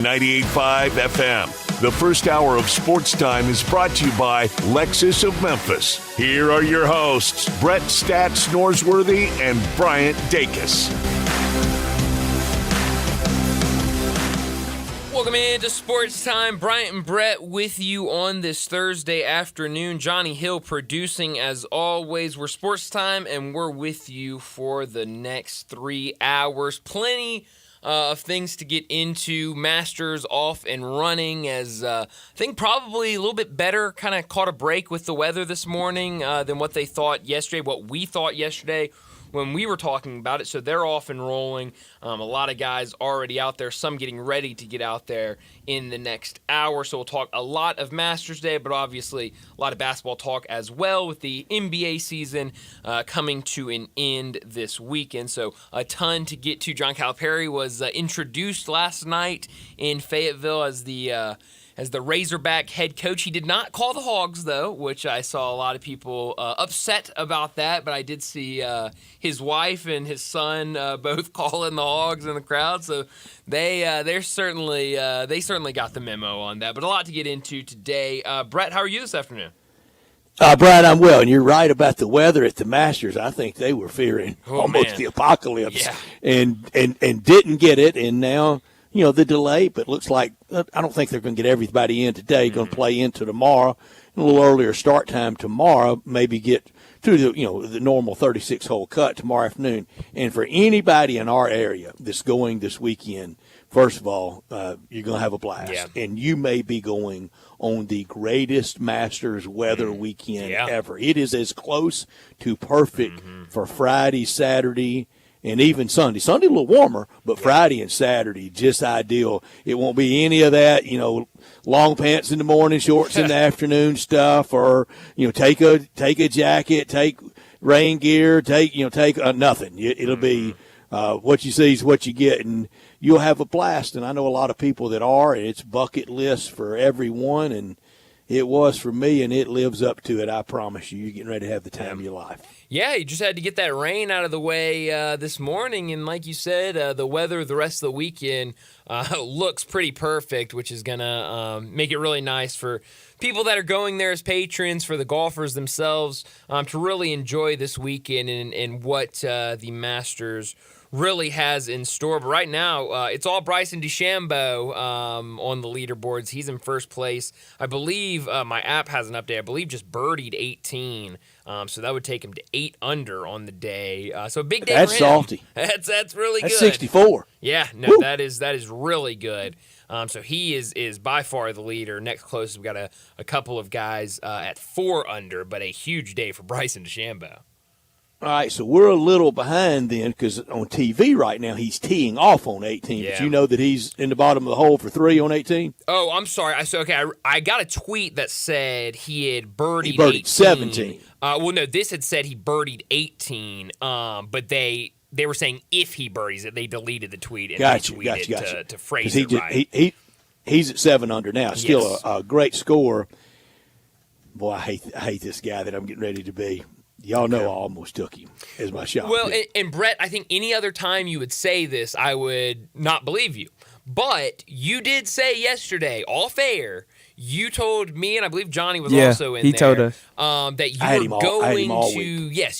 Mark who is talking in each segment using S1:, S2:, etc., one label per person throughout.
S1: 98.5 FM. The first hour of Sports Time is brought to you by Lexus of Memphis. Here are your hosts, Brett Stats Norsworthy and Bryant Dacus.
S2: Welcome into Sports Time. Bryant and Brett with you on this Thursday afternoon. Johnny Hill producing as always. We're Sports Time and we're with you for the next 3 hours. Plenty of things to get into. Masters off and running as I think probably a little bit better. Kind of caught a break with the weather this morning than what they thought yesterday, what we thought yesterday when we were talking about it. So they're off and rolling. A lot of guys already out there, some getting ready to get out there in the next hour. So we'll talk a lot of Masters Day, but obviously a lot of basketball talk as well with the NBA season coming to an end this weekend. So a ton to get to. John Calipari was introduced last night in Fayetteville as the Razorback head coach. He did not call the Hogs, though, which I saw a lot of people upset about that. But I did see his wife and his son both calling the Hogs in the crowd. So they certainly got the memo on that. But a lot to get into today. Brett, how are you this afternoon?
S3: Brian, I'm well, and you're right about the weather at the Masters. I think they were fearing almost the apocalypse, and didn't get it, and now, you know, the delay, but looks like I don't think they're going to get everybody in today. Going to play into tomorrow, a little earlier start time tomorrow. Maybe get to the normal 36-hole cut tomorrow afternoon. And for anybody in our area that's going this weekend, first of all, you're going to have a blast, and you may be going on the greatest Masters weather weekend ever. It is as close to perfect for Friday, Saturday, and even Sunday. Sunday a little warmer, but Friday and Saturday just ideal. It won't be any of that, long pants in the morning, shorts in the afternoon stuff, or take a jacket, take rain gear, take nothing. It'll be what you see is what you get, and you'll have a blast. And I know a lot of people that are, and it's bucket list for everyone, and it was for me, and it lives up to it. I promise you. You're getting ready to have the time of your life.
S2: Yeah, you just had to get that rain out of the way this morning, and like you said, the weather the rest of the weekend looks pretty perfect, which is going to make it really nice for people that are going there as patrons, for the golfers themselves, to really enjoy this weekend and what the Masters really has in store. But right now, it's all Bryson DeChambeau on the leaderboards. He's in first place. I believe my app has an update. I believe just birdied 18. So that would take him to 8 under on the day. So a big day for him.
S3: That's salty.
S2: That's really good.
S3: That's 64.
S2: Yeah, no,
S3: Woo.
S2: that is really good. So he is by far the leader. Next closest, we've got a couple of guys at 4 under, but a huge day for Bryson DeChambeau.
S3: All right, so we're a little behind then because on TV right now he's teeing off on 18.
S2: Yeah.
S3: But you know that he's in the bottom of the hole for 3 on 18?
S2: Oh, I'm sorry. I got a tweet that said he had birdied 18.
S3: He birdied 17.
S2: Well, no, this had said he birdied 18, but they were saying if he birdies it, they deleted the tweet and retweeted to phrase it right.
S3: He's at 7 under now. Still
S2: Yes.
S3: a great score. Boy, I hate this guy that I'm getting ready to be. Y'all know I almost took him as my shot.
S2: Well, and Brett, I think any other time you would say this, I would not believe you. But you did say yesterday, off air, you told me, and I believe Johnny was also in there.
S4: He told us.
S2: That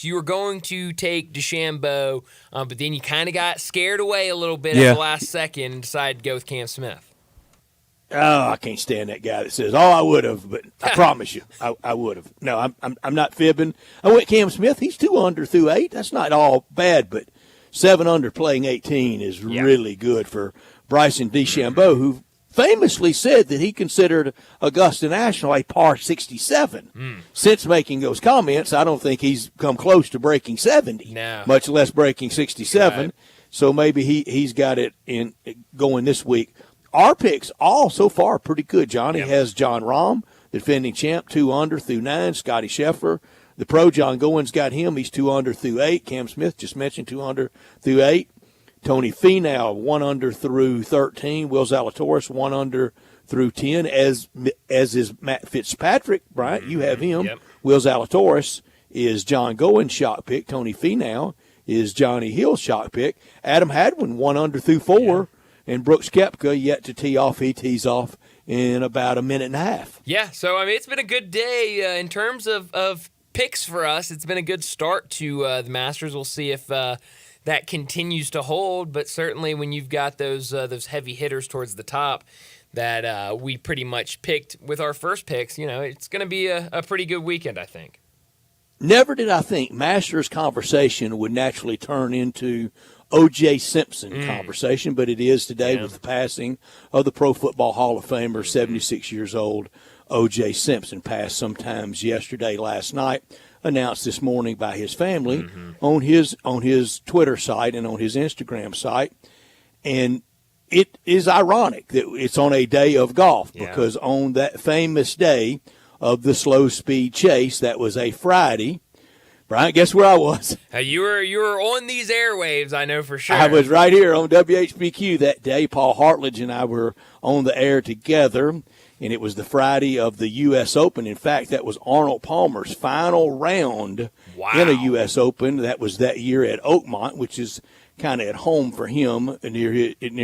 S2: you were going to take DeChambeau, but then you kind of got scared away a little bit at the last second and decided to go with Cam Smith.
S3: Oh, I can't stand that guy that says, I would have, but I promise you, I would have. No, I'm not fibbing. I went Cam Smith. He's 2 under through 8. That's not all bad, but 7 under playing 18 is really good for Bryson DeChambeau, who famously said that he considered Augusta National a par 67. Since making those comments, I don't think he's come close to breaking 70, much less breaking 67. Right. So maybe he's got it in going this week. Our picks all so far pretty good. Johnny has John Rahm, the defending champ, 2 under through 9. Scotty Scheffler, the pro John Gowen's got him. He's 2 under through 8. Cam Smith just mentioned 2 under through 8. Tony Finau 1 under through 13. Will Zalatoris 1 under through 10. As is Matt Fitzpatrick, Bryant. You have him. Yep. Will Zalatoris is John Gowen's shot pick. Tony Finau is Johnny Hill's shot pick. Adam Hadwin 1 under through 4. and Brooks Koepka yet to tee off. He tees off in about a minute and a half.
S2: Yeah, so, I mean, it's been a good day in terms of picks for us. It's been a good start to the Masters. We'll see if that continues to hold, but certainly when you've got those heavy hitters towards the top that we pretty much picked with our first picks, it's going to be a pretty good weekend, I think.
S3: Never did I think Masters conversation would naturally turn into O.J. Simpson conversation, but it is today with the passing of the Pro Football Hall of Famer, 76 years old, O.J. Simpson, passed sometimes yesterday, last night, announced this morning by his family on his Twitter site and on his Instagram site. And it is ironic that it's on a day of golf because on that famous day of the slow speed chase, that was a Friday. Brian, guess where I was?
S2: You were on these airwaves, I know for sure.
S3: I was right here on WHBQ that day. Paul Hartledge and I were on the air together, and it was the Friday of the U.S. Open. In fact, that was Arnold Palmer's final round in a U.S. Open. That was that year at Oakmont, which is kind of at home for him near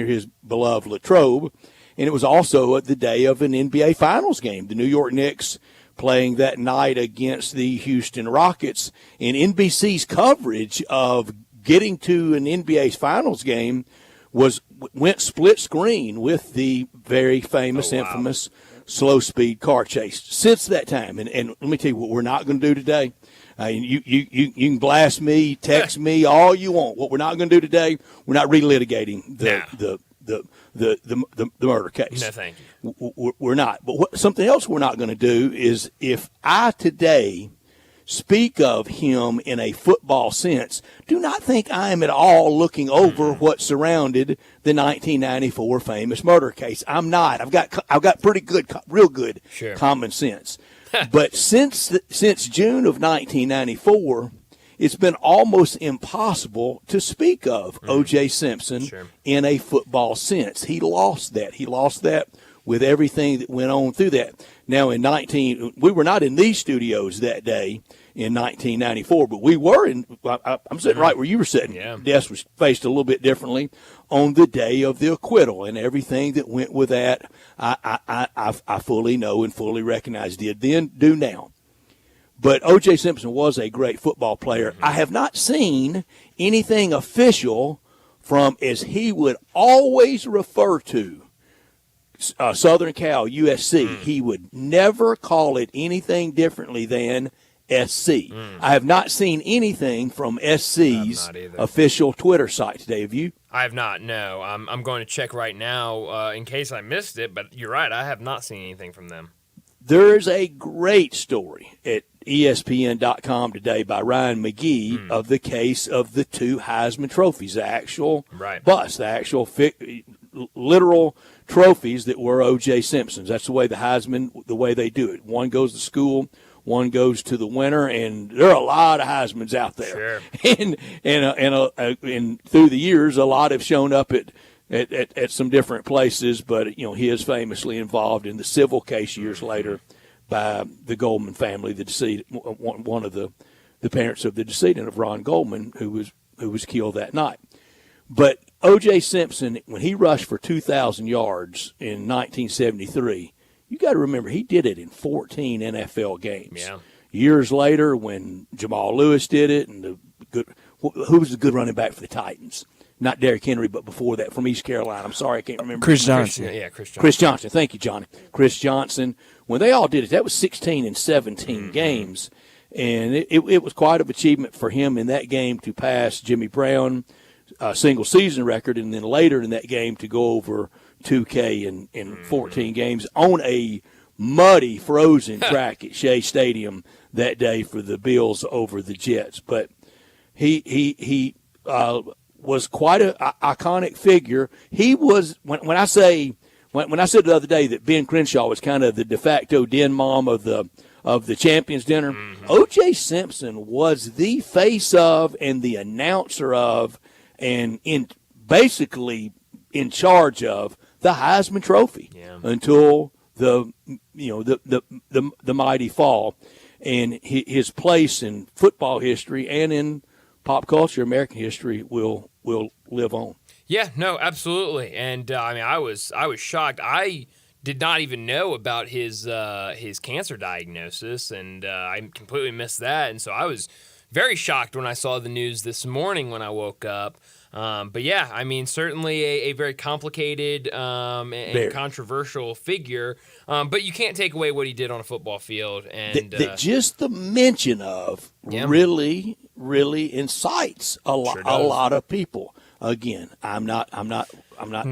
S3: his beloved Latrobe. And it was also the day of an NBA Finals game. The New York Knicks playing that night against the Houston Rockets. And NBC's coverage of getting to an NBA Finals game went split screen with the very famous, infamous slow-speed car chase since that time. And let me tell you what we're not going to do today. You can blast me, text me, all you want. What we're not going to do today, we're not relitigating the murder case.
S2: No, thank
S3: you. We're not. But something else we're not going to do is if I today speak of him in a football sense, do not think I am at all looking over what surrounded the 1994 famous murder case. I'm not. I've got pretty good, real good common sense. But since June of 1994, it's been almost impossible to speak of O.J. Simpson in a football sense. He lost that. He lost that with everything that went on through that. Now, we were not in these studios that day in 1994, but we were I'm sitting right where you were sitting.
S2: Yeah.
S3: Desk was faced a little bit differently on the day of the acquittal, and everything that went with that, I fully know and fully recognize, did then, do now. But O.J. Simpson was a great football player. I have not seen anything official from, as he would always refer to, Southern Cal, USC. He would never call it anything differently than SC. I have not seen anything from SC's official Twitter site today. Have you?
S2: I have not, no. I'm going to check right now in case I missed it, but you're right. I have not seen anything from them.
S3: There's a great story at ESPN.com today by Ryan McGee of the case of the two Heisman trophies, the actual bust, the actual literal trophies that were O.J. Simpson's. That's the way the Heisman, the way they do it. One goes to school, one goes to the winner, and there are a lot of Heismans out there.
S2: Sure.
S3: And through the years, a lot have shown up at some different places, but he is famously involved in the civil case years later by the Goldman family, the decedent, one of the parents of the decedent of Ron Goldman, who was killed that night. But O.J. Simpson, when he rushed for 2,000 yards in 1973, you got to remember he did it in 14 NFL games.
S2: Yeah.
S3: Years later, when Jamal Lewis did it, and who was the good running back for the Titans? Not Derrick Henry, but before that, from East Carolina. I'm sorry, I can't remember.
S4: Chris Johnson.
S2: Chris Johnson.
S3: Chris Johnson. Thank you, Johnny. Chris Johnson. When they all did it, that was 16 and 17 games. And it was quite an achievement for him in that game to pass Jimmy Brown, single-season record, and then later in that game to go over 2K in 14 games on a muddy, frozen track at Shea Stadium that day for the Bills over the Jets. But he was quite an iconic figure. He was when I said the other day that Ben Crenshaw was kind of the de facto den mom of the Champions Dinner. O.J. Simpson was the face of and the announcer of and basically in charge of the Heisman Trophy until the mighty fall, and his place in football history and in pop culture, American history will live on.
S2: Yeah, no, absolutely. And I mean, I was shocked. I did not even know about his cancer diagnosis, and I completely missed that. And so I was very shocked when I saw the news this morning when I woke up. But yeah, I mean, certainly a very complicated and controversial figure. But you can't take away what he did on a football field. And
S3: just the mention of really incites a lot of people. Again, I'm not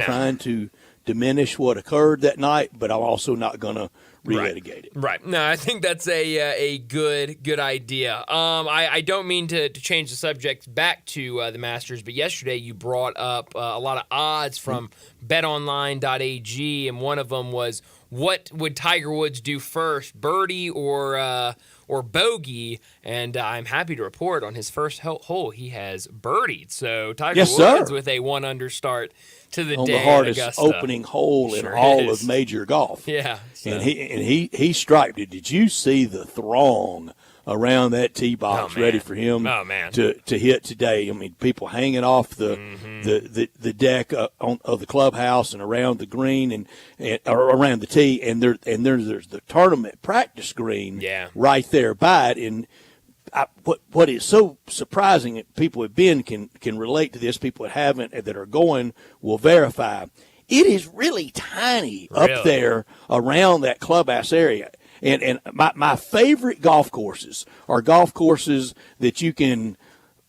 S3: trying to diminish what occurred that night, but I'm also not going to relitigate it.
S2: Right. No, I think that's a good idea. I don't mean to change the subject back to the Masters, but yesterday you brought up a lot of odds from betonline.ag, and one of them was, what would Tiger Woods do first, birdie or bogey? And I'm happy to report on his first hole he has birdied. So Tiger Woods with a 1-under start to the
S3: on
S2: day
S3: the hardest
S2: Augusta.
S3: Opening hole in all of major golf.
S2: Yeah,
S3: so. and he striped it. Did you see the throng around that tee box ready for him to hit today? I mean, people hanging off the deck of the clubhouse and around the green and around the tee, and there's the tournament practice green right there by it. And what is so surprising that people have been can relate to this, people that haven't that are going will verify. It is really tiny up there around that clubhouse area. And my favorite golf courses are golf courses that you can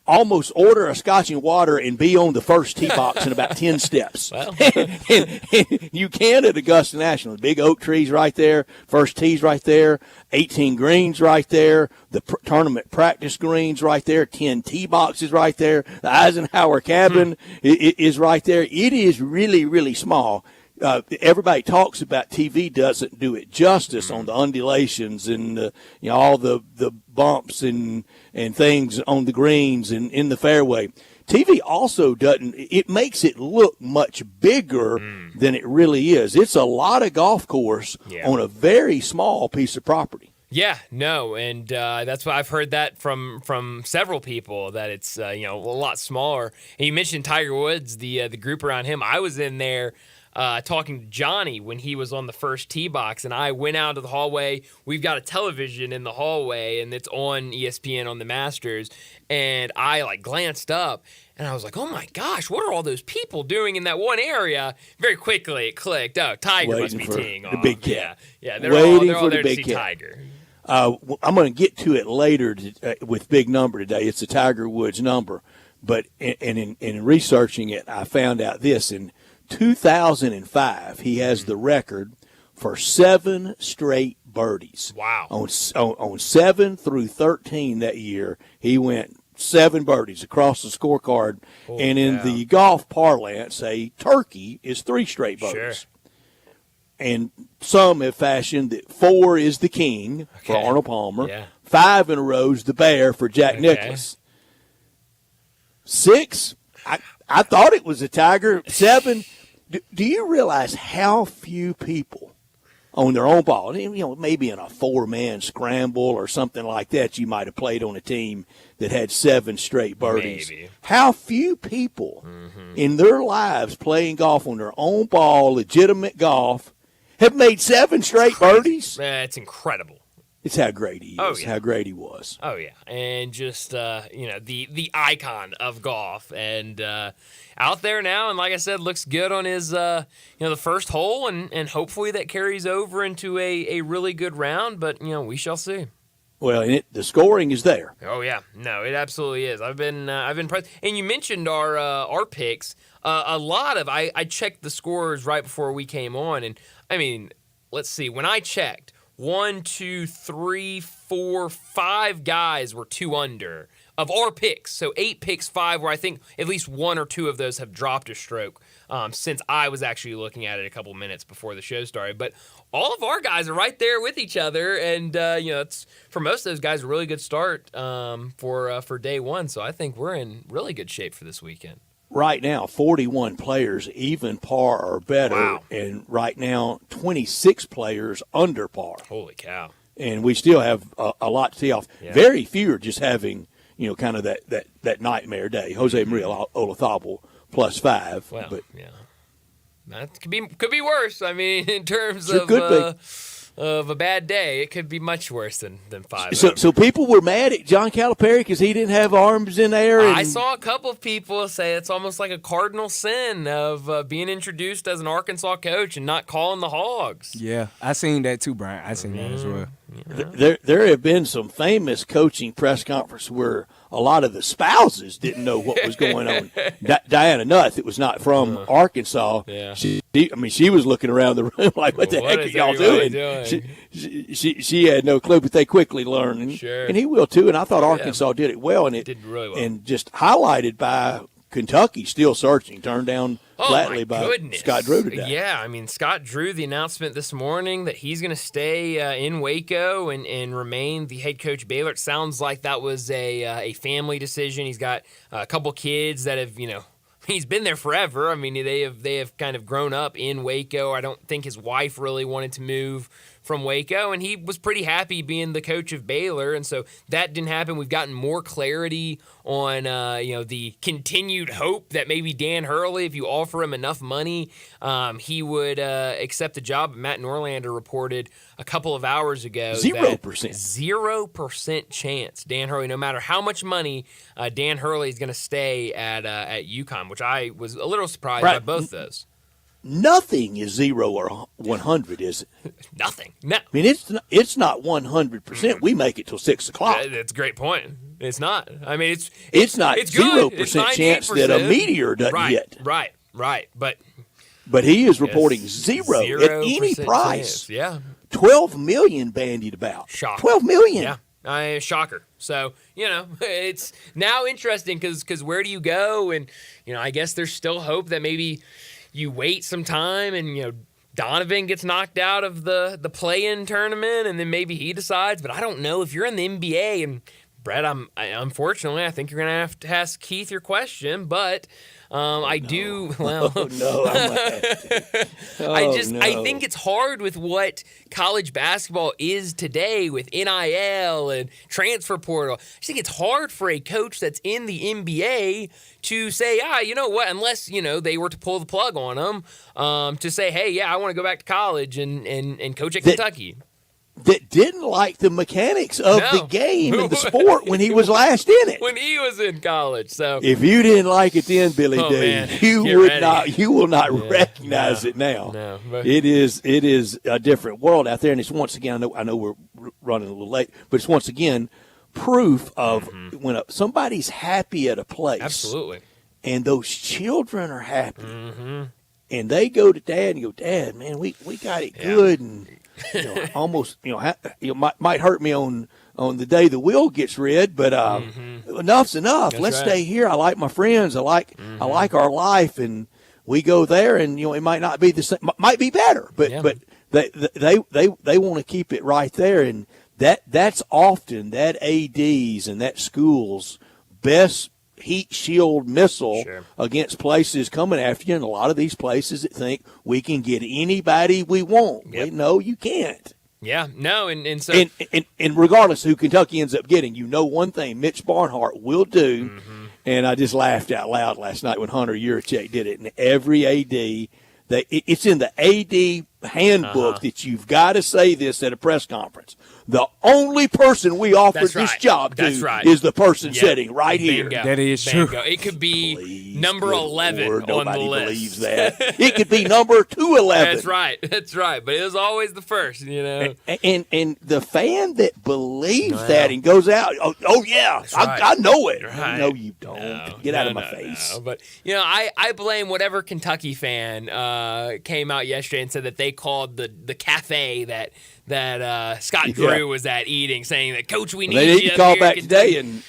S3: almost order a scotch and water and be on the first tee box in about 10 steps. and you can at Augusta National. The big oak trees right there, first tees right there, 18 greens right there, the tournament practice greens right there, 10 tee boxes right there, the Eisenhower cabin is right there. It is really, really small. Everybody talks about TV doesn't do it justice on the undulations and all the bumps and things on the greens and in the fairway. TV also doesn't. It makes it look much bigger than it really is. It's a lot of golf course on a very small piece of property.
S2: Yeah, no, and that's what I've heard that from several people, that it's a lot smaller. And you mentioned Tiger Woods, the group around him. I was in there talking to Johnny when he was on the first tee box, and I went out to the hallway. We've got a television in the hallway, and it's on ESPN on the Masters. And I glanced up, and I was like, "Oh my gosh, what are all those people doing in that one area?" Very quickly, it clicked. Oh, Tiger must be teeing off.
S3: The big cat.
S2: Yeah, they're all there to see Tiger.
S3: I'm going to get to it later with Big Number today. It's the Tiger Woods number, but in researching it, I found out this in 2005, he has the record for 7 straight birdies.
S2: Wow.
S3: On 7 through 13 that year, he went 7 birdies across the scorecard. And in the golf parlance, a turkey is 3 straight birdies.
S2: Sure.
S3: And some have fashioned that 4 is the king for Arnold Palmer, 5 in a row is the bear for Jack Nicklaus. 6, I thought it was a Tiger. 7, do you realize how few people on their own ball, maybe in a 4-man scramble or something like that, you might have played on a team that had 7 straight birdies.
S2: Maybe.
S3: How few people in their lives playing golf on their own ball, legitimate golf, have made 7 straight birdies?
S2: It's incredible.
S3: It's how great he is,
S2: Oh, yeah.
S3: how great he was.
S2: Oh, yeah. And just, the icon of golf. And out there now, and like I said, looks good on his, the first hole, and hopefully that carries over into a really good round. But, we shall see.
S3: Well, the scoring is there.
S2: Oh, yeah. No, it absolutely is. I've been impressed. And you mentioned our picks. A lot of, I checked the scores right before we came on. And, I mean, let's see. When I checked, 1, 2, 3, 4, 5 guys were 2 under of our picks. So 8 picks, 5, where I think at least 1 or 2 of those have dropped a stroke since I was actually looking at it a couple minutes before the show started. But all of our guys are right there with each other, and it's for most of those guys a really good start for day one. So I think we're in really good shape for this weekend.
S3: Right now, 41 players even par or better,
S2: Wow.
S3: and right now 26 players under par.
S2: Holy cow.
S3: And we still have a lot to tee off.
S2: Yeah.
S3: Very few are just having, kind of that nightmare day. Jose Maria Olazabal plus 5.
S2: Well,
S3: but
S2: yeah, that could be worse. I mean, in terms
S3: sure
S2: of a bad day, it could be much worse than 5.
S3: So people were mad at John Calipari because he didn't have arms in there.
S2: I saw a couple of people say it's almost like a cardinal sin of being introduced as an Arkansas coach and not calling the Hogs.
S4: Yeah, I seen that too, Brian. I seen that as well.
S3: Yeah. There have been some famous coaching press conferences where a lot of the spouses didn't know what was going on. Diana Nutt, that was not from Arkansas, she was looking around the room like, what the heck are y'all doing? She had no clue, but they quickly learned. And he will too. And I thought Arkansas did it well. And it did really well. And just highlighted by Kentucky still searching, turned down flatly by Scott Drew today.
S2: Yeah, I mean, Scott Drew, the announcement this morning that he's going to stay in Waco and remain the head coach Baylor. It sounds like that was a family decision. He's got a couple kids that have, he's been there forever. I mean, they have kind of grown up in Waco. I don't think his wife really wanted to move from Waco, and he was pretty happy being the coach of Baylor, and so that didn't happen. We've gotten more clarity on the continued hope that maybe Dan Hurley, if you offer him enough money, he would accept the job. Matt Norlander reported a couple of hours ago 0% chance Dan Hurley, no matter how much money, Dan Hurley is going to stay at UConn, which I was a little surprised by both those.
S3: Nothing is 0 or 100, is it?
S2: Nothing. No.
S3: I mean, it's not 100%. We make it till 6 o'clock.
S2: That's a great point. It's not. I mean,
S3: it's not 0% chance that a meteor doesn't hit.
S2: Right. But
S3: he is reporting 0 at any price.
S2: Chance. Yeah.
S3: 12 million bandied about.
S2: Shocker.
S3: 12 million.
S2: Yeah. Shocker. So, it's now interesting because where do you go? And, I guess there's still hope that maybe you wait some time and, Donovan gets knocked out of the play-in tournament and then maybe he decides. But I don't know if you're in the NBA. And, Brett, unfortunately, I think you're going to have to ask Keith your question. But I think it's hard with what college basketball is today with NIL and transfer portal. I just think it's hard for a coach that's in the NBA to say, you know what, unless, they were to pull the plug on him, to say, hey, yeah, I want to go back to college and coach at Kentucky.
S3: That didn't like the mechanics of the game and the sport when he was last in it.
S2: When he was in college. So
S3: if you didn't like it then, Billy D, you will not recognize it now. No, it is a different world out there, and it's once again, I know we're running a little late, but it's once again proof of when somebody's happy at a place.
S2: Absolutely.
S3: And those children are happy. And they go to Dad and go, Dad, man, we got it good, and almost, might hurt me on the day the wheel gets red, but enough's enough. Let's stay here. I like my friends. I like our life, and we go there, and it might not be the same, might be better, but they want to keep it right there, and that's often that AD's and that school's best heat shield missile against places coming after you, and a lot of these places that think we can get anybody we want. No, you can't.
S2: Yeah, no, and so
S3: and regardless of who Kentucky ends up getting, one thing Mitch Barnhart will do, and I just laughed out loud last night when Hunter Yurachek did it, and every AD, it's in the AD handbook that you've got to say this at a press conference. The only person we offered this job to is the person sitting right here.
S4: That is true.
S2: It could be number 11 on the list.
S3: Nobody believes that. It could be number 211.
S2: That's right. But it was always the first, And
S3: the fan that believes that and goes out, I know it. Right. No, you don't. Get out of my face.
S2: No. But, I blame whatever Kentucky fan came out yesterday and said that they called the cafe that Scott Drew was at eating, saying that, Coach, we need you.
S3: They need to call back today and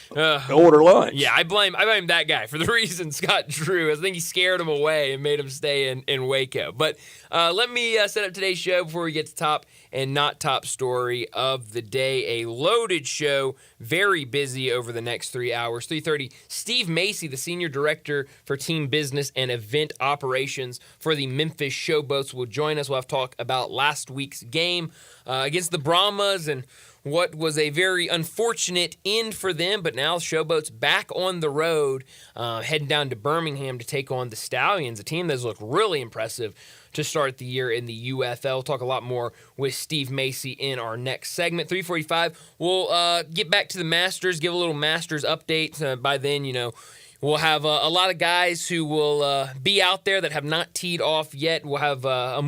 S3: order lunch.
S2: Yeah, I blame that guy for the reason Scott Drew. I think he scared him away and made him stay in Waco. But let me set up today's show before we get to top and not top story of the day. A loaded show, very busy over the next 3 hours. 3:30, Steve Macy, the Senior Director for Team Business and Event Operations for the Memphis Showboats, will join us. We'll have to talk about last week's game against the Brahmas and what was a very unfortunate end for them, but now Showboat's back on the road, heading down to Birmingham to take on the Stallions, a team that's looked really impressive to start the year in the UFL. We'll talk a lot more with Steve Macy in our next segment. 3:45, we'll get back to the Masters, give a little Masters update. By then, we'll have a lot of guys who will be out there that have not teed off yet. We'll have a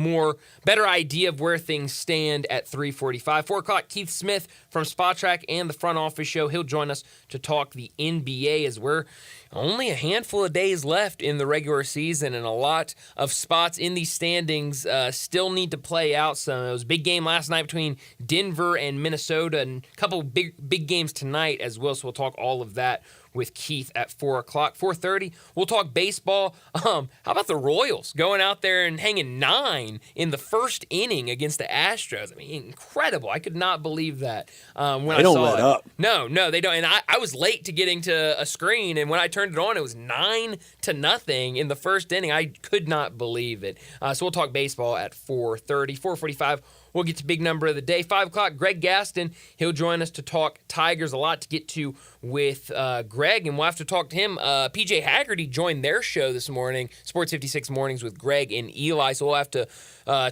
S2: better idea of where things stand at 3:45. 4 o'clock, Keith Smith from Spot Track and the Front Office Show. He'll join us to talk the NBA as we're only a handful of days left in the regular season, and a lot of spots in these standings still need to play out. So it was a big game last night between Denver and Minnesota, and a couple big games tonight as well. So we'll talk all of that with Keith at 4 o'clock. 4:30, we'll talk baseball. How about the Royals going out there and hanging 9 in the first inning against the Astros? I mean, incredible. I could not believe that when I saw it. They
S3: don't let up.
S2: No, they don't. And I was late to getting to a screen, and when I turned it on, it was 9-0 in the first inning. I could not believe it. So we'll talk baseball at 4:30. 4:45, we'll get to big number of the day. 5 o'clock, Greg Gaston. He'll join us to talk Tigers. A lot to get to with Greg, and we'll have to talk to him. PJ Haggerty joined their show this morning, Sports 56 Mornings with Greg and Eli. So we'll have to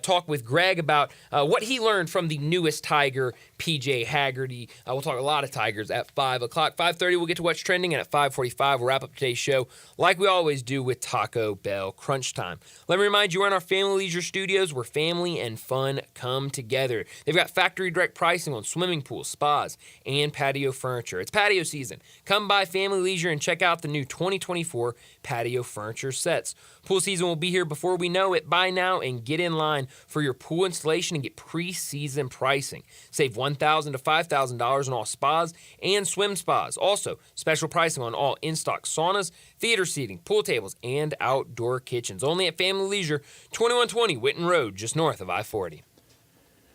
S2: talk with Greg about what he learned from the newest Tiger, PJ Haggerty. We'll talk a lot of Tigers at 5 o'clock. 5:30, we'll get to what's trending, and at 5:45, we'll wrap up today's show like we always do with Taco Bell Crunch Time. Let me remind you, we're in our Family Leisure Studios where family and fun come together. They've got factory direct pricing on swimming pools, spas, and patio furniture. It's patio season. Come by Family Leisure and check out the new 2024 patio furniture sets. Pool season will be here before we know it. Buy now and get in line for your pool installation and get pre-season pricing. Save $1,000 to $5,000 on all spas and swim spas. Also, special pricing on all in-stock saunas, theater seating, pool tables, and outdoor kitchens. Only at Family Leisure, 2120 Whitten Road, just north of I-40.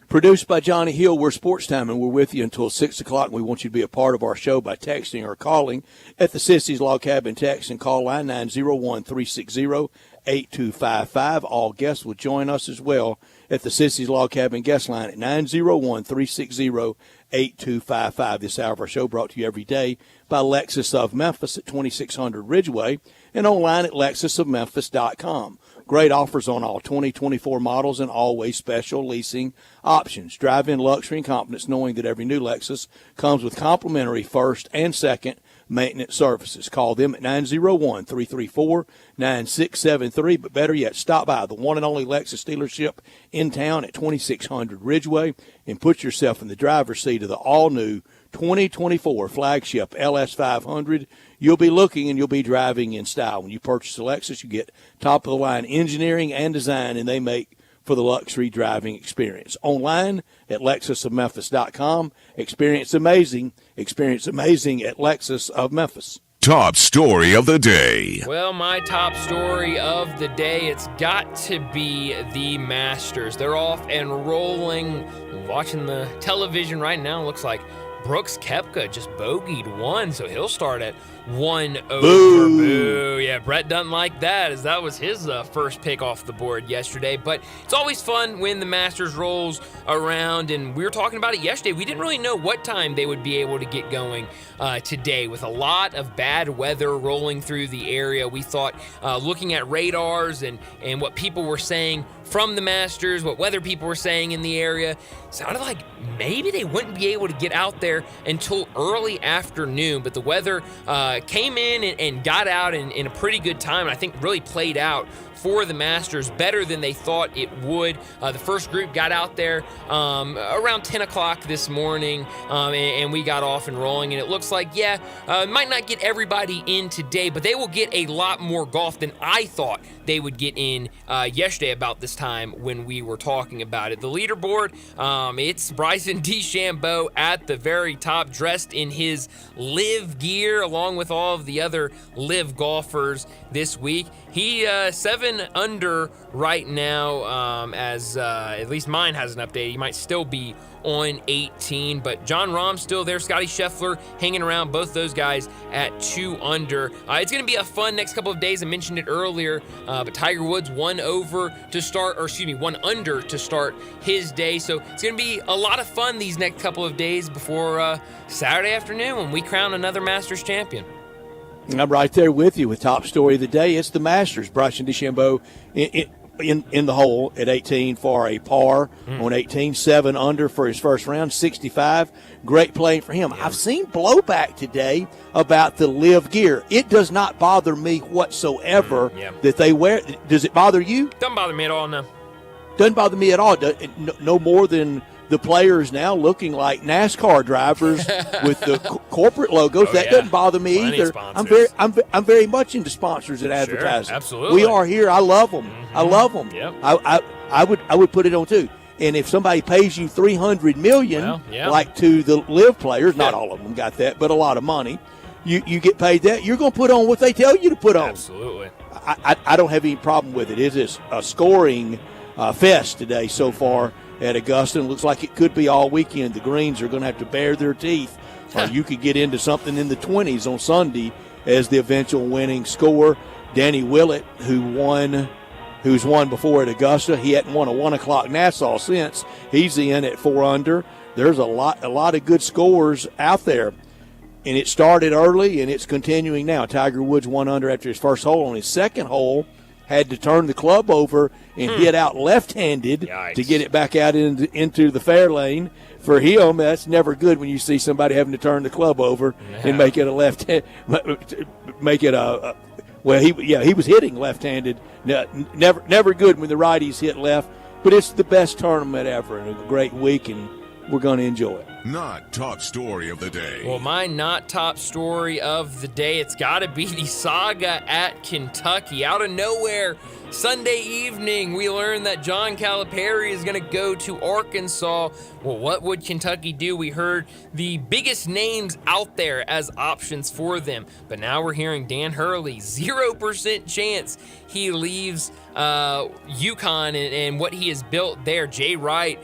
S3: Produced by Johnny Hill, we're Sporststime, and we're with you until 6 o'clock. We want you to be a part of our show by texting or calling at the Sissy's Log Cabin text and call line 901-360-8255. All guests will join us as well at the Sissy's Log Cabin guest line at 901-360-8255. This hour of our show brought to you every day by Lexus of Memphis at 2600 Ridgeway and online at lexusofmemphis.com. Great offers on all 2024 models and always special leasing options. Drive in luxury and confidence knowing that every new Lexus comes with complimentary first and second maintenance services. Call them at 901-334-9673. But better yet, stop by the one and only Lexus dealership in town at 2600 Ridgeway and put yourself in the driver's seat of the all-new 2024 flagship LS500. You'll be looking and you'll be driving in style. When you purchase a Lexus, you get top-of-the-line engineering and design, and they make for the luxury driving experience. Online at lexusofmemphis.com. Experience amazing at Lexus of Memphis.
S1: Top story of the day.
S2: Well, my top story of the day, it's got to be the Masters. They're off and rolling. Watching the television right now, looks like Brooks Koepka just bogeyed one, so he'll start at 1 over. Boo. Yeah, Brett doesn't like that, as that was his first pick off the board yesterday. But it's always fun when the Masters rolls around, and we were talking about it yesterday. We didn't really know what time they would be able to get going today. With a lot of bad weather rolling through the area, we thought, looking at radars and what people were saying from the Masters, what weather people were saying in the area, sounded like maybe they wouldn't be able to get out there until early afternoon. But the weather came in and got out in a pretty good time, and I think really played out for the Masters better than they thought it would. The first group got out there around 10 o'clock this morning, and we got off and rolling, and it looks like, might not get everybody in today, but they will get a lot more golf than I thought they would get in yesterday about this time when we were talking about it. The leaderboard, it's Bryson DeChambeau at the very top, dressed in his live gear along with all of the other live golfers this week. He 7 7 under right now, as at least mine hasn't updated. He might still be on 18, but John Rahm's still there. Scotty Scheffler hanging around, both those guys at 2 under. It's going to be a fun next couple of days. I mentioned it earlier, but Tiger Woods 1 under to start his day. So it's going to be a lot of fun these next couple of days before Saturday afternoon when we crown another Masters champion.
S3: I'm right there with you with top story of the day. It's the Masters. Bryson DeChambeau in the hole at 18 for a par on 18, 7 under for his first round, 65. Great playing for him. Yeah. I've seen blowback today about the live gear. It does not bother me whatsoever that they wear. Does it bother you?
S2: Doesn't bother me at all, no.
S3: Doesn't bother me at all. No more than the players now looking like NASCAR drivers with the corporate logos. That doesn't bother me either. I'm very much into sponsors and advertising.
S2: Sure, absolutely.
S3: We are here. I love them. I love them.
S2: Yep.
S3: I would put it on too. And if somebody pays you $300 million, like to the live players, not all of them got that, but a lot of money, you get paid that. You're going to put on what they tell you to put on.
S2: Absolutely.
S3: I don't have any problem with it. It is a scoring fest today so far at Augusta. It looks like it could be all weekend. The greens are going to have to bare their teeth, or you could get into something in the 20s on Sunday as the eventual winning score. Danny Willett, who's won before at Augusta, he hadn't won a 1 o'clock Nassau since. He's in at 4 under. There's a lot of good scores out there, and it started early and it's continuing now. Tiger Woods 1 under after his first hole. On his second hole, had to turn the club over and hit out left-handed to get it back out into the fair lane. For him, that's never good when you see somebody having to turn the club over and make it a left hand, make it a well. He was hitting left-handed. Never good when the righties hit left. But it's the best tournament ever and a great week, and we're going to enjoy it.
S1: Not top story of the day.
S2: Well, my not top story of the day, it's got to be the saga at Kentucky. Out of nowhere, Sunday evening, we learned that John Calipari is going to go to Arkansas. Well, what would Kentucky do? We heard the biggest names out there as options for them. But now we're hearing Dan Hurley, 0% chance he leaves UConn and what he has built there. Jay Wright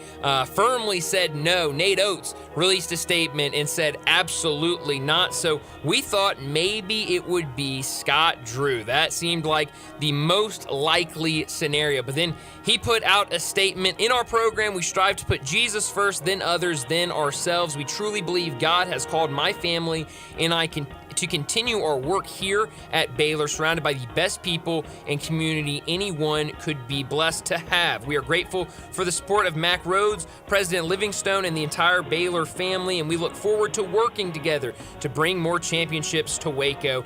S2: firmly said no. Nate Oates released a statement and said absolutely not. So we thought maybe it would be Scott Drew. That seemed like the most likely scenario. But then he put out a statement. In our program, we strive to put Jesus first, then others, then ourselves. We truly believe God has called my family and I to continue our work here at Baylor, surrounded by the best people and community anyone could be blessed to have. We are grateful for the support of Mack Rhodes, President Livingstone, and the entire Baylor family, and we look forward to working together to bring more championships to Waco.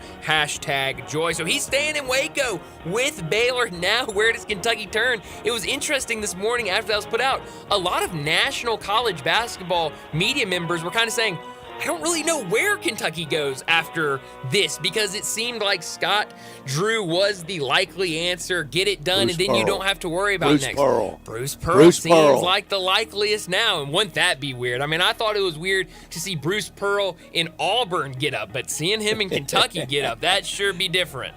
S2: #joy. So he's staying in Waco with Baylor. Now, where does Kentucky turn? It was interesting this morning after that was put out. A lot of national college basketball media members were kind of saying, I don't really know where Kentucky goes after this, because it seemed like Scott Drew was the likely answer. Get it done, and then you don't have to worry about next. Bruce Pearl seems like the likeliest now, and wouldn't that be weird? I mean, I thought it was weird to see Bruce Pearl in Auburn get up, but seeing him in Kentucky get up, that'd sure be different.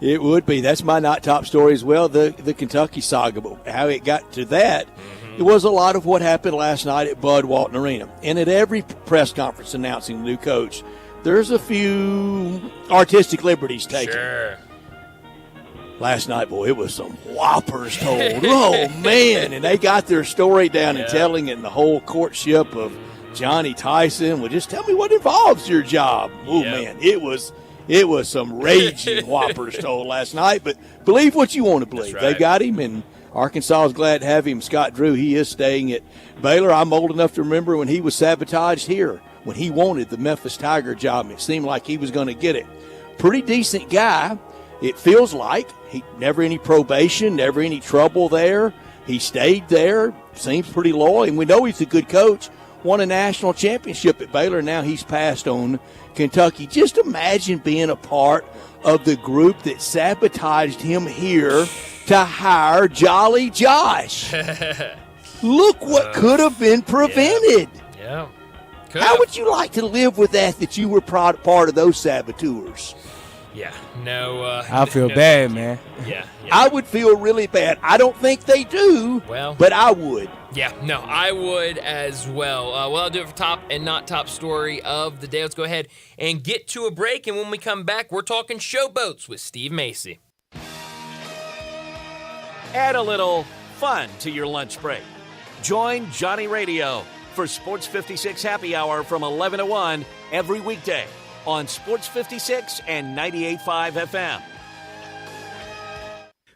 S3: It would be. That's my not top story as well, the Kentucky saga. But how it got to that, it was a lot of what happened last night at Bud Walton Arena. And at every press conference announcing the new coach, there's a few artistic liberties taken.
S2: Sure.
S3: Last night, boy, it was some whoppers told. Oh, man. And they got their story down and telling it in the whole courtship of Johnny Tyson. Well, just tell me what involves your job. Oh, man, it was some raging whoppers told last night. But believe what you want to believe.
S2: Right.
S3: They got him, and Arkansas is glad to have him. Scott Drew, he is staying at Baylor. I'm old enough to remember when he was sabotaged here, when he wanted the Memphis Tiger job, and it seemed like he was going to get it. Pretty decent guy, it feels like. He never any probation, never any trouble there. He stayed there, seems pretty loyal, and we know he's a good coach. Won a national championship at Baylor. Now he's passed on Kentucky. Just imagine being a part of the group that sabotaged him here to hire Jolly Josh. Look what could have been prevented.
S2: Yeah.
S3: How would you like to live with that you were part of those saboteurs?
S2: Yeah, no.
S4: I feel bad, man.
S2: Yeah.
S3: I would feel really bad. I don't think they do, but I would.
S2: Yeah, no, I would as well. Well, I'll do it for top and not top story of the day. Let's go ahead and get to a break, and when we come back, we're talking showboats with Steve Macy.
S5: Add a little fun to your lunch break. Join Johnny Radio for Sports 56 Happy Hour from 11 to 1 every weekday on Sports 56 and 98.5 FM.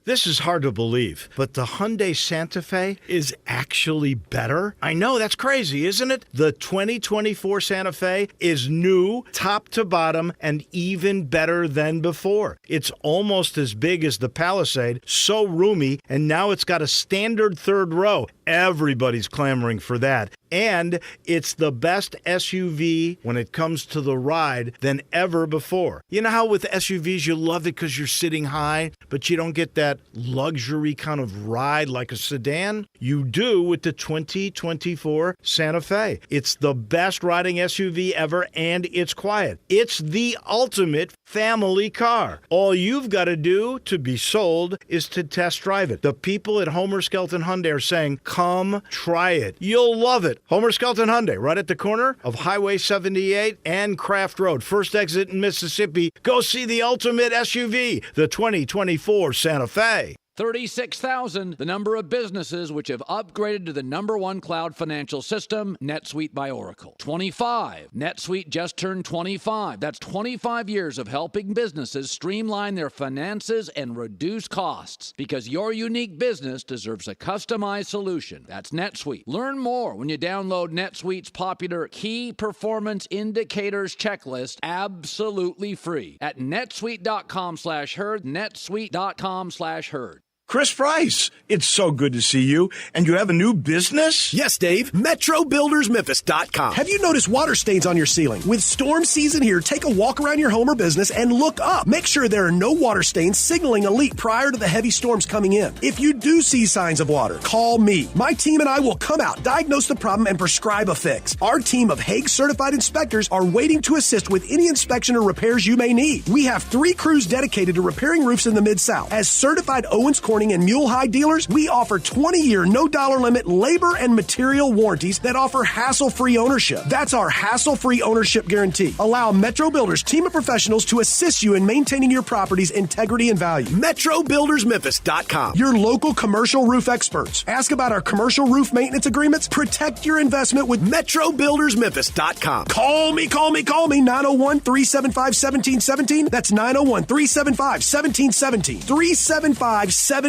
S6: This is hard to believe, but the Hyundai Santa Fe is actually better? I know, that's crazy, isn't it? The 2024 Santa Fe is new, top to bottom, and even better than before. It's almost as big as the Palisade, so roomy, and now it's got a standard third row. Everybody's clamoring for that. And it's the best SUV when it comes to the ride than ever before. You know how with SUVs you love it because you're sitting high, but you don't get that luxury kind of ride like a sedan? You do with the 2024 Santa Fe. It's the best riding SUV ever, and it's quiet. It's the ultimate family car. All you've got to do to be sold is to test drive it. The people at Homer Skelton Hyundai are saying, come try it. You'll love it. Homer Skelton Hyundai, right at the corner of Highway 78 and Craft Road. First exit in Mississippi. Go see the ultimate SUV, the 2024 Santa Fe.
S7: 36,000, the number of businesses which have upgraded to the #1 cloud financial system, NetSuite by Oracle. 25. NetSuite just turned 25. That's 25 years of helping businesses streamline their finances and reduce costs. Because your unique business deserves a customized solution. That's NetSuite. Learn more when you download NetSuite's popular Key Performance Indicators checklist absolutely free at netsuite.com/herd, netsuite.com/herd.
S6: Chris Price, it's so good to see you. And you have a new business?
S8: Yes, Dave. MetroBuildersMemphis.com. Have you noticed water stains on your ceiling? With storm season here, take a walk around your home or business and look up. Make sure there are no water stains signaling a leak prior to the heavy storms coming in. If you do see signs of water, call me. My team and I will come out, diagnose the problem, and prescribe a fix. Our team of Hague-certified inspectors are waiting to assist with any inspection or repairs you may need. We have 3 crews dedicated to repairing roofs in the Mid-South. As certified Owens Corning and Mule High dealers, we offer 20-year, no-dollar limit labor and material warranties that offer hassle-free ownership. That's our hassle-free ownership guarantee. Allow Metro Builders team of professionals to assist you in maintaining your property's integrity and value. MetroBuildersMemphis.com. Your local commercial roof experts. Ask about our commercial roof maintenance agreements. Protect your investment with MetroBuildersMemphis.com. Call me. 901-375-1717. That's 901-375-1717. 375-1717.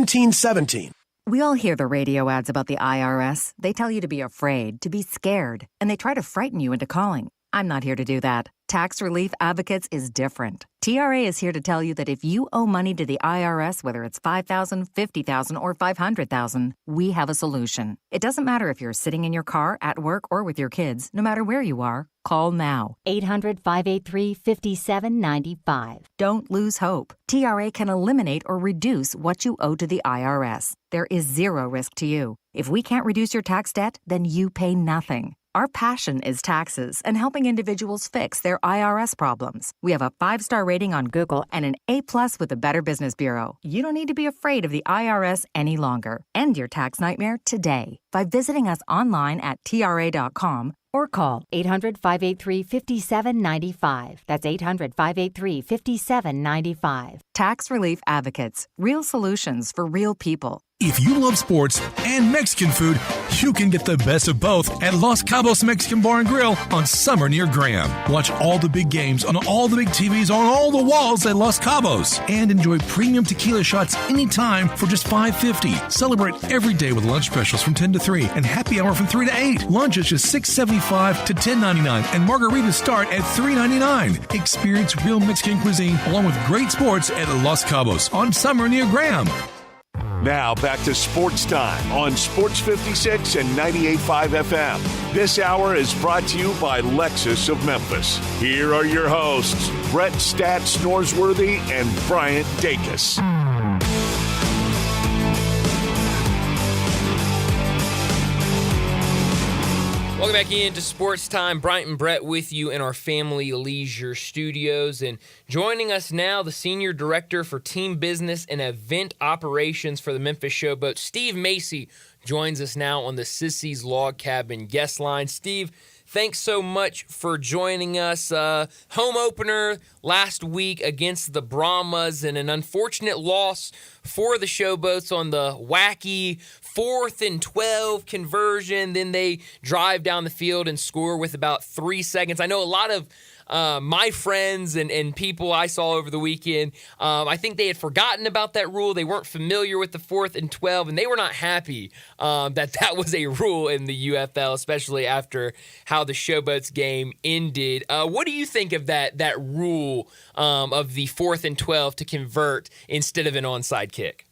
S9: We all hear the radio ads about the IRS. They tell you to be afraid, to be scared, and they try to frighten you into calling. I'm not here to do that. Tax Relief Advocates is different. TRA is here to tell you that if you owe money to the IRS, whether it's $5,000, $50,000, or $500,000, we have a solution. It doesn't matter if you're sitting in your car, at work, or with your kids. No matter where you are, call now.
S10: 800-583-5795.
S9: Don't lose hope. TRA can eliminate or reduce what you owe to the IRS. There is zero risk to you. If we can't reduce your tax debt, then you pay nothing. Our passion is taxes and helping individuals fix their IRS problems. We have a 5-star rating on Google and an A+ with the Better Business Bureau. You don't need to be afraid of the IRS any longer. End your tax nightmare today by visiting us online at TRA.com or call
S10: 800-583-5795. That's 800-583-5795.
S9: Tax Relief Advocates. Real solutions for real people.
S11: If you love sports and Mexican food, you can get the best of both at Los Cabos Mexican Bar and Grill on Summer near Graham. Watch all the big games on all the big TVs on all the walls at Los Cabos. And enjoy premium tequila shots anytime for just $5.50. Celebrate every day with lunch specials from 10 to 3 and happy hour from 3 to 8. Lunch is just $6.75 to $10.99 and margaritas start at $3.99. Experience real Mexican cuisine along with great sports at Los Cabos on Summer near Graham.
S1: Now back to Sports Time on Sports 56 and 98.5 FM. This hour is brought to you by Lexus of Memphis. Here are your hosts, Brett Stats Norsworthy and Bryant Dacus.
S2: Welcome back into Sports Time. Bryant and Brett with you in our Family Leisure studios. And joining us now, the Senior Director for Team Business and Event Operations for the Memphis Showboat, Steve Macy, joins us now on the Sissy's Log Cabin guest line. Steve, thanks so much for joining us. Home opener last week against the Brahmas and an unfortunate loss for the Showboats on the wacky 4th and 12 conversion. Then they drive down the field and score with about 3 seconds. I know a lot of my friends and people I saw over the weekend, I think they had forgotten about that rule. They weren't familiar with the 4th and 12, and they were not happy that was a rule in the UFL, especially after how the Showboats game ended. What do you think of that rule of the 4th and 12 to convert instead of an onside kick?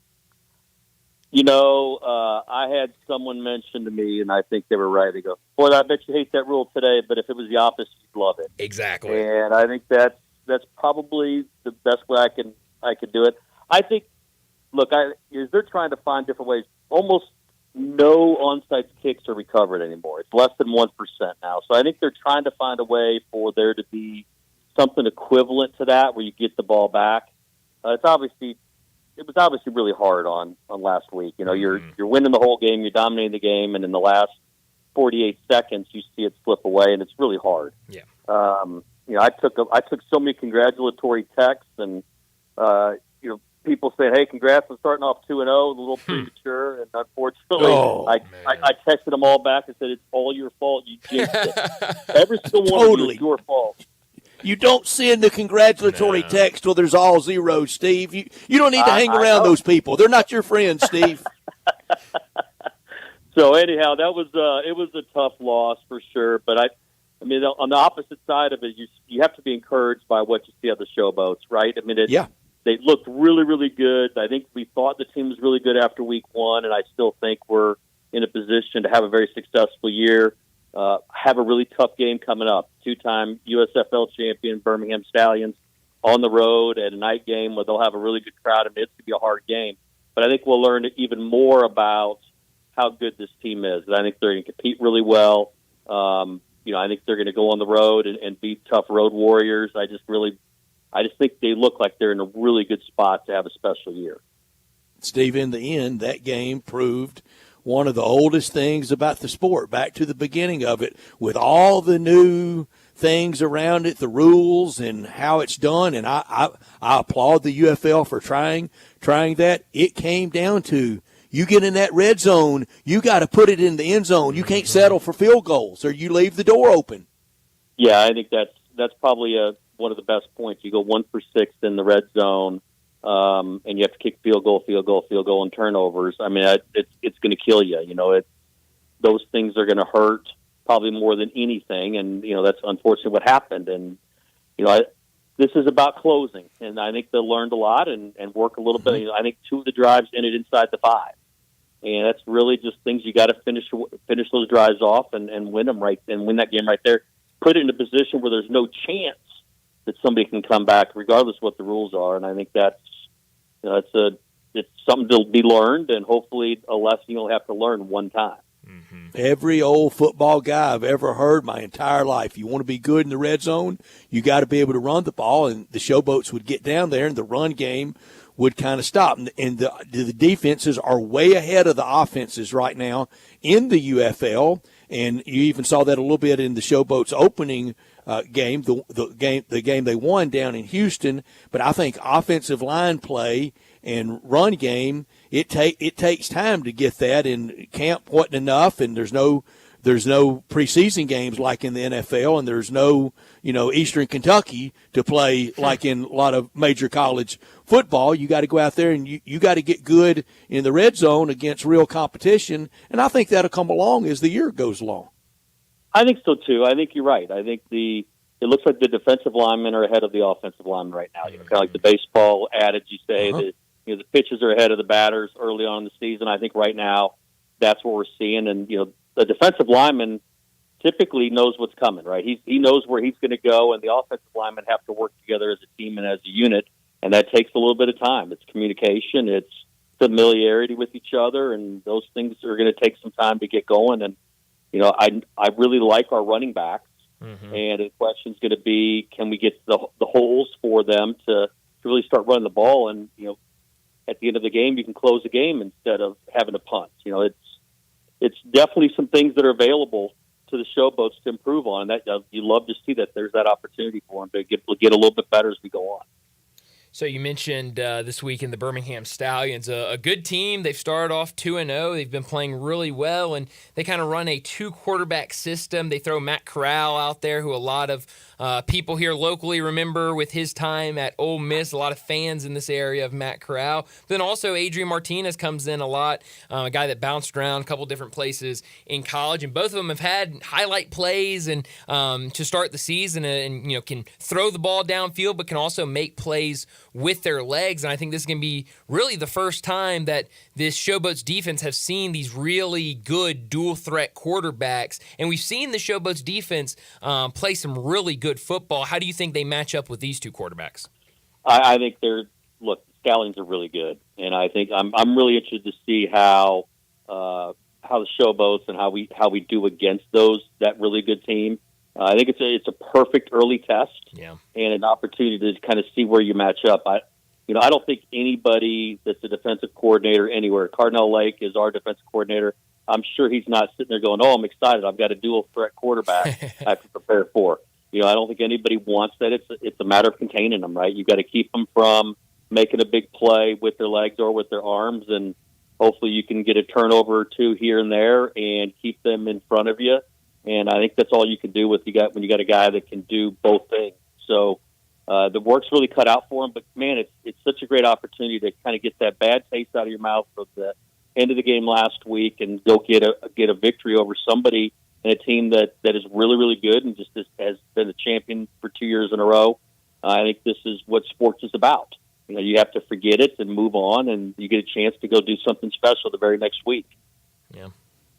S12: You know, I had someone mention to me, and I think they were right. They go, "Boy, I bet you hate that rule today, but if it was the opposite, you'd love it."
S2: Exactly.
S12: And I think that's probably the best way I could do it. I think, look, they're trying to find different ways. Almost no onside kicks are recovered anymore. It's less than 1% now. So I think they're trying to find a way for there to be something equivalent to that, where you get the ball back. It was obviously really hard on last week. You know, you're winning the whole game, you're dominating the game, and in the last 48 seconds, you see it slip away, and it's really hard.
S2: Yeah.
S12: You know, I took so many congratulatory texts, and you know, people saying, "Hey, congrats on starting off 2-0." A little premature, and unfortunately, I texted them all back and said, "It's all your fault. You jinxed it. Every single one of you is your fault."
S3: You don't send the congratulatory text till there's all zeros, Steve. You don't need to hang around those people. They're not your friends, Steve.
S12: So anyhow, it was a tough loss for sure. But I mean, on the opposite side of it, you have to be encouraged by what you see on the Showboats, right? I mean, they looked really, really good. I think we thought the team was really good after week 1, and I still think we're in a position to have a very successful year. Have a really tough game coming up. 2-time USFL champion Birmingham Stallions on the road at a night game where they'll have a really good crowd. I mean, it's going to be a hard game. But I think we'll learn even more about how good this team is. And I think they're going to compete really well. You know, I think they're going to go on the road and beat tough road warriors. I just think they look like they're in a really good spot to have a special year.
S3: Steve, in the end, that game proved one of the oldest things about the sport, back to the beginning of it, with all the new things around it, the rules and how it's done. And I applaud the UFL for trying that. It came down to, you get in that red zone, you got to put it in the end zone. You can't settle for field goals, or you leave the door open.
S12: Yeah, I think that's probably one of the best points. You go 1 for 6 in the red zone. And you have to kick field goal, and turnovers. I mean, it's going to kill you. You know, those things are going to hurt probably more than anything. And, you know, that's unfortunately what happened. And, you know, this is about closing. And I think they learned a lot and work a little bit. You know, I think 2 of the drives ended inside the 5. And that's really just things you got to finish those drives off and win them right, and win that game right there. Put it in a position where there's no chance that somebody can come back regardless of what the rules are. And I think that's, you know, it's something to be learned, and hopefully a lesson you'll have to learn one time.
S3: Mm-hmm. Every old football guy I've ever heard my entire life, you want to be good in the red zone, you got to be able to run the ball, and the Showboats would get down there and the run game would kind of stop. And the defenses are way ahead of the offenses right now in the UFL, and you even saw that a little bit in the Showboats opening game, the game they won down in Houston. But I think offensive line play and run game, it takes time to get that. And camp wasn't enough, and there's no preseason games like in the NFL, and there's no Eastern Kentucky to play like in a lot of major college football. You got to go out there and you got to get good in the red zone against real competition, and I think that'll come along as the year goes along.
S12: I think so too. I think you're right. I think it looks like the defensive linemen are ahead of the offensive linemen right now. You know, kind of like the baseball adage you say that the pitchers are ahead of the batters early on in the season. I think right now that's what we're seeing, and the defensive lineman typically knows what's coming. Right, he knows where he's going to go, and the offensive linemen have to work together as a team and as a unit, and that takes a little bit of time. It's communication, it's familiarity with each other, and those things are going to take some time to get going. And I really like our running backs, and the question's going to be, can we get the holes for them to really start running the ball? And at the end of the game, you can close the game instead of having to punt. It's definitely some things that are available to the Showboats to improve on. That you love to see that there's that opportunity for them to get a little bit better as we go on.
S2: So you mentioned this week in the Birmingham Stallions, a good team. They've started off 2-0. They've been playing really well, and they kind of run a two-quarterback system. They throw Matt Corral out there, who a lot of people here locally remember with his time at Ole Miss. A lot of fans in this area of Matt Corral. Then also Adrian Martinez comes in a lot, a guy that bounced around a couple different places in college, and both of them have had highlight plays and to start the season, and can throw the ball downfield, but can also make plays with their legs. And I think this is going to be really the first time that this Showboats defense have seen these really good dual threat quarterbacks. And we've seen the Showboats defense play some really good football. How do you think they match up with these two quarterbacks?
S12: I think the Stallions are really good. And I think I'm really interested to see how the Showboats and how we do against that really good team. I think it's a perfect early test, and an opportunity to kind of see where you match up. I don't think anybody that's a defensive coordinator anywhere. Cardinal Lake is our defensive coordinator. I'm sure he's not sitting there going, "Oh, I'm excited. I've got a dual threat quarterback I have to prepare for." I don't think anybody wants that. It's a matter of containing them, right? You've got to keep them from making a big play with their legs or with their arms, and hopefully you can get a turnover or two here and there and keep them in front of you. And I think that's all you can do when you got a guy that can do both things. So the work's really cut out for him. But man, it's such a great opportunity to kind of get that bad taste out of your mouth of the end of the game last week and go get a victory over somebody and a team that is really, really good and just has been a champion for 2 years in a row. I think this is what sports is about. You have to forget it and move on, and you get a chance to go do something special the very next week.
S2: Yeah.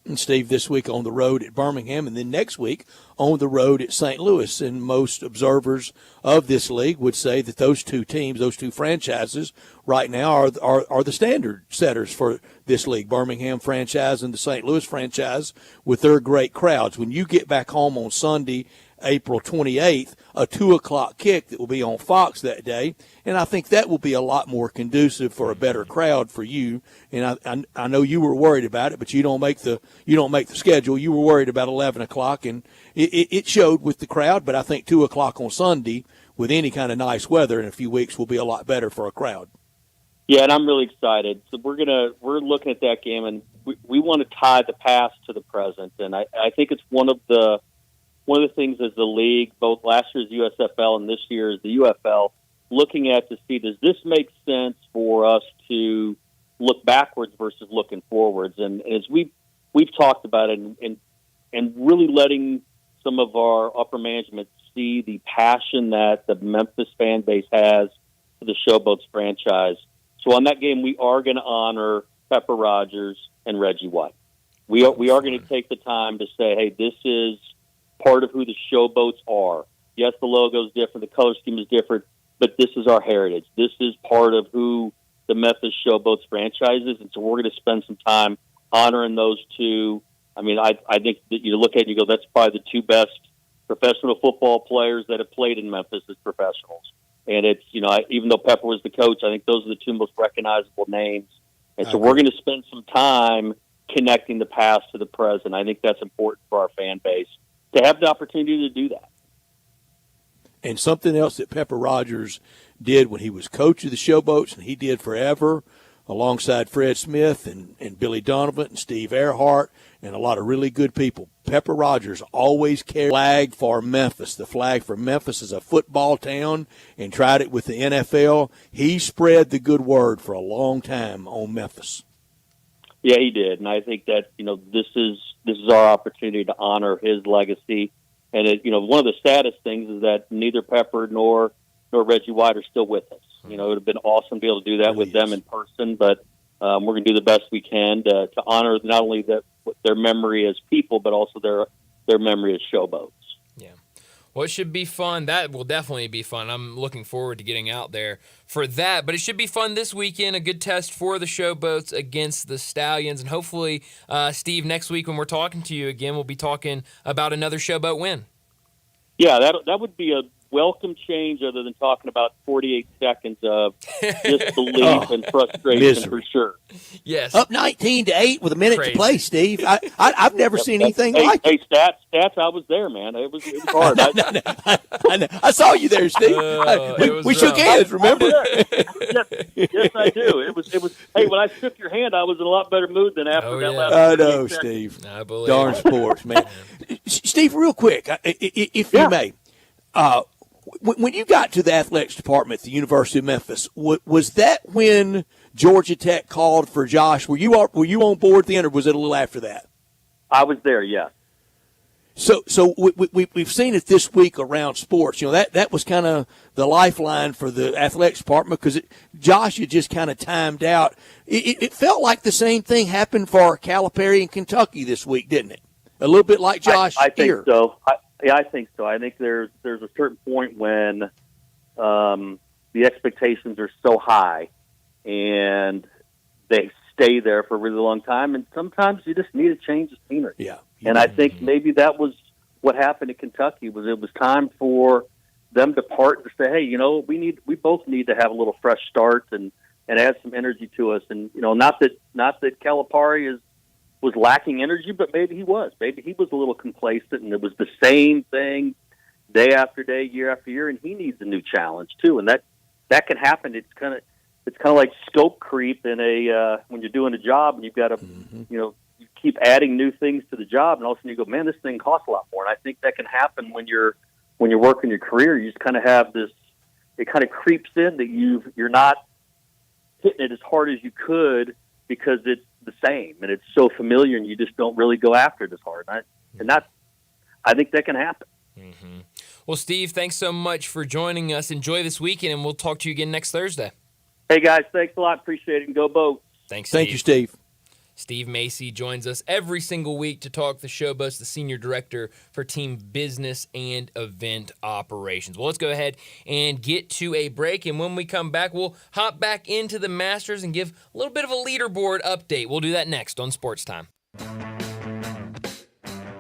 S3: And Steve, this week on the road at Birmingham, and then next week on the road at St. Louis. And most observers of this league would say that those two teams, those two franchises, right now are the standard setters for this league. Birmingham franchise and the St. Louis franchise with their great crowds. When you get back home on Sunday, April 28th, a 2 o'clock kick that will be on Fox that day, and I think that will be a lot more conducive for a better crowd for you. And I know you were worried about it, but you don't make the schedule. You were worried about 11 o'clock, and it showed with the crowd. But I think 2 o'clock on Sunday with any kind of nice weather in a few weeks will be a lot better for a crowd.
S12: Yeah, and I'm really excited. So we're looking at that game, and we want to tie the past to the present, and I think it's one of the things as the league, both last year's USFL and this year's the UFL, looking at to see, does this make sense for us to look backwards versus looking forwards? And as we've talked about it, and really letting some of our upper management see the passion that the Memphis fan base has for the Showboats franchise. So on that game, we are going to honor Pepper Rogers and Reggie White. We are going to take the time to say, hey, this is part of who the Showboats are. Yes, the logo is different, the color scheme is different, but this is our heritage. This is part of who the Memphis Showboats franchise is, and so we're going to spend some time honoring those two. I mean, I think that you look at it and you go, that's probably the two best professional football players that have played in Memphis as professionals. And it's, even though Pepper was the coach, I think those are the two most recognizable names. And so we're going to spend some time connecting the past to the present. I think that's important for our fan base to have the opportunity to do that.
S3: And something else that Pepper Rogers did when he was coach of the Showboats, and he did forever, alongside Fred Smith and Billy Donovan and Steve Earhart and a lot of really good people. Pepper Rogers always carried the flag for Memphis. The flag for Memphis is a football town, and tried it with the NFL. He spread the good word for a long time on Memphis.
S12: Yeah, he did, and I think that this is our opportunity to honor his legacy. And one of the saddest things is that neither Pepper nor Reggie White are still with us. It would have been awesome to be able to do that with them in person, but we're going to do the best we can to honor not only their memory as people, but also their memory as Showboats.
S2: Yeah. Well, it should be fun. That will definitely be fun. I'm looking forward to getting out there for that. But it should be fun this weekend, a good test for the Showboats against the Stallions. And hopefully, Steve, next week when we're talking to you again, we'll be talking about another Showboat win.
S12: Yeah, that would be a welcome change other than talking about 48 seconds of disbelief and frustration for sure.
S2: Yes.
S3: Up 19-8 with a minute to play, Steve. I've never seen anything like it.
S12: Hey, stats, I was there, man. It was hard.
S3: I saw you there, Steve. We shook hands, remember?
S12: Yes, I do. It was. Hey, when I shook your hand, I was in a lot better mood than after that last.
S3: I know, Steve.
S2: I believe
S3: Darn sports, man. Steve, real quick, if you may. When you got to the athletics department at the University of Memphis, was that when Georgia Tech called for Josh? Were you on board then, or was it a little after that?
S12: I was there, yeah.
S3: So we've seen it this week around sports. That was kind of the lifeline for the athletics department because Josh had just kind of timed out. It felt like the same thing happened for Calipari in Kentucky this week, didn't it? A little bit like Josh
S12: I think
S3: here.
S12: So. I think so. I think there's a certain point when the expectations are so high and they stay there for a really long time, and sometimes you just need a change of scenery.
S3: Yeah.
S12: And I think maybe that was what happened in Kentucky. It was time for them to part and say, hey, we both need to have a little fresh start and add some energy to us. And not that Calipari was lacking energy, but maybe he was. Maybe he was a little complacent, and it was the same thing day after day, year after year, and he needs a new challenge too. And that can happen. It's kind of like scope creep in when you're doing a job and you've got to you keep adding new things to the job, and all of a sudden you go, man, this thing costs a lot more. And I think that can happen when you're working your career. You just kind of have this. It kind of creeps in that you're not hitting it as hard as you could because it's the same and it's so familiar, and you just don't really go after it as hard. I think that can happen.
S2: Mm-hmm. Well, Steve, thanks so much for joining us. Enjoy this weekend, and we'll talk to you again next Thursday.
S12: Hey, guys, thanks a lot. Appreciate it, and go Boats.
S2: Thanks, Steve.
S3: Thank you, Steve.
S2: Steve Macy joins us every single week to talk the Showboats, the Senior Director for Team Business and Event Operations. Well, let's go ahead and get to a break, and when we come back, we'll hop back into the Masters and give a little bit of a leaderboard update. We'll do that next on Sports Time.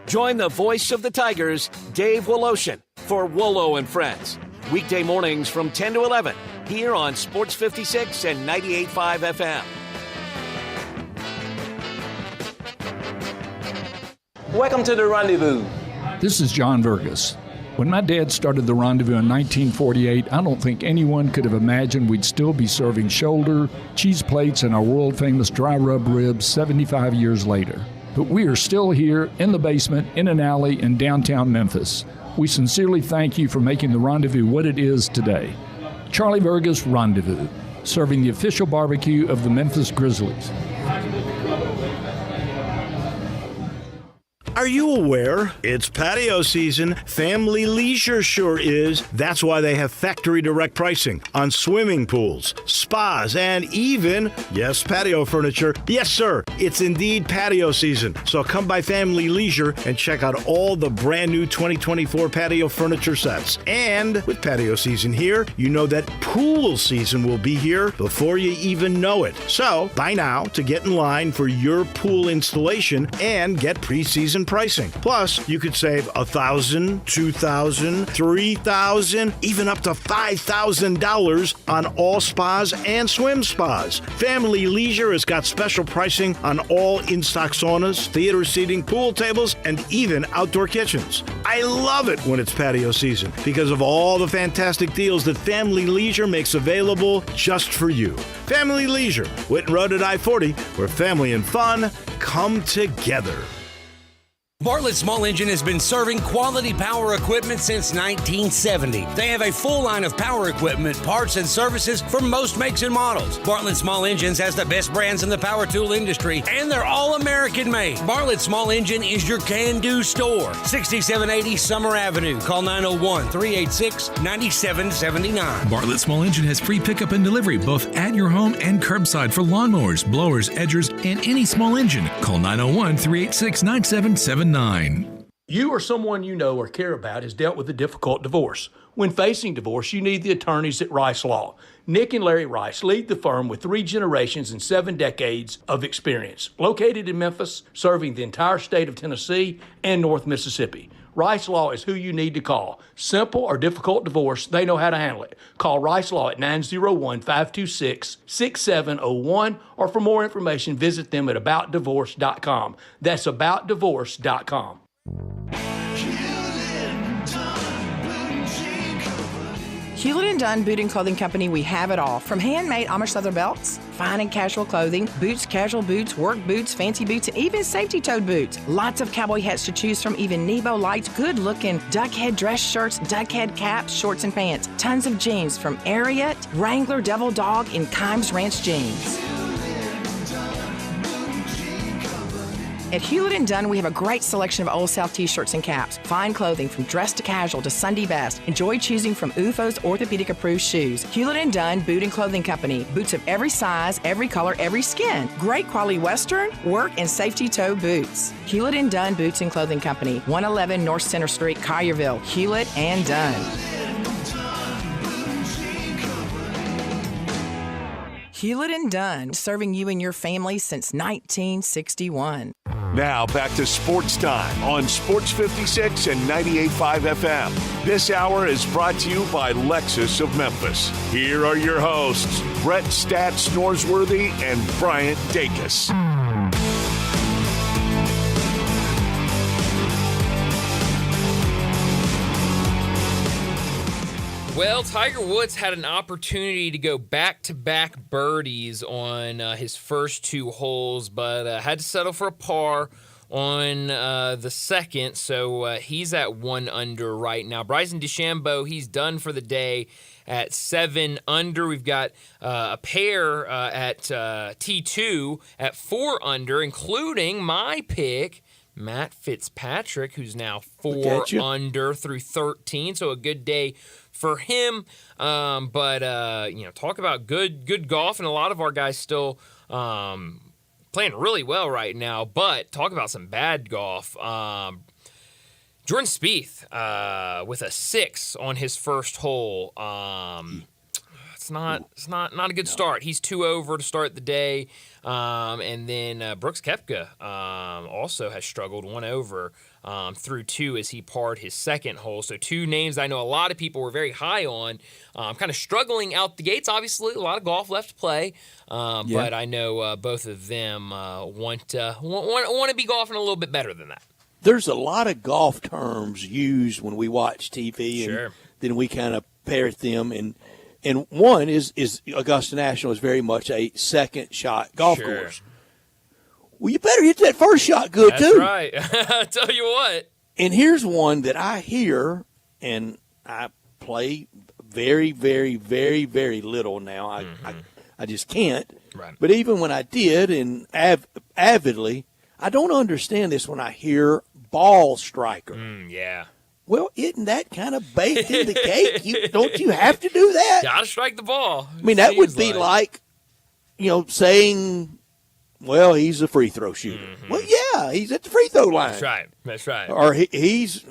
S5: Join the voice of the Tigers, Dave Woloshin, for Wolo and Friends. Weekday mornings from 10 to 11 here on Sports 56 and 98.5 FM.
S13: Welcome to the Rendezvous.
S14: This is John Vergas. When my dad started the Rendezvous in 1948, I don't think anyone could have imagined we'd still be serving shoulder, cheese plates, and our world-famous dry rub ribs 75 years later. But we are still here in the basement, in an alley in downtown Memphis. We sincerely thank you for making the Rendezvous what it is today. Charlie Vergas Rendezvous, serving the official barbecue of the Memphis Grizzlies.
S6: Are you aware? It's patio season. Family Leisure sure is. That's why they have factory direct pricing on swimming pools, spas, and even, yes, patio furniture. Yes, sir, it's indeed patio season. So come by Family Leisure and check out all the brand new 2024 patio furniture sets. And with patio season here, you know that pool season will be here before you even know it. So buy now to get in line for your pool installation and get pre-season pricing. Plus, you could save $1,000, $2,000, $3,000, even up to $5,000 on all spas and swim spas. Family Leisure has got special pricing on all in-stock saunas, theater seating, pool tables, and even outdoor kitchens. I love it when it's patio season because of all the fantastic deals that Family Leisure makes available just for you. Family Leisure, Whitten Road at I-40, where family and fun come together.
S15: Bartlett Small Engine has been serving quality power equipment since 1970. They have a full line of power equipment, parts, and services for most makes and models. Bartlett Small Engines has the best brands in the power tool industry, and they're all American made. Bartlett Small Engine is your can-do store. 6780 Summer Avenue. Call 901-386-9779.
S11: Bartlett Small Engine has free pickup and delivery both at your home and curbside for lawnmowers, blowers, edgers, and any small engine. Call 901-386-9779.
S3: You or someone you know or care about has dealt with a difficult divorce. When facing divorce, you need the attorneys at Rice Law. Nick and Larry Rice lead the firm with 3 generations and 7 decades of experience. Located in Memphis, serving the entire state of Tennessee and North Mississippi. Rice Law is who you need to call. Simple or difficult divorce, they know how to handle it. Call Rice Law at 901-526-6701, or for more information, visit them at aboutdivorce.com. That's aboutdivorce.com.
S16: Hewlett & Dunn Boot and Clothing Company, we have it all. From handmade Amish leather belts, fine and casual clothing, boots, casual boots, work boots, fancy boots, and even safety-toed boots. Lots of cowboy hats to choose from, even Nebo lights, good-looking duck head dress shirts, duck head caps, shorts, and pants. Tons of jeans from Ariat, Wrangler, Devil Dog, and Kimes Ranch jeans. At Hewlett & Dunn, we have a great selection of Old South t-shirts and caps. Fine clothing from dress to casual to Sunday best. Enjoy choosing from UFO's orthopedic-approved shoes. Hewlett & Dunn Boot and Clothing Company. Boots of every size, every color, every skin. Great quality Western, work, and safety toe boots. Hewlett & Dunn Boots and Clothing Company. 111 North Center Street, Collierville. Hewlett & Dunn. Hewlett & Dunn, serving you and your family since 1961.
S1: Now back to Sports Time on Sports 56 and 98.5 FM. This hour is brought to you by Lexus of Memphis. Here are your hosts, Brett Stats Norsworthy and Bryant Dacus.
S2: Well, Tiger Woods had an opportunity to go back-to-back birdies on his first 2 holes, but had to settle for a par on the second, so he's at 1 under right now. Bryson DeChambeau, he's done for the day at 7 under. We've got a pair at T2 at 4 under, including my pick, Matt Fitzpatrick, who's now 4 under through 13, so a good day for him. But talk about good golf, and a lot of our guys still playing really well right now. But talk about some bad golf. Jordan Spieth with a 6 on his first hole. It's not a good start. He's 2 over to start the day. And then Brooks Koepka also has struggled 1 over through 2 as he parred his second hole. So 2 names I know a lot of people were very high on, kind of struggling out the gates. Obviously, a lot of golf left to play, but I know both of them want to be golfing a little bit better than that.
S3: There's a lot of golf terms used when we watch TV, and then we kind of parrot them. And one is Augusta National is very much a second shot golf course. Well, you better hit that first shot good, too.
S2: That's right. I tell you what.
S3: And here's one that I hear, and I play very, very, very, very little now. I just can't.
S2: Right.
S3: But even when I did, and avidly, I don't understand this when I hear ball striker.
S2: Yeah.
S3: Well, isn't that kind of baked in the cake? Don't you have to do that?
S2: Gotta strike the ball.
S3: I mean, that would be like saying, well, he's a free throw shooter. Well, yeah, he's at the free throw line.
S2: That's right.
S3: Or he's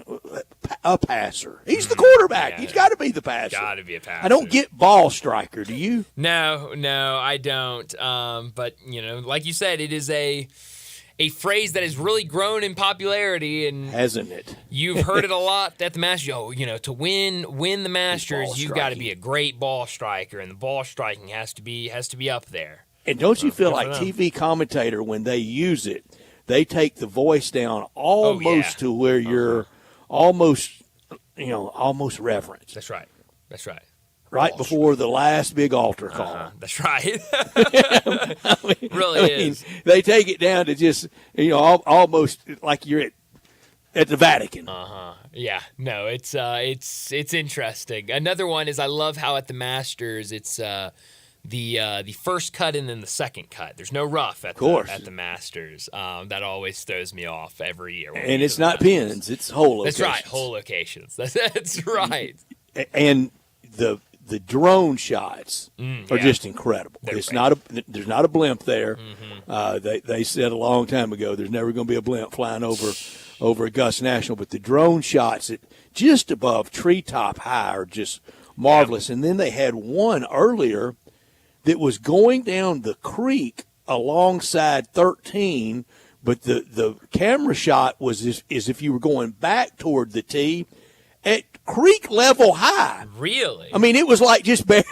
S3: a passer. He's the quarterback. He's got to be the passer.
S2: Got to be a passer.
S3: I don't get ball striker. Do you?
S2: No, I don't. But, like you said, it is a phrase that has really grown in popularity, and
S3: hasn't it?
S2: You've heard it a lot at the Masters. To win the Masters, you've got to be a great ball striker, and the ball striking has to be up there.
S3: And don't you feel like TV commentator, when they use it, they take the voice down almost to where you're almost reverent.
S2: That's right.
S3: Right before the last big altar call.
S2: That's right. It really is.
S3: They take it down to just, almost like you're at the Vatican.
S2: Yeah. No, it's interesting. Another one is I love how at the Masters it's the first cut and then the second cut. There's no rough at the Masters. That always throws me off every year.
S3: And it's not pins; it's hole locations.
S2: That's right, hole locations. That's right.
S3: And the drone shots are just incredible. There's not a blimp there. They said a long time ago there's never going to be a blimp flying over over Augusta National. But the drone shots at just above treetop high are just marvelous. And then they had one earlier that was going down the creek alongside 13, but the camera shot was as if you were going back toward the tee at creek level high.
S2: Really?
S3: I mean, it was like just bare.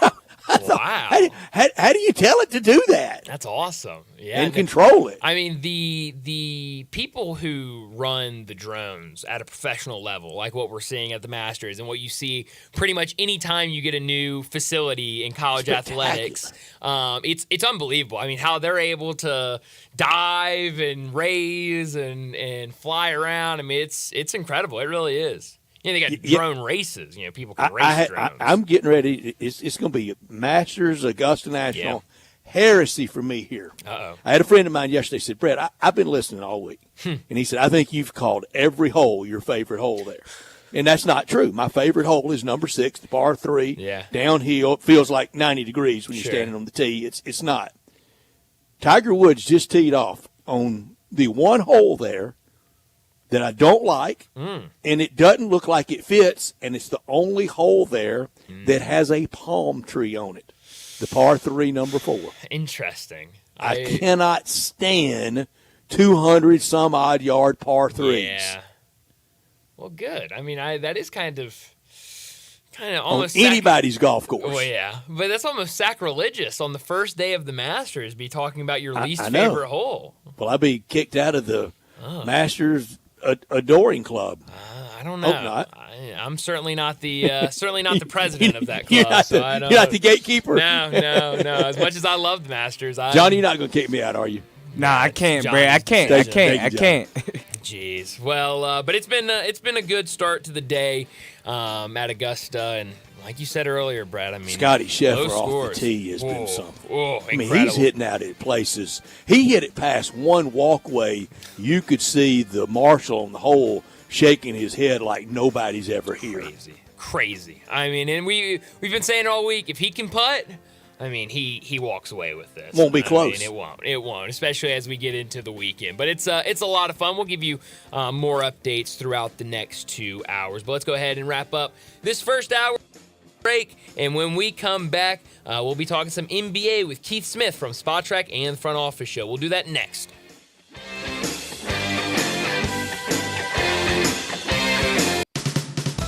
S2: Wow.
S3: How do you tell it to do that?
S2: That's awesome. Yeah.
S3: And control it.
S2: I mean, the people who run the drones at a professional level, like what we're seeing at the Masters and what you see pretty much any time you get a new facility in college athletics, it's unbelievable. I mean, how they're able to dive and raise and fly around. I mean, it's incredible. It really is. You know, they got drone races. You know, people can race drones.
S3: I'm getting ready. It's going to be Masters, Augusta National. Heresy for me here.
S2: Uh-oh.
S3: I had a friend of mine yesterday said, Brett, I've been listening all week. And he said, I think you've called every hole your favorite hole there. And that's not true. My favorite hole is number 6, the par 3.
S2: Yeah.
S3: Downhill. It feels like 90 degrees when you're standing on the tee. It's not. Tiger Woods just teed off on the one hole there that I don't like, and it doesn't look like it fits, and it's the only hole there that has a palm tree on it. The par 3, number 4.
S2: Interesting.
S3: I cannot stand 200-some-odd yard par 3s.
S2: Yeah. Well, good. I mean, that is kind of almost
S3: on anybody's golf course.
S2: Well, yeah, but that's almost sacrilegious on the first day of the Masters. Be talking about your least favorite hole.
S3: Well, I'd be kicked out of the Masters adoring club.
S2: I don't know.
S3: Hope not.
S2: I'm certainly not the president of that club.
S3: You're not the gatekeeper.
S2: No. As much as I love the Masters,
S3: Johnny, you're not going to kick me out, are you?
S4: Nah, I can't, Brad. I can't.
S2: Jeez. Well, but it's been a good start to the day at Augusta, and like you said earlier, Brad. I mean,
S3: Scotty Scheffler off the tee has been something.
S2: I
S3: mean, he's hitting out at places. He hit it past one walkway. You could see the marshal on the hole shaking his head like nobody's ever here.
S2: Crazy. I mean, and we've been saying all week, if he can putt, I mean, he walks away with this.
S3: Won't be close.
S2: I mean, it won't, especially as we get into the weekend. But it's a lot of fun. We'll give you more updates throughout the next 2 hours. But let's go ahead and wrap up this first hour break. And when we come back, we'll be talking some NBA with Keith Smith from Spot Track and the Front Office Show. We'll do that next.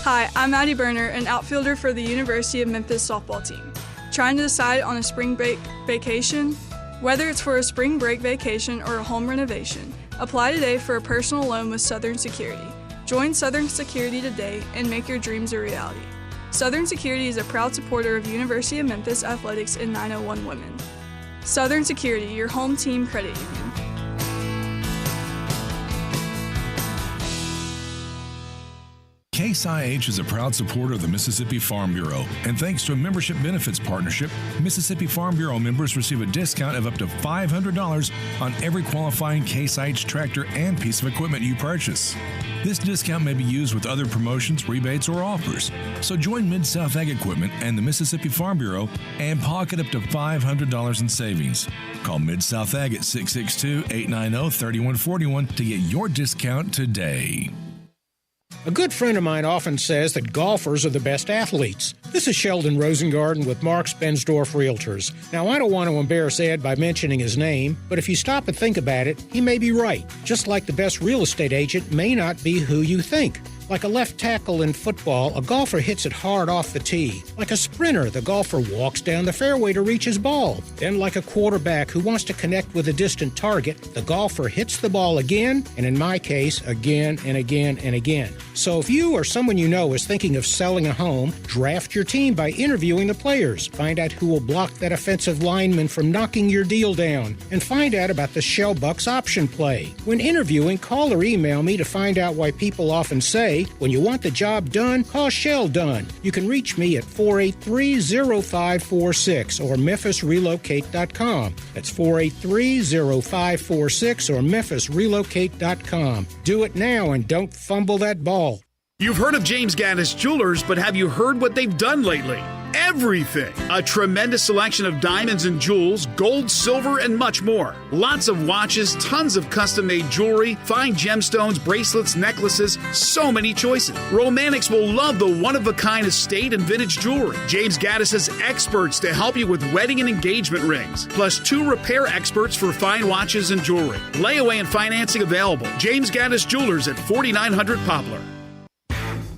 S17: Hi, I'm Maddie Berner, an outfielder for the University of Memphis softball team. Trying to decide on a spring break vacation? Whether it's for a spring break vacation or a home renovation, apply today for a personal loan with Southern Security. Join Southern Security today and make your dreams a reality. Southern Security is a proud supporter of University of Memphis athletics and 901 Women. Southern Security, your home team credit union.
S11: Case IH is a proud supporter of the Mississippi Farm Bureau, and thanks to a membership benefits partnership, Mississippi Farm Bureau members receive a discount of up to $500 on every qualifying Case IH tractor and piece of equipment you purchase. This discount may be used with other promotions, rebates, or offers. So join Mid-South Ag Equipment and the Mississippi Farm Bureau and pocket up to $500 in savings. Call Mid-South Ag at 662-890-3141 to get your discount today.
S18: A good friend of mine often says that golfers are the best athletes. This is Sheldon Rosengarten with Marks Bensdorf Realtors. Now, I don't want to embarrass Ed by mentioning his name, but if you stop and think about it, he may be right. Just like the best real estate agent may not be who you think. Like a left tackle in football, a golfer hits it hard off the tee. Like a sprinter, the golfer walks down the fairway to reach his ball. Then like a quarterback who wants to connect with a distant target, the golfer hits the ball again, and in my case, again and again and again. So if you or someone you know is thinking of selling a home, draft your team by interviewing the players. Find out who will block that offensive lineman from knocking your deal down. And find out about the Shell Bucks option play. When interviewing, call or email me to find out why people often say, when you want the job done, call Shell Done. You can reach me at 483-0546 or memphisrelocate.com. That's 483-0546 or memphisrelocate.com. Do it now and don't fumble that ball.
S19: You've heard of James Gaddis Jewelers, but have you heard what they've done lately? everything. A tremendous selection of diamonds and jewels, gold, silver, and much more. Lots of watches, tons of custom-made jewelry, fine gemstones, bracelets, necklaces, so many choices. Romantics will love the one-of-a-kind estate and vintage jewelry. James Gaddis has experts to help you with wedding and engagement rings, plus 2 repair experts for fine watches and jewelry. Layaway and financing available. James Gaddis Jewelers at 4900 Poplar.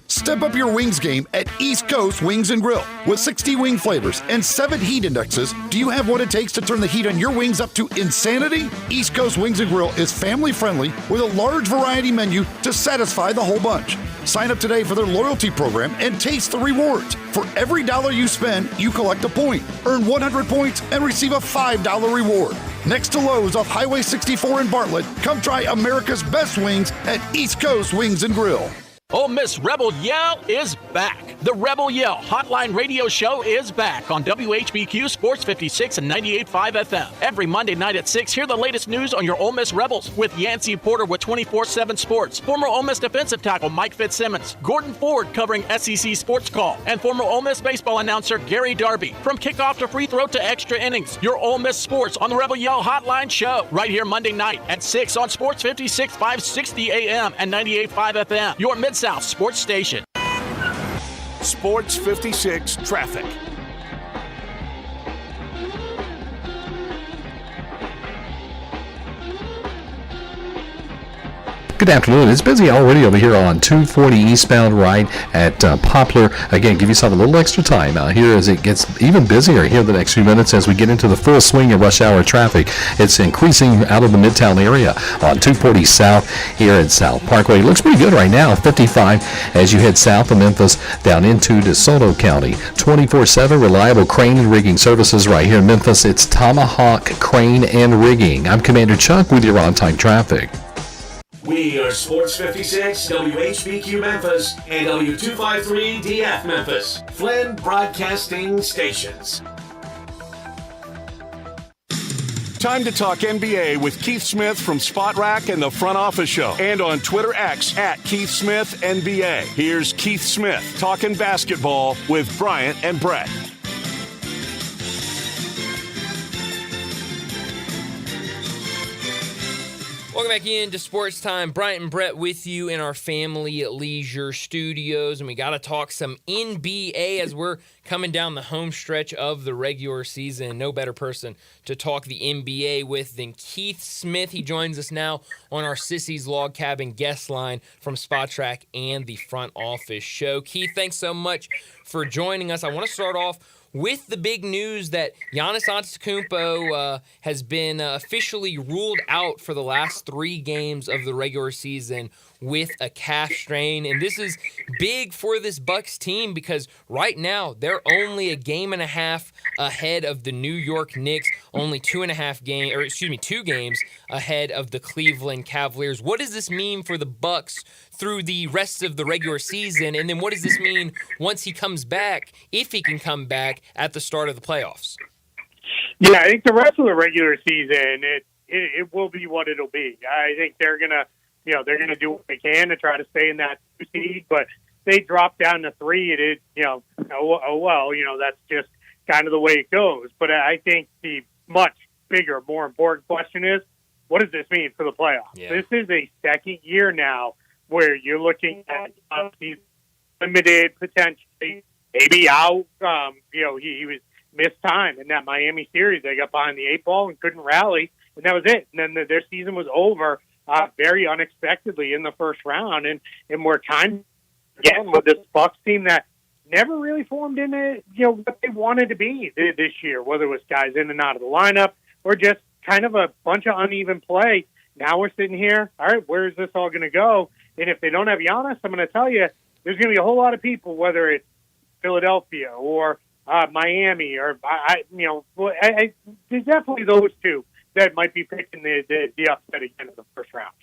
S20: Step up your wings game at East Coast Wings and Grill. With 60 wing flavors and 7 heat indexes, do you have what it takes to turn the heat on your wings up to insanity? East Coast Wings and Grill is family friendly with a large variety menu to satisfy the whole bunch. Sign up today for their loyalty program and taste the rewards. For every dollar you spend, you collect a point. Earn 100 points and receive a $5 reward. Next to Lowe's off Highway 64 in Bartlett, come try America's best wings at East Coast Wings and Grill.
S21: Ole Miss Rebel Yell is back. The Rebel Yell Hotline Radio Show is back on WHBQ Sports 56 and 98.5 FM. Every Monday night at 6, hear the latest news on your Ole Miss Rebels with Yancey Porter with 24/7 Sports, former Ole Miss defensive tackle Mike Fitzsimmons, Gordon Ford covering SEC Sports Call, and former Ole Miss baseball announcer Gary Darby. From kickoff to free throw to extra innings, your Ole Miss sports on the Rebel Yell Hotline Show right here Monday night at 6 on Sports 56, 560 AM and 98.5 FM. Your Mid-South Sports Station.
S1: Sports 56 traffic.
S22: Good afternoon. It's busy already over here on 240 eastbound right at Poplar. Again, give yourself a little extra time out here as it gets even busier here the next few minutes as we get into the full swing of rush hour traffic. It's increasing out of the Midtown area on 240 south here at South Parkway. It looks pretty good right now, 55 as you head south of Memphis down into DeSoto County. 24/7 reliable crane and rigging services right here in Memphis. It's Tomahawk Crane and Rigging. I'm Commander Chuck with your on-time traffic.
S5: We are Sports 56, WHBQ Memphis, and W253 DF Memphis, Flynn Broadcasting Stations.
S1: Time to talk NBA with Keith Smith from Spot Rack and the Front Office Show, and on Twitter X at Keith Smith NBA. Here's Keith Smith talking basketball with Bryant and Brett.
S2: Welcome back into Sports Time. Bryant and Brett with you in our family leisure studios, and we got to talk some NBA as we're coming down the home stretch of the regular season. No better person to talk the NBA with than Keith Smith. He joins us now on our Sissy's Log Cabin guest line from Spot Track and the Front Office Show. Keith, thanks so much for joining us. I want to start off with the big news that Giannis Antetokounmpo has been officially ruled out for the last 3 games of the regular season with a calf strain. And this is big for this Bucks team because right now they're only a game and a half ahead of the New York Knicks, only 2 games ahead of the Cleveland Cavaliers. What does this mean for the Bucks through the rest of the regular season? And then what does this mean once he comes back, if he can come back, at the start of the playoffs?
S23: Yeah, I think the rest of the regular season, it will be what it'll be. I think they're gonna do what they can to try to stay in that 2 seed, but they drop down to 3. That's just kind of the way it goes. But I think the much bigger, more important question is, what does this mean for the playoffs? Yeah. This is a second year now where you're looking at these limited, potentially, maybe out. He was missed time in that Miami series. They got behind the 8 ball and couldn't rally, and that was it. And then their season was over very unexpectedly in the first round. And we're kind of, again, with this Bucks team that never really formed into what they wanted to be this year, whether it was guys in and out of the lineup or just kind of a bunch of uneven play. Now we're sitting here, all right, where is this all going to go? And if they don't have Giannis, I'm going to tell you, there's going to be a whole lot of people, whether it's Philadelphia or Miami, or there's definitely those two that might be picking the upset again in the first round.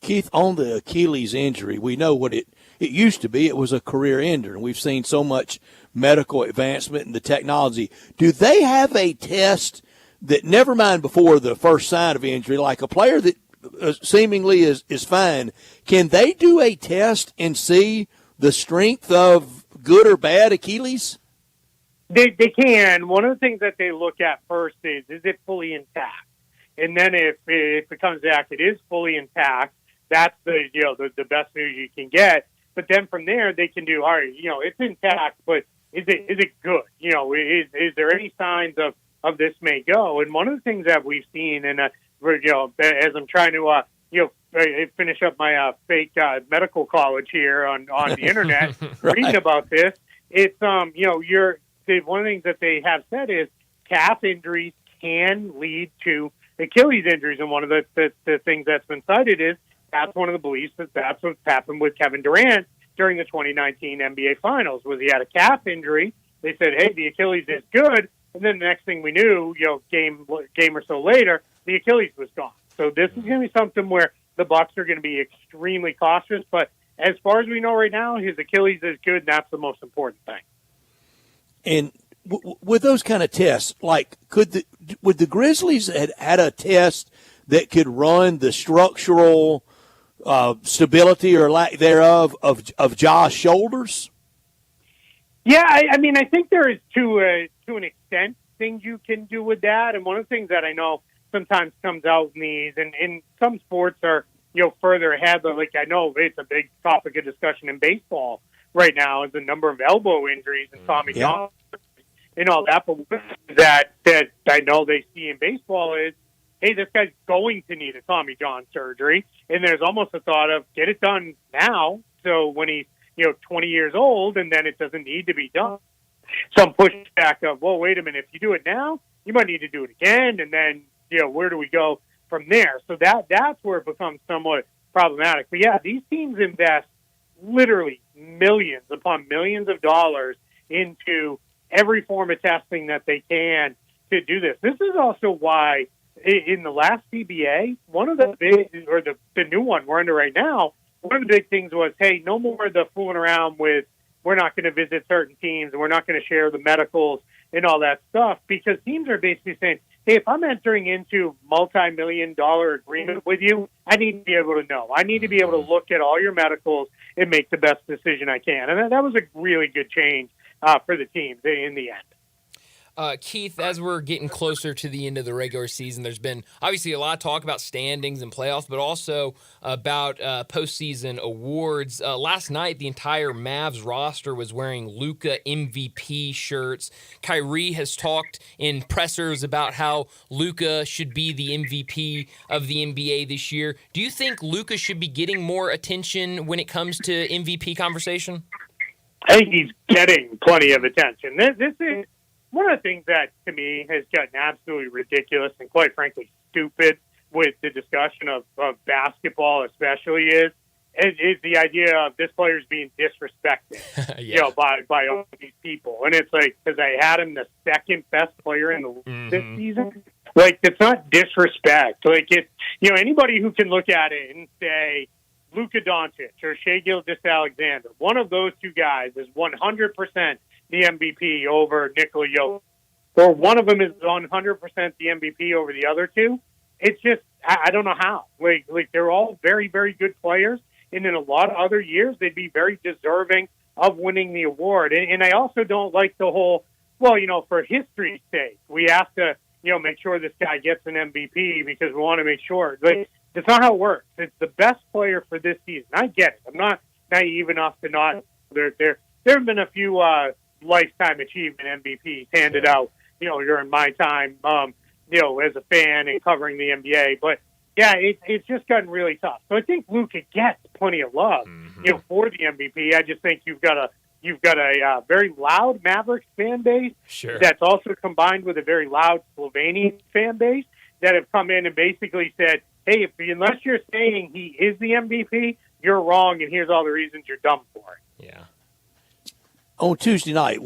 S3: Keith, on the Achilles injury, we know what it used to be. It was a career ender, and we've seen so much medical advancement in the technology. Do they have a test that, never mind before the first sign of injury, like a player that seemingly is fine, can they do a test and see the strength of good or bad Achilles?
S23: They can. One of the things that they look at first is it fully intact? And then if it comes back, it is fully intact. That's the best news you can get. But then from there, they can do, all right, it's intact, but is it good? Is there any signs of this may go? And one of the things that we've seen, and as I'm trying to finish up my fake medical college here on the internet,
S3: Right.
S23: reading about this, it's one of the things that they have said is calf injuries can lead to Achilles injuries, and one of the things that's been cited is that's one of the beliefs that's what's happened with Kevin Durant during the 2019 NBA Finals, was he had a calf injury. They said, hey, the Achilles is good, and then the next thing we knew, game or so later, the Achilles was gone. So this is going to be something where the Bucks are going to be extremely cautious, but as far as we know right now, his Achilles is good, and that's the most important thing.
S3: And with those kind of tests, like would the Grizzlies had a test that could run the structural stability or lack thereof of Ja's shoulders?
S23: Yeah, I mean, I think there is to an extent things you can do with that, and one of the things that I know sometimes comes out in these, and some sports are further ahead, but like I know it's a big topic of discussion in baseball right now is the number of elbow injuries and Tommy John and all that. But that I know they see in baseball is, hey, this guy's going to need a Tommy John surgery, and there's almost a thought of get it done now, so when he's 20 years old, and then it doesn't need to be done. Some pushback of, well, wait a minute, if you do it now, you might need to do it again, and then where do we go from there? So that's where it becomes somewhat problematic. But yeah, these teams invest literally millions upon millions of dollars into every form of testing that they can to do this. This is also why in the last CBA, one of the big, or the new one we're under right now, one of the big things was, hey, no more the fooling around with we're not going to visit certain teams and we're not going to share the medicals and all that stuff, because teams are basically saying, hey, if I'm entering into multi-million-dollar agreement with you, I need to be able to know. I need to be able to look at all your medicals and make the best decision I can. And that was a really good change for the teams in the end.
S2: Keith, as we're getting closer to the end of the regular season, there's been obviously a lot of talk about standings and playoffs, but also about postseason awards. Last night, the entire Mavs roster was wearing Luka MVP shirts. Kyrie has talked in pressers about how Luka should be the MVP of the NBA this year. Do you think Luka should be getting more attention when it comes to MVP conversation?
S23: I think he's getting plenty of attention. This is one of the things that, to me, has gotten absolutely ridiculous and, quite frankly, stupid with the discussion of basketball especially is the idea of this player's being disrespected, by all these people. And it's like, because I had him the second best player in the league this season. Like, it's not disrespect. Like, it's, anybody who can look at it and say, Luka Doncic or Shai Gilgeous-Alexander, one of those two guys is 100% the MVP over Nikola Jokic, or one of them is 100% the MVP over the other two. It's just, I don't know how. Like they're all very, very good players, and in a lot of other years, they'd be very deserving of winning the award. And I also don't like the whole, for history's sake, we have to, make sure this guy gets an MVP because we want to make sure. Like, that's not how it works. It's the best player for this season. I get it. I'm not naive enough to not. There have been a few lifetime achievement MVPs handed out, during my time, as a fan and covering the NBA. But yeah, it's just gotten really tough. So I think Luka gets plenty of love, for the MVP. I just think you've got a very loud Mavericks fan base that's also combined with a very loud Slovenian fan base that have come in and basically said, hey, unless you're saying he is the MVP, you're wrong, and here's all the reasons you're dumb for it.
S2: Yeah.
S3: On Tuesday night,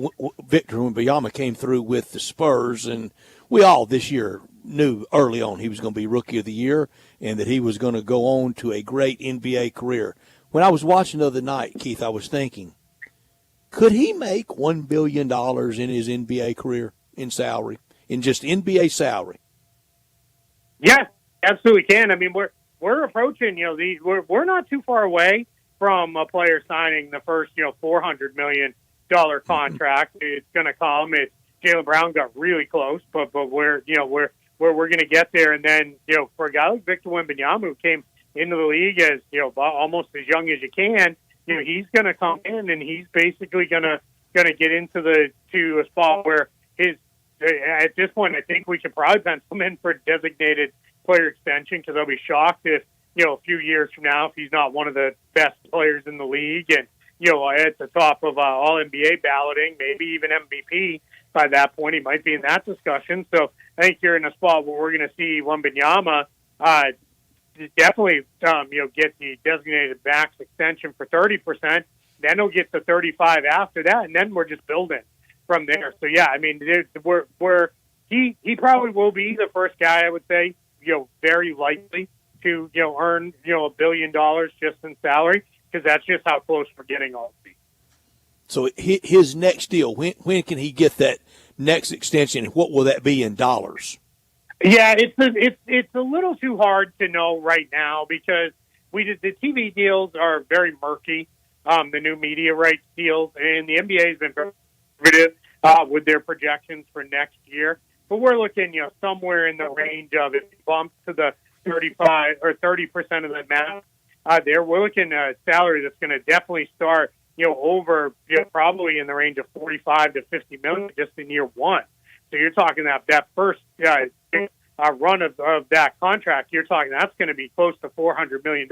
S3: Victor Wembanyama came through with the Spurs, and we all this year knew early on he was going to be Rookie of the Year and that he was going to go on to a great NBA career. When I was watching the other night, Keith, I was thinking, could he make $1 billion in his NBA career in salary, in just NBA salary?
S23: Yeah, absolutely can. I mean, we're approaching, we're not too far away from a player signing the first, $400 million contract. It's going to come. Jaylen Brown got really close, but we're going to get there. And then, for a guy like Victor Wembanyama, who came into the league as, almost as young as you can, he's going to come in and he's basically going to get into to a spot where at this point, I think we should probably pencil him in for a designated player extension, because I'll be shocked if, a few years from now, if he's not one of the best players in the league and, at the top of all NBA balloting, maybe even MVP. By that point, he might be in that discussion. So I think you're in a spot where we're going to see Wembanyama definitely, get the designated max extension for 30%. Then he'll get to 35 after that, and then we're just building from there. So yeah, I mean, he probably will be the first guy, I would say, very likely to earn $1 billion just in salary, because that's just how close we're getting all the season.
S3: So his next deal, when can he get that next extension? What will that be in dollars?
S23: Yeah, it's a little too hard to know right now, because the TV deals are very murky. The new media rights deals, and the NBA has been very conservative with their projections for next year. But we're looking, somewhere in the range of, if it bumps to the 35 or 30% of the max, we're looking at a salary that's going to definitely start, over, probably in the range of 45 to 50 million just in year one. So you're talking that first run of that contract, you're talking that's going to be close to $400 million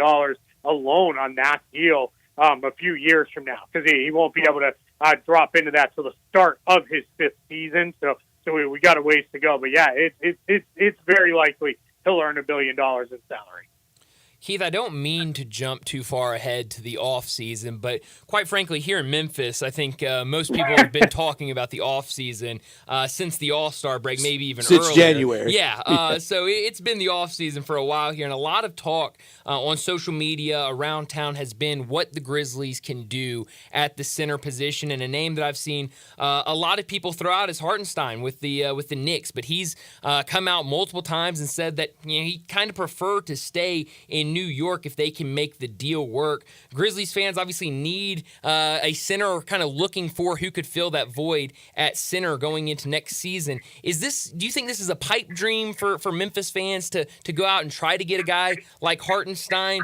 S23: alone on that deal a few years from now, because he won't be able to drop into that till the start of his fifth season. So we got a ways to go. But yeah, it's very likely he'll earn $1 billion in salary.
S2: Keith, I don't mean to jump too far ahead to the offseason, but quite frankly, here in Memphis, I think most people have been talking about the offseason since the All-Star break, maybe even
S3: since
S2: earlier.
S3: January.
S2: Yeah, so it's been the offseason for a while here, and a lot of talk on social media around town has been what the Grizzlies can do at the center position, and a name that I've seen a lot of people throw out is Hartenstein with the Knicks, but he's come out multiple times and said that he kind of preferred to stay in New York if they can make the deal work. Grizzlies fans obviously need a center, or kind of looking for who could fill that void at center going into next season. Do you think this is a pipe dream for Memphis fans to go out and try to get a guy like Hartenstein?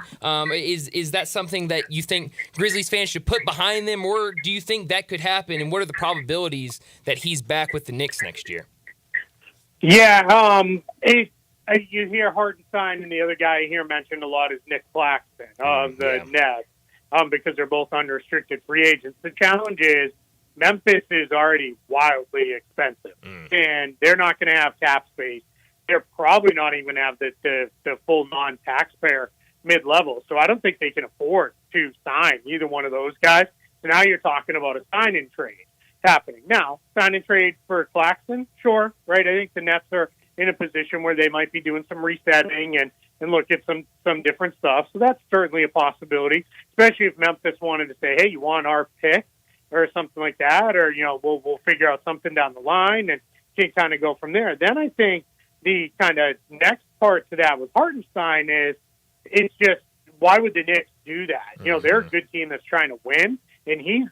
S2: Is that something that you think Grizzlies fans should put behind them, or do you think that could happen, and what are the probabilities that he's back with the Knicks next year?
S23: Yeah, you hear Hartenstein, and the other guy you hear mentioned a lot is Nick Claxton of the Nets, because they're both unrestricted free agents. The challenge is Memphis is already wildly expensive, and they're not going to have cap space. They're probably not even going to have the full non-taxpayer mid-level, so I don't think they can afford to sign either one of those guys. So now you're talking about a sign-and trade happening. Now, sign-and trade for Claxton, sure, right? I think the Nets are in a position where they might be doing some resetting and look at some different stuff. So that's certainly a possibility, especially if Memphis wanted to say, hey, you want our pick or something like that, or, we'll figure out something down the line and can kind of go from there. Then I think the kind of next part to that with Hartenstein is it's just, why would the Knicks do that? They're a good team that's trying to win, and he's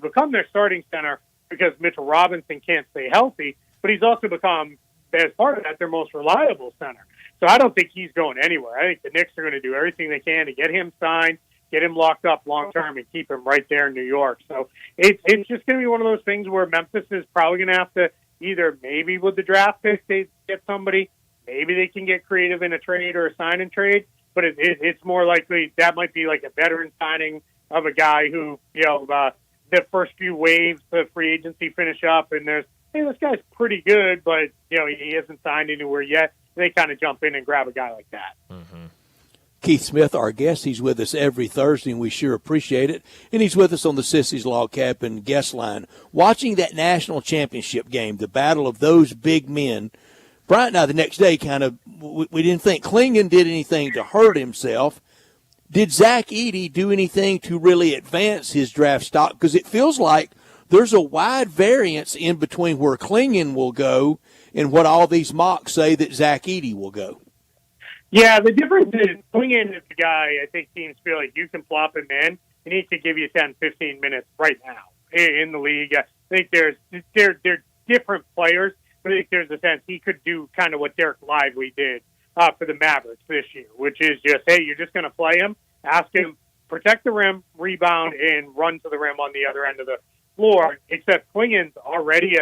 S23: become their starting center because Mitchell Robinson can't stay healthy, but he's also become, as part of that, their most reliable center. So I don't think he's going anywhere. I think the Knicks are going to do everything they can to get him signed, get him locked up long-term, and keep him right there in New York. So it's just going to be one of those things where Memphis is probably going to have to either, maybe with the draft pick, they get somebody, maybe they can get creative in a trade or a sign-and-trade, but it's more likely that might be like a veteran signing of a guy who, the first few waves of free agency finish up, and there's, hey, this guy's pretty good, but, he hasn't signed anywhere yet. They kind of jump in and grab a guy like that.
S3: Mm-hmm. Keith Smith, our guest, he's with us every Thursday, and we sure appreciate it. And he's with us on the Sissy's Log Cabin guest line. Watching that national championship game, the battle of those big men, Bryant and I the next day we didn't think Klingon did anything to hurt himself. Did Zach Edey do anything to really advance his draft stock? Because it feels like there's a wide variance in between where Klingon will go and what all these mocks say that Zach Edey will go.
S23: Yeah, the difference is Klingon is the guy I think teams feel like you can plop him in, and he can give you 10, 15 minutes right now. in the league. I think they're different players, but I think there's a sense he could do kind of what Derek Lively did for the Mavericks this year, which is just, hey, you're just going to play him, ask him, protect the rim, rebound, and run to the rim on the other end of the floor, except Klingen's already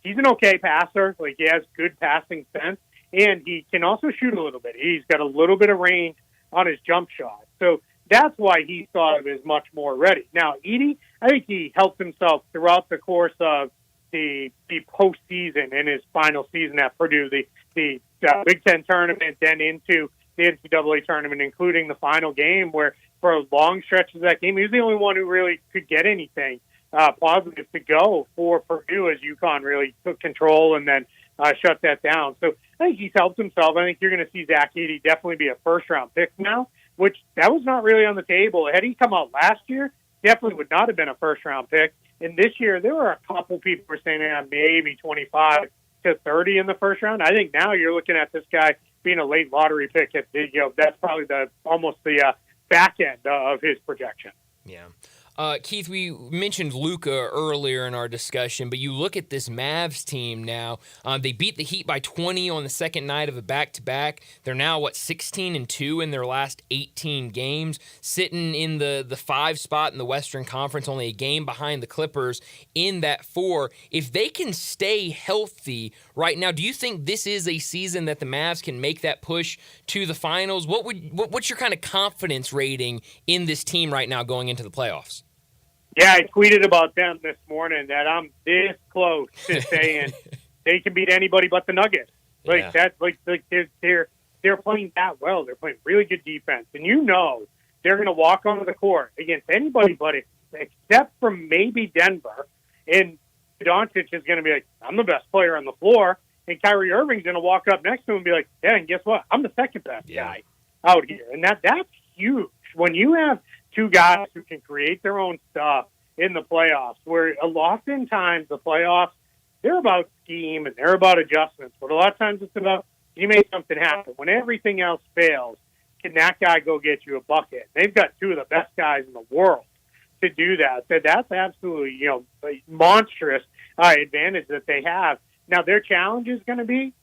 S23: he's an okay passer. Like, he has good passing sense, and he can also shoot a little bit. He's got a little bit of range on his jump shot. So that's why he thought of as much more ready. Now, Edey, I think he helped himself throughout the course of the postseason in his final season at Purdue, the Big Ten tournament, then into the NCAA tournament, including the final game, where for long stretches of that game, he was the only one who really could get anything positive to go for Purdue as UConn really took control and then shut that down. So I think he's helped himself. I think you're going to see Zach Edey definitely be a first-round pick now, which that was not really on the table. Had he come out last year, definitely would not have been a first-round pick. And this year, there were a couple people who were saying maybe 25 to 30 in the first round. I think now you're looking at this guy being a late lottery pick. That's probably almost the back end of his projection.
S2: Yeah. Keith, we mentioned Luka earlier in our discussion, but you look at this Mavs team now. They beat the Heat by 20 on the second night of a back-to-back. They're now, 16-2 in their last 18 games, sitting in the 5 spot in the Western Conference, only a game behind the Clippers in that 4. If they can stay healthy right now, do you think this is a season that the Mavs can make that push to the finals? What's your kind of confidence rating in this team right now going into the playoffs?
S23: Yeah, I tweeted about them this morning that I'm this close to saying they can beat anybody but the Nuggets. Like that, like they're playing that well. They're playing really good defense, and they're going to walk onto the court against anybody but except for maybe Denver. And Doncic is going to be like, I'm the best player on the floor, and Kyrie Irving's going to walk up next to him and be like, yeah, and guess what? I'm the second best guy out here, and that's huge when you have two guys who can create their own stuff in the playoffs, where oftentimes the playoffs, they're about scheme and they're about adjustments, but a lot of times it's about, you make something happen. When everything else fails, can that guy go get you a bucket? They've got two of the best guys in the world to do that. So that's absolutely, a monstrous advantage that they have. Now, their challenge is going to be,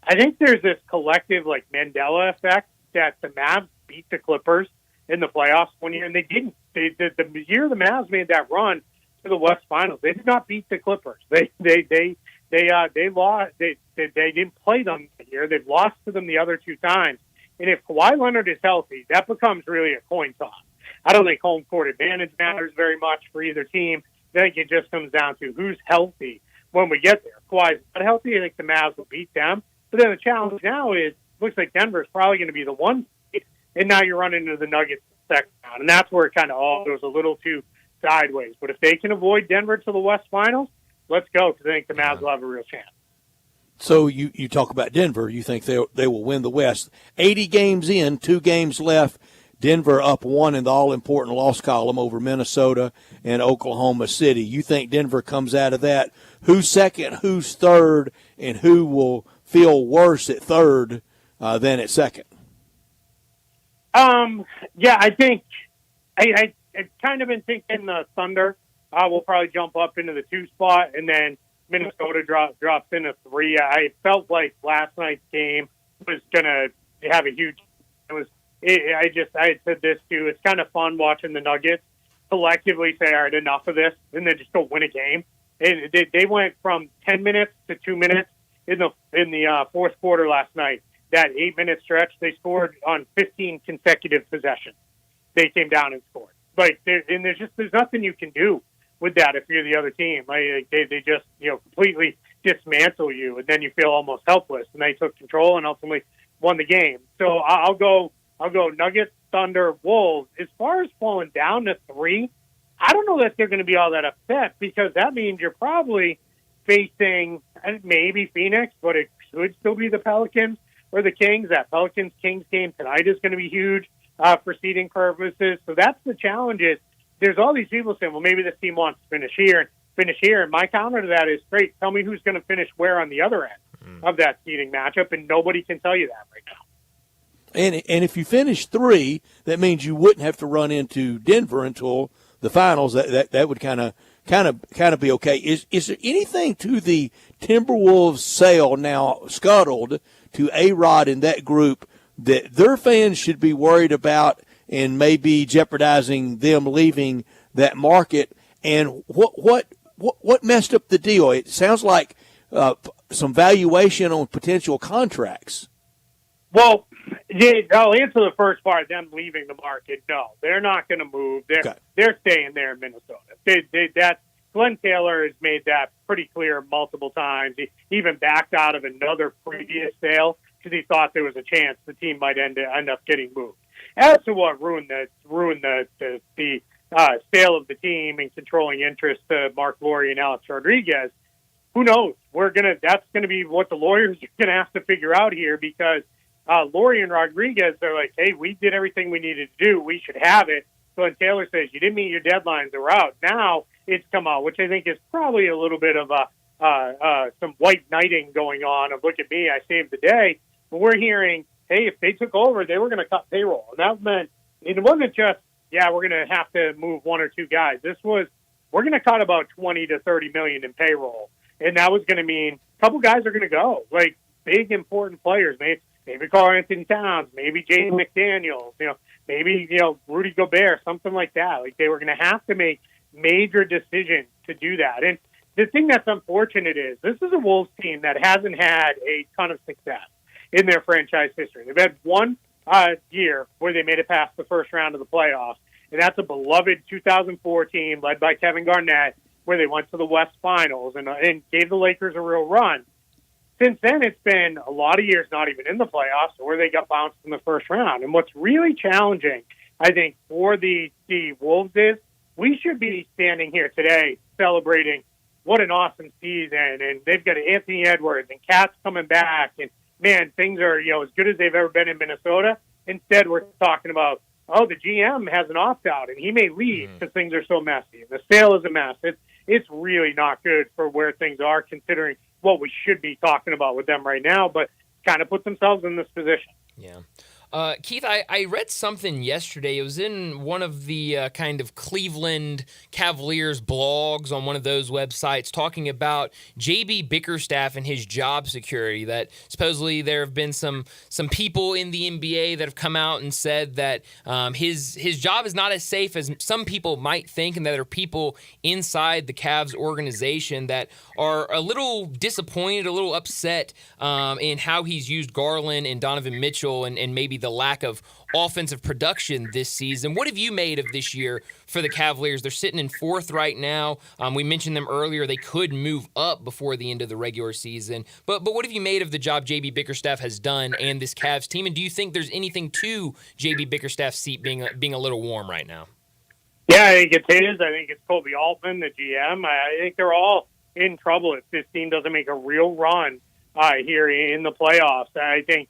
S23: I think there's this collective, Mandela effect that the Mavs beat the Clippers in the playoffs one year, and they didn't. The year the Mavs made that run to the West Finals, they did not beat the Clippers. They lost. They didn't play them that year. They've lost to them the other 2 times. And if Kawhi Leonard is healthy, that becomes really a coin toss. I don't think home court advantage matters very much for either team. I think it just comes down to who's healthy when we get there. If Kawhi's not healthy, I think the Mavs will beat them. But then the challenge now is, looks like Denver is probably going to be the 1 seed, and now you're running into the Nuggets second round, and that's where it kind of all goes a little too sideways. But if they can avoid Denver to the West Finals, let's go, because I think the Mavs will have a real chance.
S3: So you talk about Denver. You think they will win the West. 80 games in, 2 games left. Denver up 1 in the all-important loss column over Minnesota and Oklahoma City. You think Denver comes out of that? Who's second, who's third, and who will feel worse at third than at second?
S23: Yeah, I think I've kind of been thinking the Thunder will probably jump up into the 2 spot, and then Minnesota drops into 3. I felt like last night's game was going to have a huge. I had said this too. It's kind of fun watching the Nuggets collectively say, "All right, enough of this," and then just go win a game. And they went from 10 minutes to 2 minutes in the fourth quarter last night. That 8-minute stretch, they scored on 15 consecutive possessions. They came down and scored. There's nothing you can do with that if you're the other team. They just completely dismantle you, and then you feel almost helpless. And they took control and ultimately won the game. So I'll go Nuggets, Thunder, Wolves. As far as falling down to 3, I don't know that they're going to be all that upset, because that means you're probably facing maybe Phoenix, but it could still be the Pelicans or the Kings. That Pelicans-Kings game tonight is going to be huge for seeding purposes. So that's the challenge. Is there's all these people saying, well, maybe this team wants to finish here. And my counter to that is, great, tell me who's going to finish where on the other end of that seeding matchup, and nobody can tell you that right now. And
S3: if you finish 3, that means you wouldn't have to run into Denver until the finals, that would kind of be okay. Is there anything to the Timberwolves sale now scuttled to A-Rod and that group that their fans should be worried about and maybe jeopardizing them leaving that market? And what messed up the deal? It sounds like some valuation on potential contracts.
S23: Well, I'll answer the first part, them leaving the market. No, they're not going to move. They're staying there in Minnesota. Glenn Taylor has made that pretty clear multiple times. He even backed out of another previous sale because he thought there was a chance the team might end up getting moved. As to what ruined the sale of the team and controlling interest to Mark Laurie and Alex Rodriguez, who knows? That's gonna be what the lawyers are gonna have to figure out here, because Laurie and Rodriguez are like, hey, we did everything we needed to do. We should have it. So when Taylor says you didn't meet your deadlines, they're out. Now it's come out, which I think is probably a little bit of some white knighting going on of look at me, I saved the day. But we're hearing, hey, if they took over, they were going to cut payroll. And that meant it wasn't just, we're going to have to move one or two guys. This was, we're going to cut about 20 to 30 million in payroll. And that was going to mean a couple guys are going to go, like big, important players. Maybe Karl-Anthony Towns, maybe Jaden McDaniels, maybe, Rudy Gobert, something like that. Like they were going to have to make major decisions to do that. And the thing that's unfortunate is this is a Wolves team that hasn't had a ton of success in their franchise history. They've had one year where they made it past the first round of the playoffs, and that's a beloved 2004 team led by Kevin Garnett, where they went to the West Finals and gave the Lakers a real run. Since then, it's been a lot of years not even in the playoffs, or they got bounced in the first round. And what's really challenging, I think, for the Wolves is we should be standing here today celebrating what an awesome season, and they've got Anthony Edwards and Cat's coming back, and man, things are as good as they've ever been in Minnesota. Instead, we're talking about, the GM has an opt-out, and he may leave because things are so messy. And the sale is a mess. It's really not good for where things are, considering what we should be talking about with them right now, but kind of put themselves in this position.
S2: Yeah. Keith, I read something yesterday. It was in one of the kind of Cleveland Cavaliers blogs on one of those websites talking about J.B. Bickerstaff and his job security, that supposedly there have been some people in the NBA that have come out and said that his job is not as safe as some people might think, and that there are people inside the Cavs organization that are a little disappointed, a little upset in how he's used Garland and Donovan Mitchell and maybe the lack of offensive production this season. What have you made of this year for the Cavaliers? They're sitting in fourth right now. We mentioned them earlier. They could move up before the end of the regular season. But what have you made of the job J.B. Bickerstaff has done and this Cavs team? And do you think there's anything to J.B. Bickerstaff's seat being a little warm right now?
S23: Yeah, I think it's his. I think it's Kobe Altman, the GM. I think they're all in trouble if this team doesn't make a real run here in the playoffs. I think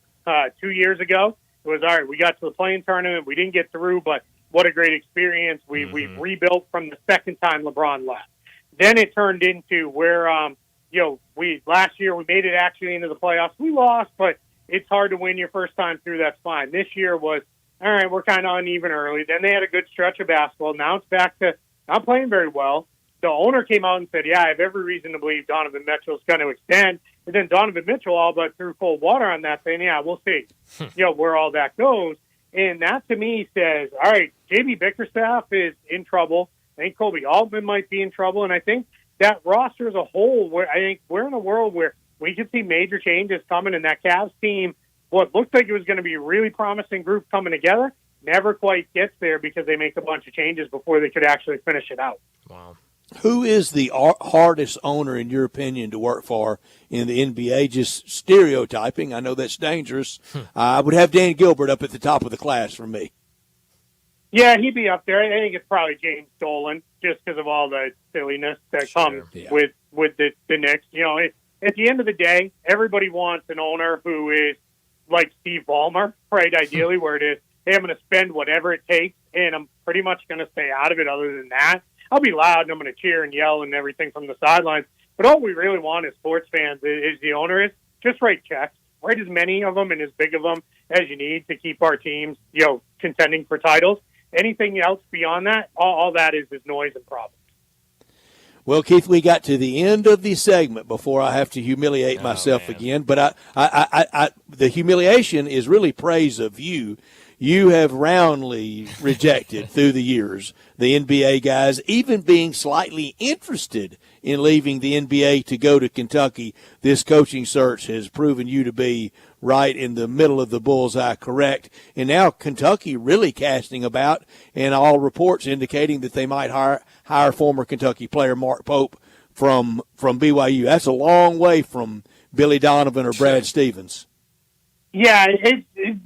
S23: 2 years ago, it was, all right, we got to the play-in tournament. We didn't get through, but what a great experience. We rebuilt from the second time LeBron left. Then it turned into where, last year we made it actually into the playoffs. We lost, but it's hard to win your first time through. That's fine. This year was, all right, we're kind of uneven early. Then they had a good stretch of basketball. Now it's back to not playing very well. The owner came out and said, I have every reason to believe Donovan Mitchell's going to extend. And then Donovan Mitchell all but threw cold water on that, saying, we'll see, where all that goes. And that, to me, says, all right, J.B. Bickerstaff is in trouble. I think Kobe Altman might be in trouble. And I think that roster as a whole, where I think we're in a world where we could see major changes coming in that Cavs team. What looked like it was going to be a really promising group coming together never quite gets there because they make a bunch of changes before they could actually finish it out.
S2: Wow.
S3: Who is the hardest owner, in your opinion, to work for in the NBA? Just stereotyping. I know that's dangerous. I would have Dan Gilbert up at the top of the class for me.
S23: Yeah, he'd be up there. I think it's probably James Dolan, just because of all the silliness that comes with the Knicks. At the end of the day, everybody wants an owner who is like Steve Ballmer, right, ideally, where it is, hey, I'm going to spend whatever it takes, and I'm pretty much going to stay out of it other than that. I'll be loud and I'm going to cheer and yell and everything from the sidelines. But all we really want as sports fans is the owner is just write checks. Write as many of them and as big of them as you need to keep our teams, contending for titles. anything else beyond that, all that is noise and problems.
S3: Well, Keith, we got to the end of the segment before I have to humiliate myself again. But the humiliation is really praise of you. You have roundly rejected through the years the NBA guys, even being slightly interested in leaving the NBA to go to Kentucky. This coaching search has proven you to be right in the middle of the bullseye, correct? And now Kentucky really casting about, and all reports indicating that they might hire former Kentucky player Mark Pope from BYU. That's a long way from Billy Donovan or Brad Stevens.
S23: Yeah,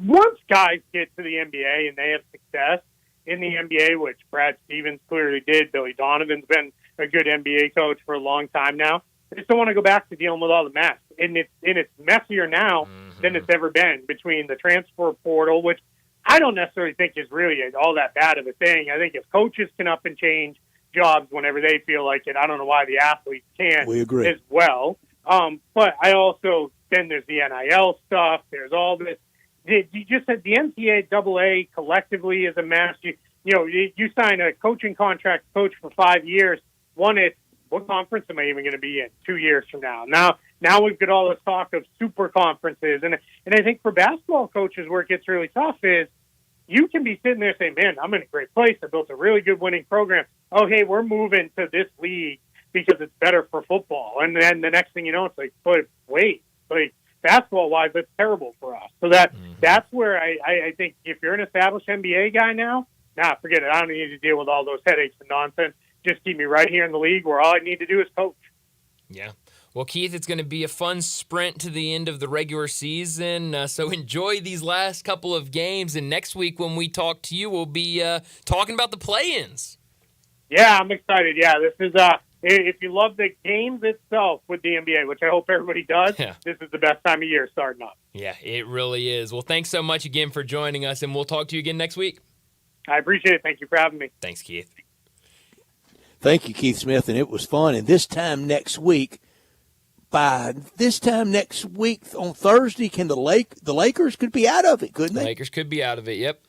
S23: once guys get to the NBA and they have success in the NBA, which Brad Stevens clearly did, Billy Donovan's been a good NBA coach for a long time now, they just don't want to go back to dealing with all the mess. And it's messier now than it's ever been between the transfer portal, which I don't necessarily think is really all that bad of a thing. I think if coaches can up and change jobs whenever they feel like it, I don't know why the athletes can't.
S3: We agree.
S23: As well. But I also, then there's the NIL stuff. There's all this. You just said the NCAA collectively is a mess. You sign a coaching contract coach for 5 years. One, it's what conference am I even going to be in 2 years from now? Now we've got all this talk of super conferences. And I think for basketball coaches where it gets really tough is you can be sitting there saying, man, I'm in a great place. I built a really good winning program. Oh, hey, we're moving to this league because it's better for football. And then the next thing you know, it's like, but wait, like basketball-wise, that's terrible for us. So that's where I think if you're an established NBA guy now, forget it. I don't need to deal with all those headaches and nonsense. Just keep me right here in the league where all I need to do is coach.
S2: Yeah. Well, Keith, it's going to be a fun sprint to the end of the regular season, so enjoy these last couple of games. And next week when we talk to you, we'll be talking about the play-ins.
S23: Yeah, I'm excited. Yeah, this is if you love the games itself with the NBA, which I hope everybody does, This is the best time of year starting up.
S2: Yeah, it really is. Well, thanks so much again for joining us, and we'll talk to you again next week.
S23: I appreciate it. Thank you for having me.
S2: Thanks, Keith.
S3: Thank you, Keith Smith, and it was fun. And this time next week, on Thursday, can the Lakers could be out of it, couldn't they?
S2: The Lakers could be out of it, yep.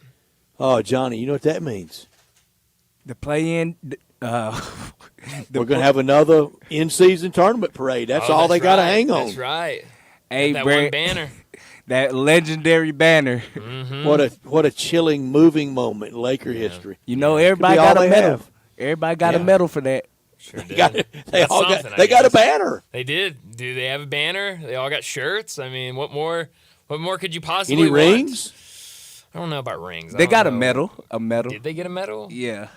S3: Oh, Johnny, you know what that means?
S4: The play-in.
S3: We're going to have another in-season tournament parade. That's all they got to hang on.
S2: That's right.
S4: Hey,
S2: that
S4: Brad,
S2: one banner.
S4: That legendary banner.
S2: Mm-hmm.
S3: What a chilling, moving moment in Laker history.
S4: You know, everybody got a medal. Everybody got a medal for that.
S2: Sure did.
S3: They got a banner.
S2: They did. Do they have a banner? They all got shirts. I mean, what more could you possibly
S3: Any rings?
S2: Want? I don't know about rings.
S4: They got a medal. A medal.
S2: Did they get a medal?
S4: Yeah.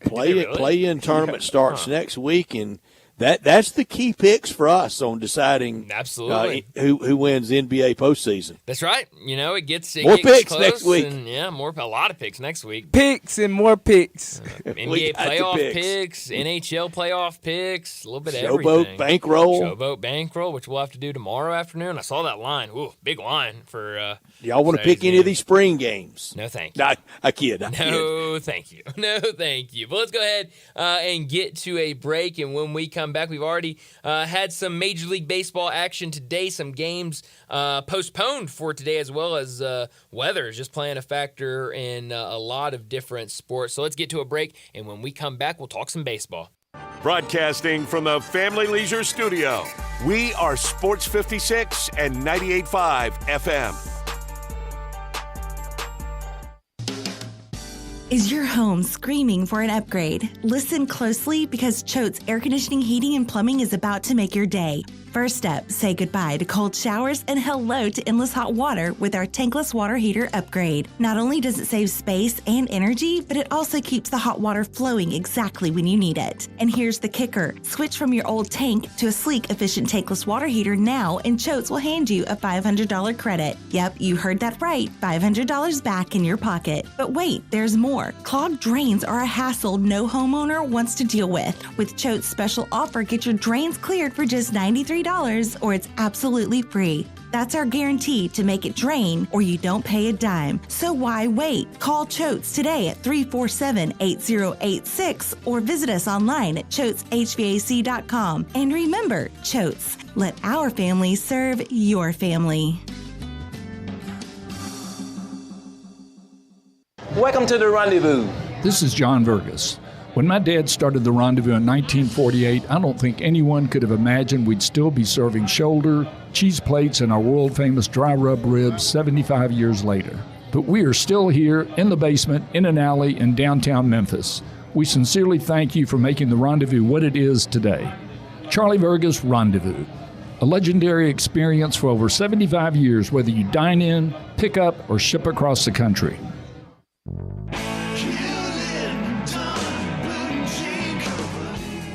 S3: Play-in tournament starts next week, and that's the key picks for us on deciding
S2: absolutely
S3: who wins NBA postseason.
S2: That's right. You know, it gets
S3: more picks
S2: close
S3: next week.
S2: And, a lot of picks next week.
S4: Picks and more picks.
S2: NBA playoff picks, NHL playoff picks, a little bit of
S3: Showboat
S2: everything.
S3: Showboat
S2: bankroll, which we'll have to do tomorrow afternoon. I saw that line. Ooh, big line for.
S3: Y'all want to pick any of these spring games?
S2: No, thank you.
S3: I kid.
S2: No, thank you. No, thank you. But let's go ahead and get to a break. And when we come back, we've already had some Major League Baseball action today, some games postponed for today, as well as weather is just playing a factor in a lot of different sports. So let's get to a break. And when we come back, we'll talk some baseball.
S1: Broadcasting from the Family Leisure Studio, we are Sports 56 and 98.5 FM.
S7: Is your home screaming for an upgrade? Listen closely because Choate's Air Conditioning, Heating, and Plumbing is about to make your day. First up, say goodbye to cold showers and hello to endless hot water with our tankless water heater upgrade. Not only does it save space and energy, but it also keeps the hot water flowing exactly when you need it. And here's the kicker. Switch from your old tank to a sleek, efficient tankless water heater now, and Choates will hand you a $500 credit. Yep, you heard that right. $500 back in your pocket. But wait, there's more. Clogged drains are a hassle no homeowner wants to deal with. With Choate's special offer, get your drains cleared for just $93 or it's absolutely free. That's our guarantee to make it drain or you don't pay a dime. So why wait? Call Choates today at 347-8086 or visit us online at choateshvac.com. And remember, Choates, let our family serve your family.
S13: Welcome to the Rendezvous.
S14: This is John Vergas. When my dad started the Rendezvous in 1948, I don't think anyone could have imagined we'd still be serving shoulder, cheese plates, and our world-famous dry rub ribs 75 years later. But we are still here in the basement, in an alley in downtown Memphis. We sincerely thank you for making the Rendezvous what it is today. Charlie Vergas Rendezvous. A legendary experience for over 75 years, whether you dine in, pick up, or ship across the country.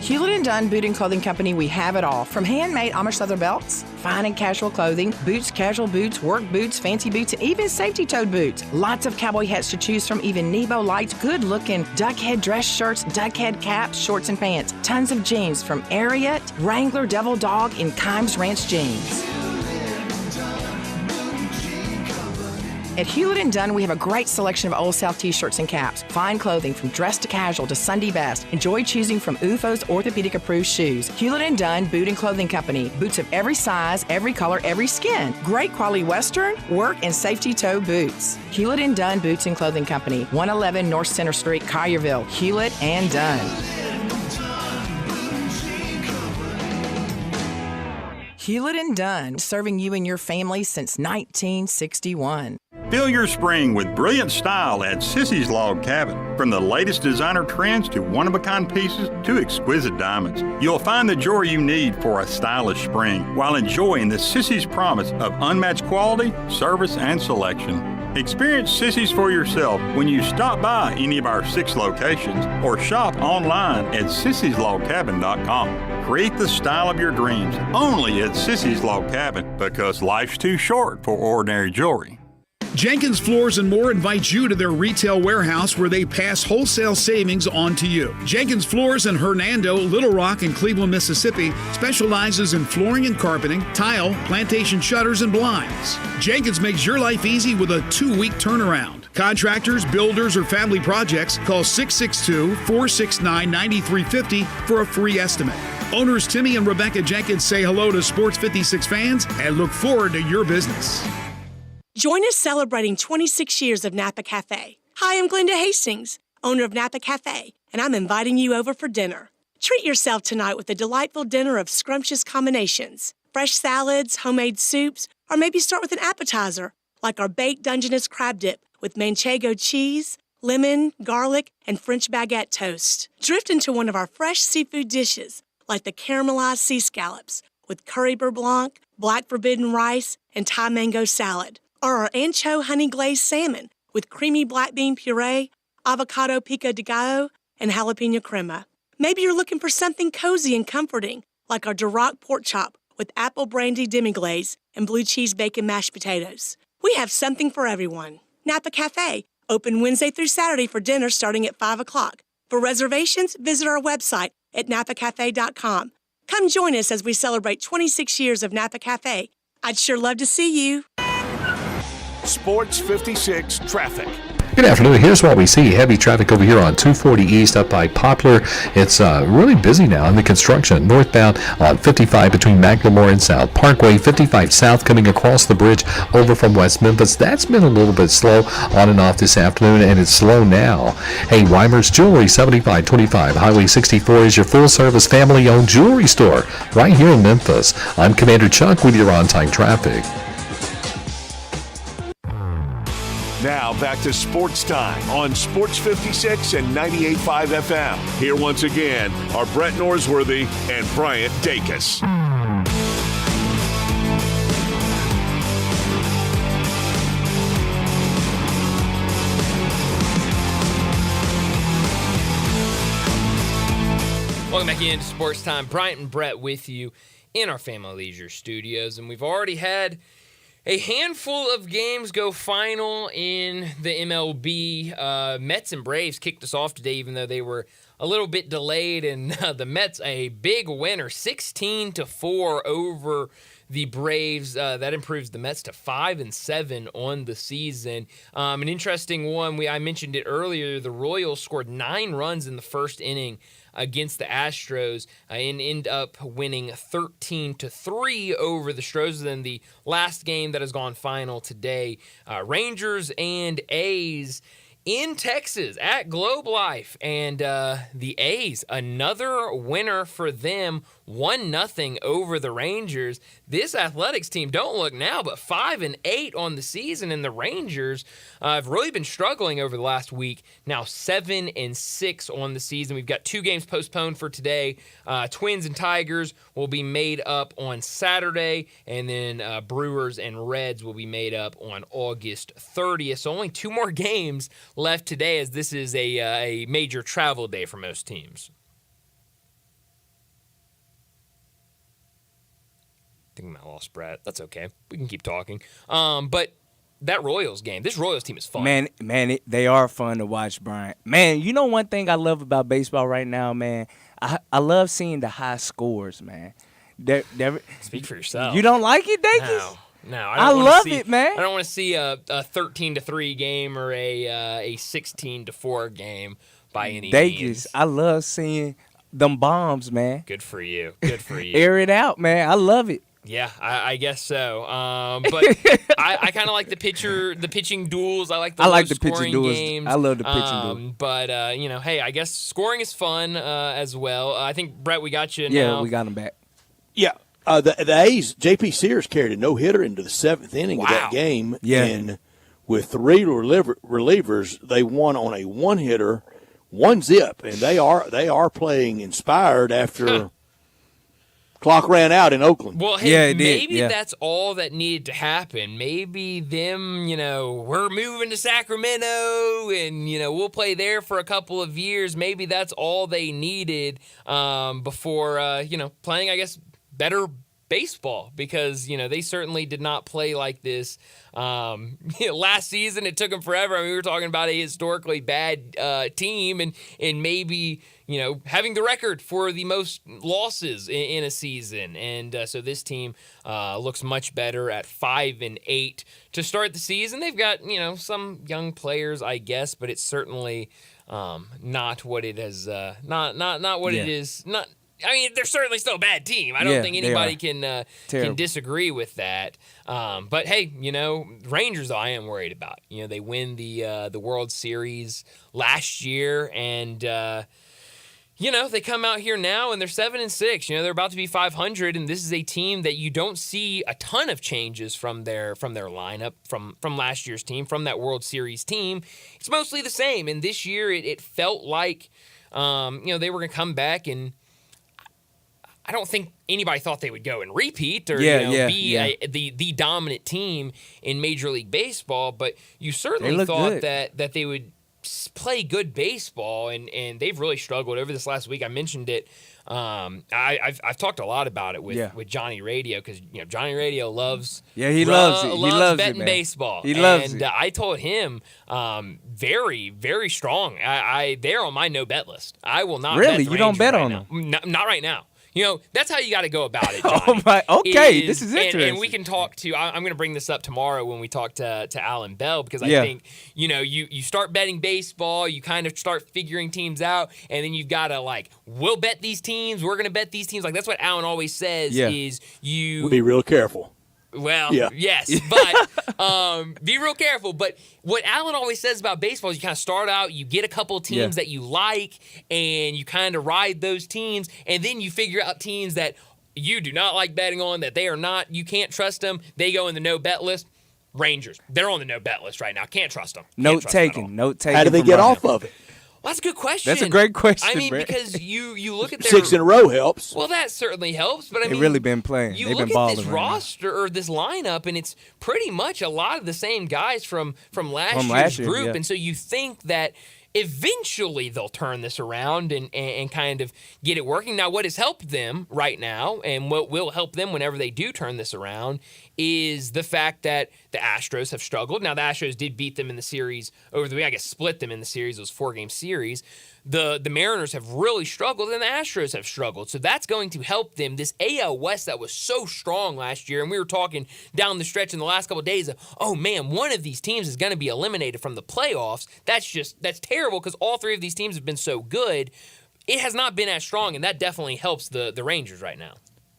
S16: Hewlett & Dunn Boot and Clothing Company, we have it all. From handmade Amish leather belts, fine and casual clothing, boots, casual boots, work boots, fancy boots, and even safety-toed boots. Lots of cowboy hats to choose from, even Nebo lights, good-looking duck head dress shirts, duck head caps, shorts, and pants. Tons of jeans from Ariat, Wrangler, Devil Dog, and Kimes Ranch jeans. At Hewlett & Dunn, we have a great selection of Old South t-shirts and caps. Fine clothing from dress to casual to Sunday best. Enjoy choosing from UFO's orthopedic-approved shoes. Hewlett & Dunn Boot and Clothing Company. Boots of every size, every color, every skin. Great quality Western, work, and safety toe boots. Hewlett & Dunn Boots and Clothing Company. 111 North Center Street, Collierville. Hewlett & Dunn. Hewlett & Dunn, serving you and your family since 1961.
S8: Fill your spring with brilliant style at Sissy's Log Cabin. From the latest designer trends to one-of-a-kind pieces to exquisite diamonds, you'll find the jewelry you need for a stylish spring while enjoying the Sissy's promise of unmatched quality, service, and selection. Experience Sissy's for yourself when you stop by any of our 6 locations or shop online at sissyslogcabin.com. Create the style of your dreams only at Sissy's Log Cabin, because life's too short for ordinary jewelry.
S19: Jenkins Floors and More invites you to their retail warehouse where they pass wholesale savings on to you. Jenkins Floors in Hernando, Little Rock, and Cleveland, Mississippi specializes in flooring and carpeting, tile, plantation shutters, and blinds. Jenkins makes your life easy with a 2-week turnaround. Contractors, builders, or family projects, call 662-469-9350 for a free estimate. Owners Timmy and Rebecca Jenkins say hello to Sports 56 fans and look forward to your business.
S9: Join us celebrating 26 years of Napa Cafe. Hi, I'm Glenda Hastings, owner of Napa Cafe, and I'm inviting you over for dinner. Treat yourself tonight with a delightful dinner of scrumptious combinations, fresh salads, homemade soups, or maybe start with an appetizer, like our baked Dungeness crab dip with manchego cheese, lemon, garlic, and French baguette toast. Drift into one of our fresh seafood dishes, like the caramelized sea scallops with curry beurre blanc, black forbidden rice, and Thai mango salad. Or our ancho honey glazed salmon with creamy black bean puree, avocado pico de gallo, and jalapeno crema. Maybe you're looking for something cozy and comforting, like our Duroc pork chop with apple brandy demi-glaze and blue cheese bacon mashed potatoes. We have something for everyone. Napa Cafe, open Wednesday through Saturday for dinner starting at 5 o'clock. For reservations, visit our website at napacafe.com. Come join us as we celebrate 26 years of Napa Cafe. I'd sure love to see you.
S1: Sports 56 traffic.
S22: Good afternoon. Here's what we see. Heavy traffic over here on 240 East up by Poplar. It's really busy now in the construction. Northbound on 55 between McLemore and South Parkway. 55 South coming across the bridge over from West Memphis. That's been a little bit slow on and off this afternoon, and it's slow now. Hey, Weimer's Jewelry, 7525 Highway 64 is your full-service family-owned jewelry store right here in Memphis. I'm Commander Chuck with your on-time traffic.
S1: Now back to Sports Time on Sports 56 and 98.5 FM. Here once again are Brett Norsworthy and Bryant Dacus.
S2: Welcome back into Sports Time. Bryant and Brett with you in our Family Leisure studios, and we've already had a handful of games go final in the MLB. Mets and Braves kicked us off today, even though they were a little bit delayed, and the Mets a big winner, 16-4 over the Braves. That improves the Mets to 5-7 on the season. An interesting one, I mentioned it earlier, the Royals scored 9 runs in the first inning against the Astros and end up winning 13-3 over the Stros. Then the last game that has gone final today, Rangers and A's in Texas at Globe Life, and the A's, another winner for them, 1-0 over the Rangers. This Athletics team, don't look now, but 5-8 on the season, and the Rangers have really been struggling over the last week. Now 7-6 on the season. We've got 2 games postponed for today. Twins and Tigers will be made up on Saturday, and then Brewers and Reds will be made up on August 30th. So only 2 more games left today, as this is a major travel day for most teams. I think I lost Brett. That's okay. We can keep talking. But that Royals game, this Royals team is fun.
S4: Man, they are fun to watch, Brian. Man, you know one thing I love about baseball right now, man? I love seeing the high scores, man.
S2: Speak for yourself.
S4: You don't like it, Dakis?
S2: No,
S4: I love it, man.
S2: I don't want to see a 13-3 game or a 16-4 game by any means.
S4: I love seeing them bombs, man.
S2: Good for you. Good for you.
S4: Air it out, man. I love it.
S2: Yeah, I guess so. But I kind of like the pitching duels. I like the pitching duels. Games.
S4: I love the pitching duels.
S2: But hey, I guess scoring is fun as well. I think Brett, we got you now.
S4: Yeah, we got him back.
S3: Yeah. The A's, J.P. Sears carried a no-hitter into the 7th inning of that game.
S4: Yeah.
S3: And with 3 relievers, they won on a 1-hitter, 1-zip. And they are playing inspired after clock ran out in Oakland.
S2: Well, hey, maybe that's all that needed to happen. Maybe them, we're moving to Sacramento and, we'll play there for a couple of years. Maybe that's all they needed before, playing, I guess, better baseball, because they certainly did not play like this last season. It took them forever. I mean, we were talking about a historically bad team, and maybe having the record for the most losses in a season, and so this team looks much better at 5-8 to start the season. They've got some young players, I guess, but it's certainly not what it has. Not what it is. Not. I mean, they're certainly still a bad team. I don't think anybody can disagree with that. But hey, Rangers, I am worried about. They win the World Series last year, and they come out here now and they're 7-6. They're about to be 500, and this is a team that you don't see a ton of changes from their lineup from last year's team, from that World Series team. It's mostly the same, and this year it felt like they were going to come back, and I don't think anybody thought they would go and repeat or be the dominant team in Major League Baseball, but you certainly thought that they would play good baseball, and they've really struggled over this last week. I mentioned it. I've talked a lot about it with Johnny Radio, because Johnny Radio loves
S4: he loves it. He loves
S2: betting
S4: it,
S2: baseball.
S4: He loves it.
S2: I told him very, very strong. They're on my no bet list. I will not.
S4: Really,
S2: bet
S4: you don't bet on them?
S2: Not right now. That's how you got to go about it, Johnny.
S4: Oh my! Okay, this is interesting.
S2: And we can talk to. I'm going to bring this up tomorrow when we talk to Alan Bell, because I think you start betting baseball, you kind of start figuring teams out, and then you've got to we'll bet these teams. We're going to bet these teams. That's what Alan always says. Is you
S3: be real careful.
S2: Well, yes, but be real careful. But what Alan always says about baseball is you kind of start out, you get a couple of teams that you like, and you kind of ride those teams, and then you figure out teams that you do not like betting on, that they are not, you can't trust them. They go in the no-bet list. Rangers, they're on the no-bet list right now. Can't trust them.
S4: Note taken.
S3: How do they get off of it?
S2: Well, that's a good question.
S4: That's a great question.
S2: I mean,
S4: Brett.
S2: because you look at their
S3: 6 in a row helps.
S2: Well, that certainly helps, but I mean,
S4: they've really been playing.
S2: You
S4: They've
S2: look
S4: been balling
S2: at this
S4: right
S2: roster or this lineup, and it's pretty much a lot of the same guys from last year's group, and so you think that eventually they'll turn this around and kind of get it working. Now, what has helped them right now, and what will help them whenever they do turn this around, is the fact that the Astros have struggled. Now, the Astros did beat them in the series over the week. I guess split them in the series. It was a 4-game series. The Mariners have really struggled, and the Astros have struggled. So that's going to help them. This AL West that was so strong last year, and we were talking down the stretch in the last couple of days of, oh, man, one of these teams is going to be eliminated from the playoffs. That's terrible, because all 3 of these teams have been so good. It has not been as strong, and that definitely helps the Rangers right now.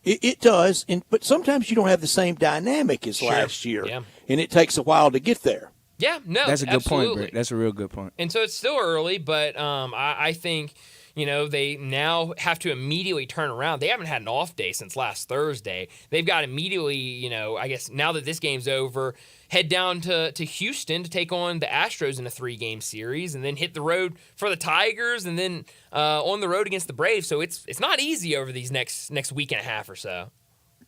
S3: It does, but sometimes you don't have the same dynamic as last year, and it takes a while to get there.
S2: Yeah, no,
S4: that's a good
S2: absolutely.
S4: point, Brett. That's a real good point.
S2: And so it's still early, but I think, they now have to immediately turn around. They haven't had an off day since last Thursday. They've got immediately, I guess now that this game's over, head down to Houston to take on the Astros in a 3-game series, and then hit the road for the Tigers, and then on the road against the Braves. So it's not easy over these next week and a half or so.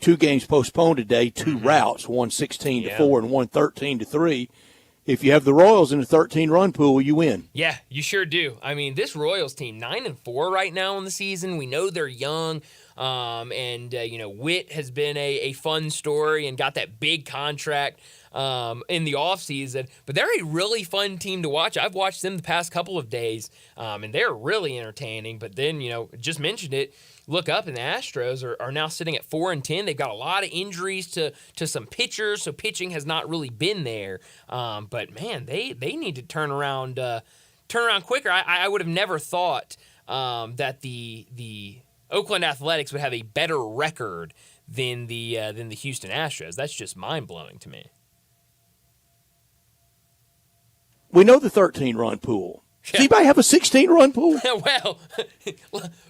S3: 2 games postponed today, 2 routes, one 16-4 and one 13-3. If you have the Royals in the 13-run pool, you win.
S2: Yeah, you sure do. I mean, this Royals team, 9-4 right now in the season. We know they're young, and Witt has been a fun story and got that big contract in the offseason. But they're a really fun team to watch. I've watched them the past couple of days, and they're really entertaining. But then, just mentioned it, look up, and the Astros are now sitting at 4-10. They've got a lot of injuries to some pitchers, so pitching has not really been there. But man, they need to turn around quicker. I would have never thought that the Oakland Athletics would have a better record than the Houston Astros. That's just mind blowing to me.
S3: We know the 13-run pool. Does anybody have a 16-run pool?
S2: Well,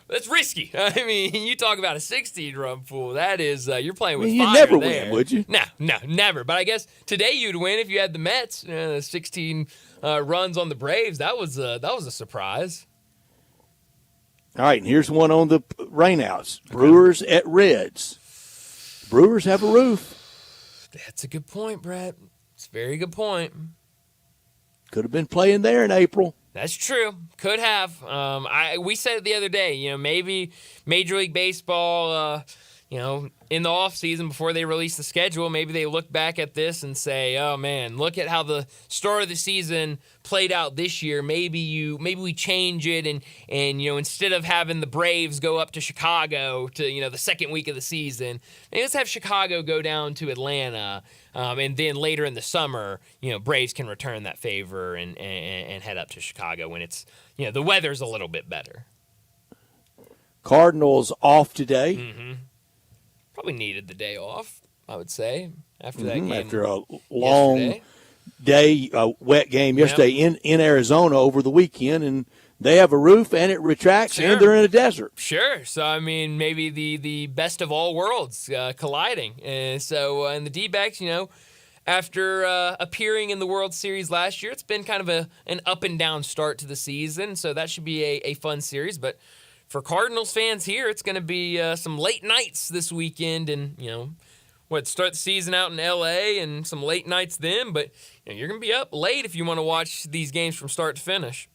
S2: that's risky. I mean, you talk about a 16-run pool. That is, you're playing with fire.
S3: You'd never
S2: there.
S3: win, would you?
S2: No, never. But I guess today you'd win if you had the Mets. 16 runs on the Braves. That was a surprise.
S3: All right, and here's one on the rainouts. Brewers at Reds. Brewers have a roof.
S2: That's a good point, Brett. It's a very good point.
S3: Could have been playing there in April.
S2: That's true. Could have. We said it the other day, maybe Major League Baseball, in the offseason before they release the schedule, maybe they look back at this and say, oh, man, look at how the start of the season played out this year. Maybe we change it and instead of having the Braves go up to Chicago to, the second week of the season, maybe let's have Chicago go down to Atlanta. And then later in the summer, Braves can return that favor and head up to Chicago when it's, the weather's a little bit better.
S3: Cardinals off today.
S2: Mm-hmm. Probably needed the day off, I would say, after that game.
S3: After a long day, wet game yesterday in Arizona over the weekend, and they have a roof and it retracts, and they're in a desert.
S2: Sure. So, I mean, maybe the best of all worlds colliding. And so, and the D-backs, after appearing in the World Series last year, it's been kind of an up and down start to the season. So that should be a fun series. But for Cardinals fans here, it's going to be some late nights this weekend, and start the season out in L.A. and some late nights then. But you're going to be up late if you want to watch these games from start to finish.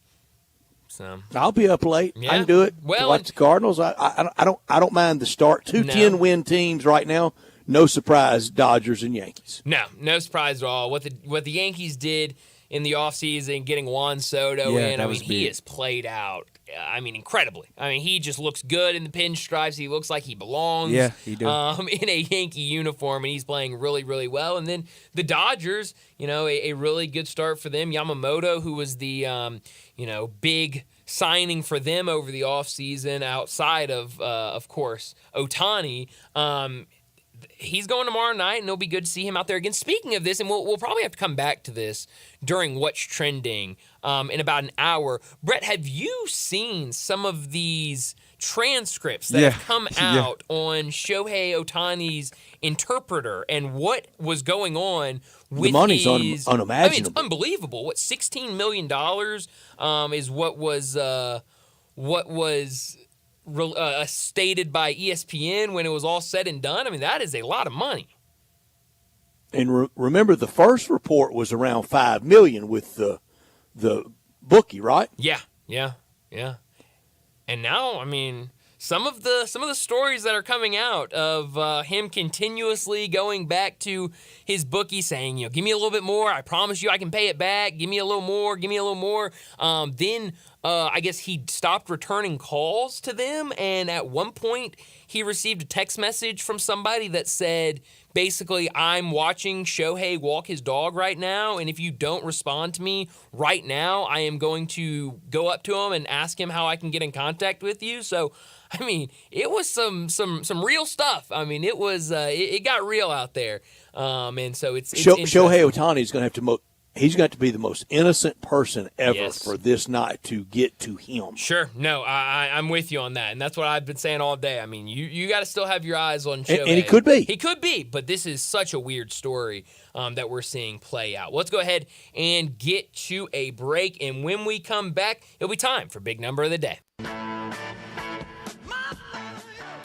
S2: So
S3: I'll be up late.
S2: Yeah.
S3: I can do it.
S2: Well,
S3: watch the Cardinals. I don't mind the start. 2 10-win teams right now. No surprise, Dodgers and Yankees.
S2: No surprise at all. What the Yankees did in the offseason, getting Juan Soto in, he has played out. Incredibly. He just looks good in the pinstripes. He looks like he belongs.
S4: Yeah, he does.
S2: In a Yankee uniform, and he's playing really, really well. And then the Dodgers, a really good start for them. Yamamoto, who was the, big signing for them over the offseason outside of course, Ohtani. He's going tomorrow night, and it'll be good to see him out there again. Speaking of this, and we'll probably have to come back to this during What's Trending in about an hour. Brett, have you seen some of these transcripts that have come out on Shohei Ohtani's interpreter and what was going on with
S3: the money's
S2: his...
S3: unimaginable.
S2: It's unbelievable. What, $16 million is what was stated by ESPN when it was all said and done. That is a lot of money.
S3: And remember, the first report was around $5 million with the bookie, right?
S2: Yeah. And now, some of the stories that are coming out of him continuously going back to his bookie saying, give me a little bit more. I promise you I can pay it back. Give me a little more. Then I guess he stopped returning calls to them. And at one point, he received a text message from somebody that said, basically, I'm watching Shohei walk his dog right now, and if you don't respond to me right now, I am going to go up to him and ask him how I can get in contact with you. So, it was some real stuff. It got real out there. And so it's
S3: Shohei Ohtani is going to have to he's got to be the most innocent person ever
S2: Yes.
S3: for this not to get to him.
S2: Sure. No, I'm with you on that. And that's what I've been saying all day. I mean, you got to still have your eyes on Shohei.
S3: And he could be.
S2: He could be, but this is such a weird story that we're seeing play out. Let's go ahead and get to a break. And when we come back, it'll be time for Big Number of the Day.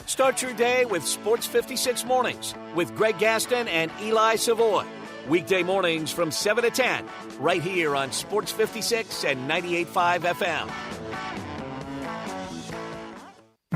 S5: Start your day with Sports 56 Mornings with Greg Gaston and Eli Savoy. Weekday mornings from 7 to 10, right here on Sports 56 and 98.5 FM.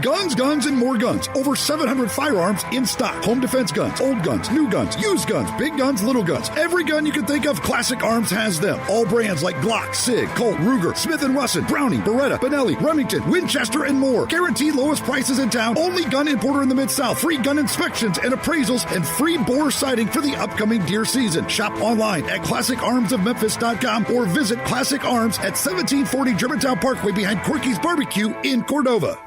S20: Guns, guns, and more guns. Over 700 firearms in stock. Home defense guns, old guns, new guns, used guns, big guns, little guns. Every gun you can think of, Classic Arms has them. All brands like Glock, Sig, Colt, Ruger, Smith & Wesson, Browning, Beretta, Benelli, Remington, Winchester, and more. Guaranteed lowest prices in town. Only gun importer in the Mid-South. Free gun inspections and appraisals and free bore sighting for the upcoming deer season. Shop online at ClassicArmsOfMemphis.com or visit Classic Arms at 1740 Germantown Parkway behind Corky's Barbecue in Cordova.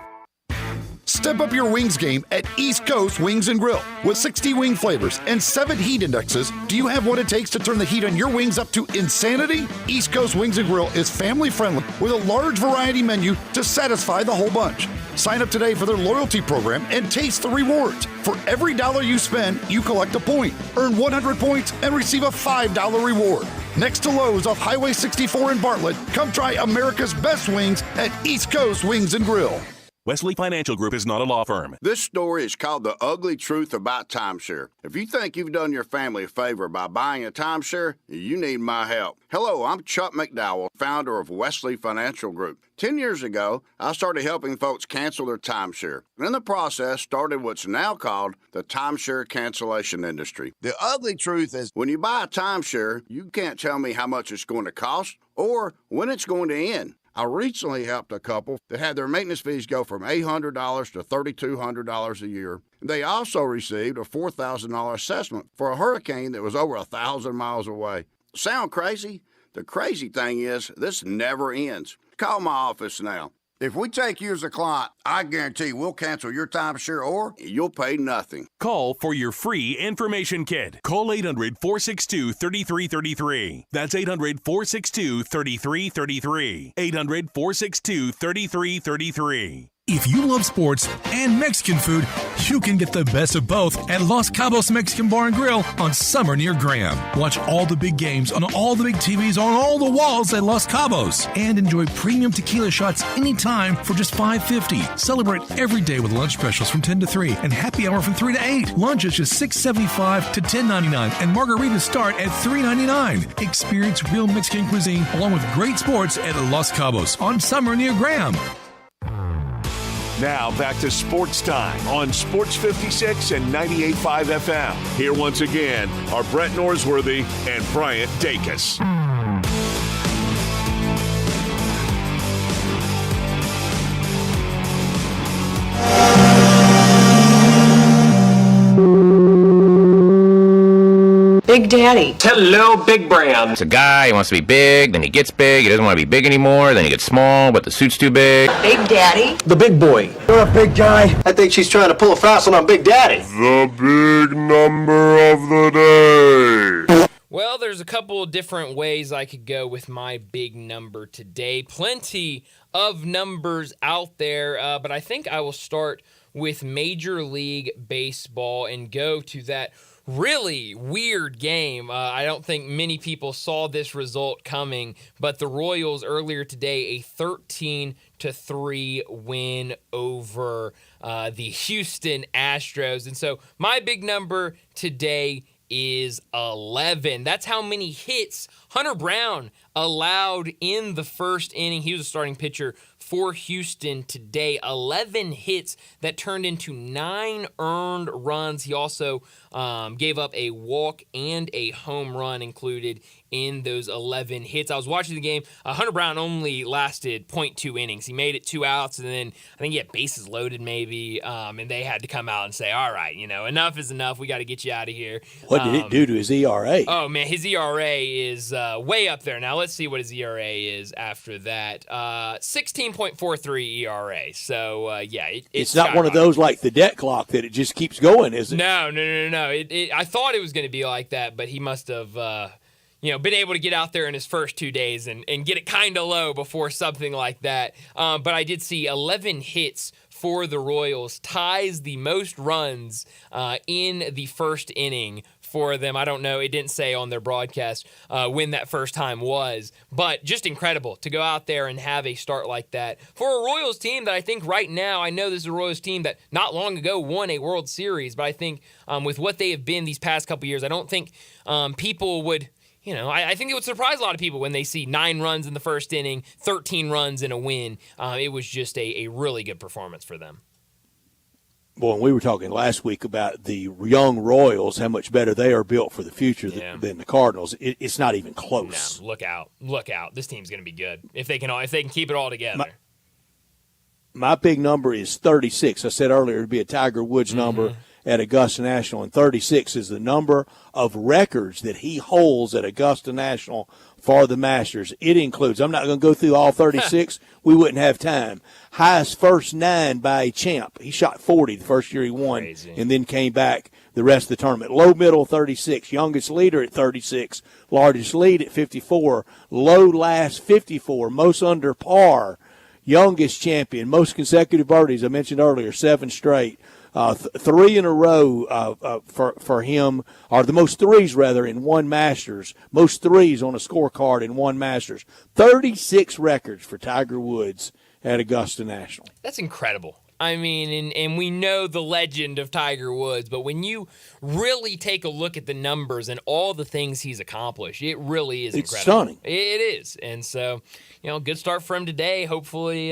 S20: Step up your wings game at East Coast Wings and Grill. With 60 wing flavors and 7 heat indexes, do you have what it takes to turn the heat on your wings up to insanity? East Coast Wings and Grill is family friendly with a large variety menu to satisfy the whole bunch. Sign up today for their loyalty program and taste the rewards. For every $1 you spend, you collect a point. Earn 100 points and receive a $5 reward. Next to Lowe's off Highway 64 in Bartlett, come try America's best wings at East Coast Wings and Grill.
S6: Wesley Financial Group is not a law firm.
S10: This story is called The Ugly Truth About Timeshare. If you think you've done your family a favor by buying a timeshare, you need my help. Hello, I'm Chuck McDowell, founder of Wesley Financial Group. 10 years ago, I started helping folks cancel their timeshare. And in the process, started what's now called the timeshare cancellation industry. The ugly truth is when you buy a timeshare, you can't tell me how much it's going to cost or when it's going to end. I recently helped a couple that had their maintenance fees go from $800 to $3,200 a year. They also received a $4,000 assessment for a hurricane that was over 1,000 miles away. Sound crazy? The crazy thing is, this never ends. Call my office now. If we take you as a client, I guarantee we'll cancel your timeshare or you'll pay nothing.
S6: Call for your free information kit. Call 800-462-3333. That's 800-462-3333. 800-462-3333.
S11: If you love sports and Mexican food, you can get the best of both at Los Cabos Mexican Bar and Grill on Summer near Graham. Watch all the big games on all the big TVs on all the walls at Los Cabos and enjoy premium tequila shots anytime for just $5.50. Celebrate every day with lunch specials from 10 to 3 and happy hour from 3 to 8. Lunch is just $6.75 to $10.99 and margaritas start at $3.99. Experience real Mexican cuisine along with great sports at Los Cabos on Summer near Graham.
S1: Now back to Sports Time on Sports 56 and 98.5 FM. Here once again are Brett Norsworthy and Bryant Dacus.
S12: Big Daddy.
S24: Hello, Big Brown. It's a guy, he wants to be big, then he gets big, he doesn't want to be big anymore, then he gets small, but the suit's too big.
S12: Big Daddy.
S24: The big boy.
S25: You're a big guy. I think she's trying to pull a fast one on Big Daddy.
S1: The big number of the day.
S2: Well, there's a couple of different ways I could go with my big number today. Plenty of numbers out there, but I think I will start with Major League Baseball and go to that really weird game. I don't think many people saw this result coming, but the Royals earlier today, a 13-3 win over the Houston Astros. And so my big number today is 11. That's how many hits Hunter Brown allowed in the first inning. He was a starting pitcher for Houston today. 11 hits that turned into 9 earned runs. He also gave up a walk and a home run included in those 11 hits. I was watching the game. Hunter Brown only lasted 0.2 innings. He made it 2 outs, and then I think he had bases loaded maybe, and they had to come out and say, all right, enough is enough. We got to get you out of here.
S3: What did it do to his ERA?
S2: Oh, man, his ERA is way up there. Now, let's see what his ERA is after that. 16.43 ERA. So, yeah.
S3: It's not one of those like the debt clock that it just keeps going, is it?
S2: No. I thought it was going to be like that, but he must have been able to get out there in his first 2 days and get it kind of low before something like that. But I did see 11 hits for the Royals, ties the most runs in the first inning for them. I don't know. It didn't say on their broadcast when that first time was, but just incredible to go out there and have a start like that for a Royals team that I think right now, I know this is a Royals team that not long ago won a World Series, but I think with what they have been these past couple years, I don't think people would, I think it would surprise a lot of people when they see 9 runs in the first inning, 13 runs in a win. It was just a really good performance for them.
S3: Well, we were talking last week about the young Royals, how much better they are built for the future than the Cardinals. It's not even close.
S2: No, look out! This team's going to be good if they can keep it all together.
S3: My big number is 36. I said earlier it'd be a Tiger Woods number at Augusta National, and 36 is the number of records that he holds at Augusta National for the Masters. It includes, I'm not going to go through all 36. We wouldn't have time. Highest first 9 by a champ. He shot 40 the first year he won. Crazy. And then came back the rest of the tournament. Low middle 36. Youngest leader at 36. Largest lead at 54. Low last 54. Most under par. Youngest champion. Most consecutive birdies. I mentioned earlier, 7 straight. 3 in a row for him, or the most threes, rather, in one Masters. Most threes on a scorecard in one Masters. 36 records for Tiger Woods at Augusta National.
S2: That's incredible. I mean, and we know the legend of Tiger Woods, but when you really take a look at the numbers and all the things he's accomplished, it really is incredible.
S3: It's stunning.
S2: It is. And so, good start for him today. Hopefully,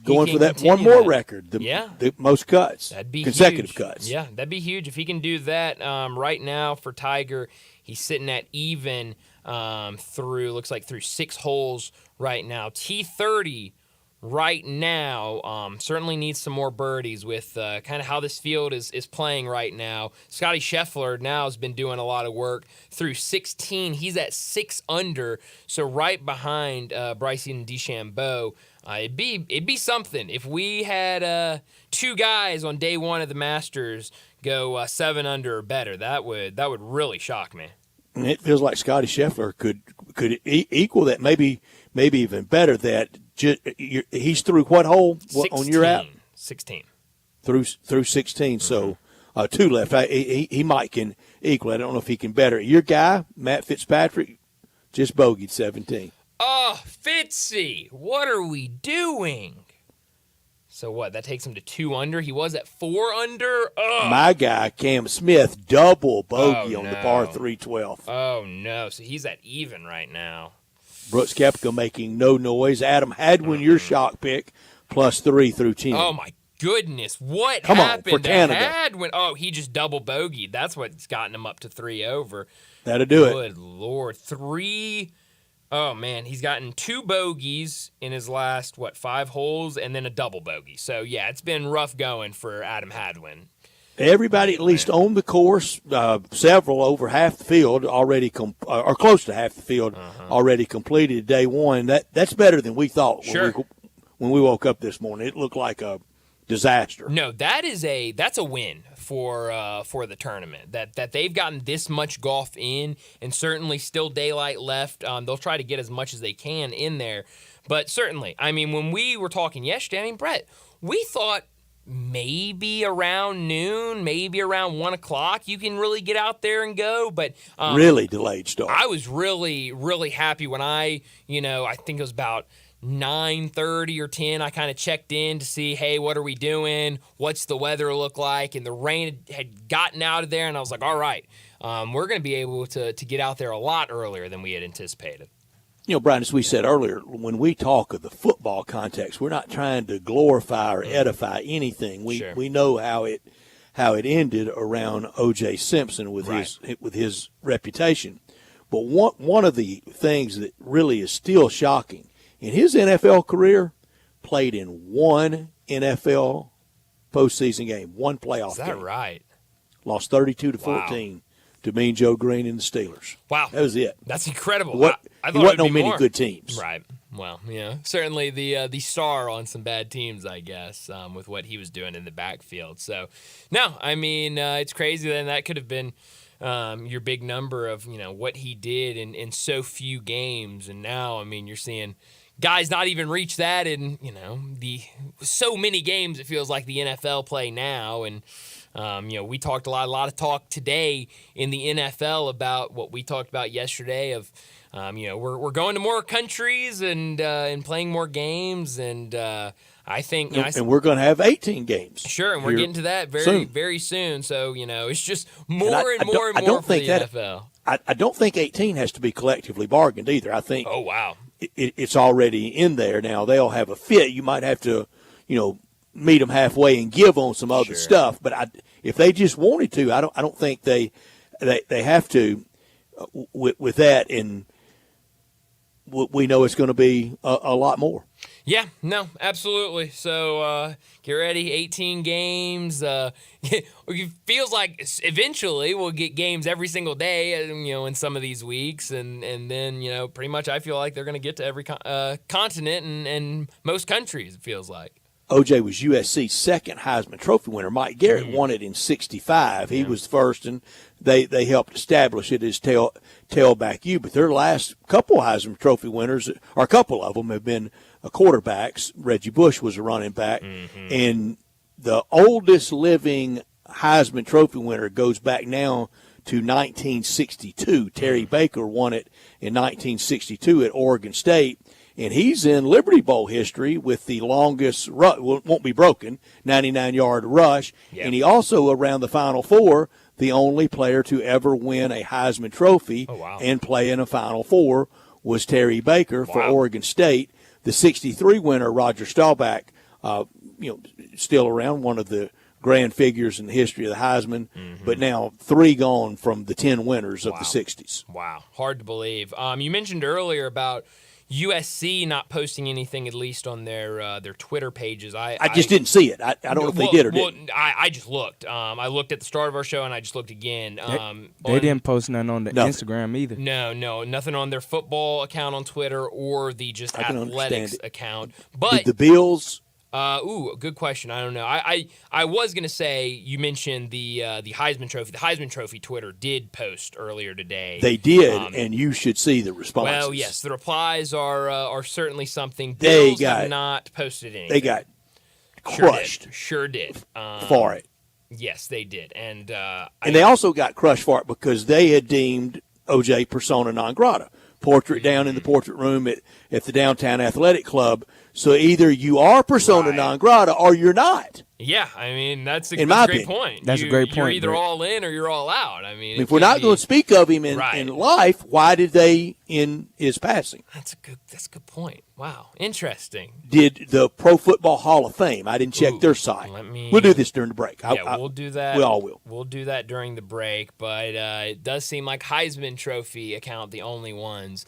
S3: going for that one more record, the most cuts,
S2: that'd be
S3: consecutive
S2: huge.
S3: Cuts.
S2: Yeah, that'd be huge if he can do that. Right now for Tiger, he's sitting at even through 6 holes right now. T30. Right now, certainly needs some more birdies with kind of how this field is playing right now. Scotty Scheffler now has been doing a lot of work through 16. He's at 6 under, so right behind Bryson DeChambeau. It'd be something if we had 2 guys on day 1 of the Masters go 7 under or better. That would really shock me.
S3: And it feels like Scotty Scheffler could equal that, maybe even better. That he's through what hole
S2: 16,
S3: on your app?
S2: 16.
S3: Through 16. So 2 left. He might can equal. I don't know if he can better. Your guy, Matt Fitzpatrick, just bogeyed 17.
S2: Oh, Fitzy, what are we doing? So what? That takes him to 2 under. He was at 4 under. Ugh.
S3: My guy, Cam Smith, double bogey on the par 3 12th.
S2: Oh no! So he's at even right now.
S3: Brooks Koepka making no noise. Adam Hadwin, your shock pick, +3 through 10.
S2: Oh my goodness! What
S3: Come
S2: happened
S3: on, for Canada.
S2: to Hadwin? Oh, he just double bogeyed. That's what's gotten him up to 3 over.
S3: That'll do it.
S2: Good Lord, 3. Oh, man, he's gotten 2 bogeys in his last, 5 holes, and then a double bogey. So, yeah, it's been rough going for Adam Hadwin.
S3: Everybody at least on the course, several over half the field already, or close to half the field already completed day 1. That's better than we thought when we woke up this morning. It looked like a disaster.
S2: No, that's a win for the tournament. That they've gotten this much golf in, and certainly still daylight left. They'll try to get as much as they can in there. But certainly, I mean, when we were talking yesterday, Brett, we thought maybe around noon, maybe around 1 o'clock, you can really get out there and go. But
S3: really delayed start.
S2: I was really, really happy when I think it was about 9:30 or 10, I kind of checked in to see, hey, what are we doing? What's the weather look like? And the rain had gotten out of there, and I was like, all right, we're going to be able to get out there a lot earlier than we had anticipated.
S3: Brian, as we said earlier, when we talk of the football context, we're not trying to glorify or edify anything. We know how it ended around O.J. Simpson with his reputation. But one of the things that really is still shocking, in his NFL career, played in 1 NFL postseason game, 1 playoff game.
S2: Is that right?
S3: Lost 32-14 to Mean Joe Green and the Steelers.
S2: Wow.
S3: That was it.
S2: That's incredible.
S3: He wasn't on many good teams.
S2: Right. Well, certainly the star on some bad teams, I guess, with what he was doing in the backfield. So, no, I mean, it's crazy that could have been your big number of, what he did in so few games. And now, I mean, you're seeing guys not even reach that in, the so many games it feels like the NFL play now. And, we talked a lot of talk today in the NFL about what we talked about yesterday of, we're going to more countries and playing more games, and I think
S3: and we're going to have 18 games.
S2: Sure, and we're getting to that very soon. So it's just more and more for the NFL.
S3: I don't think 18 has to be collectively bargained either. I think.
S2: Oh wow,
S3: it's already in there now. They'll have a fit. You might have to, meet them halfway and give on some other stuff. But if they just wanted to, I don't think they have to with that. And we know it's going to be a lot more.
S2: Yeah, no, absolutely. So get ready, 18 games. It feels like eventually we'll get games every single day, in some of these weeks. And then, pretty much I feel like they're going to get to every continent and most countries, it feels like.
S3: OJ was USC's second Heisman Trophy winner. Mike Garrett won it in 1965. He was first, and they helped establish it as tailback U. But their last couple Heisman Trophy winners, or a couple of them, have been quarterbacks. Reggie Bush was a running back. And the oldest living Heisman Trophy winner goes back now to 1962. Terry Baker won it in 1962 at Oregon State. And he's in Liberty Bowl history with the longest won't be broken, 99-yard rush. Yep. And he also, around the Final Four, the only player to ever win a Heisman Trophy and play in a Final Four was Terry Baker for Oregon State. The 63 winner, Roger Staubach, still around, one of the grand figures in the history of the Heisman, but now 3 gone from the 10 winners of the 60s.
S2: Wow, hard to believe. You mentioned earlier about USC not posting anything, at least on their Twitter pages. I
S3: just didn't see it. I don't know if they did or didn't.
S2: I just looked. I looked at the start of our show, and I just looked again.
S4: They didn't post nothing on the Instagram either.
S2: No, nothing on their football account on Twitter or the just athletics account. But
S3: did the Bills?
S2: Good question. I don't know. I was gonna say, you mentioned the Heisman Trophy. The Heisman Trophy Twitter did post earlier today.
S3: They did, and you should see the responses.
S2: Well, yes, the replies are certainly something. Bills have not posted anything.
S3: They got crushed.
S2: Sure did.
S3: For it.
S2: Yes, they did, and
S3: they also got crushed for it because they had deemed OJ persona non grata. Portrait down in the portrait room at the downtown athletic club. So either you are persona non grata or you're not.
S2: Yeah, I mean, that's a great point.
S4: That's a great point.
S2: You're either all in or you're all out. I mean,
S3: if we're not going to speak of him in life, why did they in his passing?
S2: That's a good point. Wow, interesting.
S3: Did the Pro Football Hall of Fame? I didn't check their site. We'll do this during the break.
S2: We'll do that.
S3: We all will.
S2: We'll do that during the break. But it does seem like Heisman Trophy account the only ones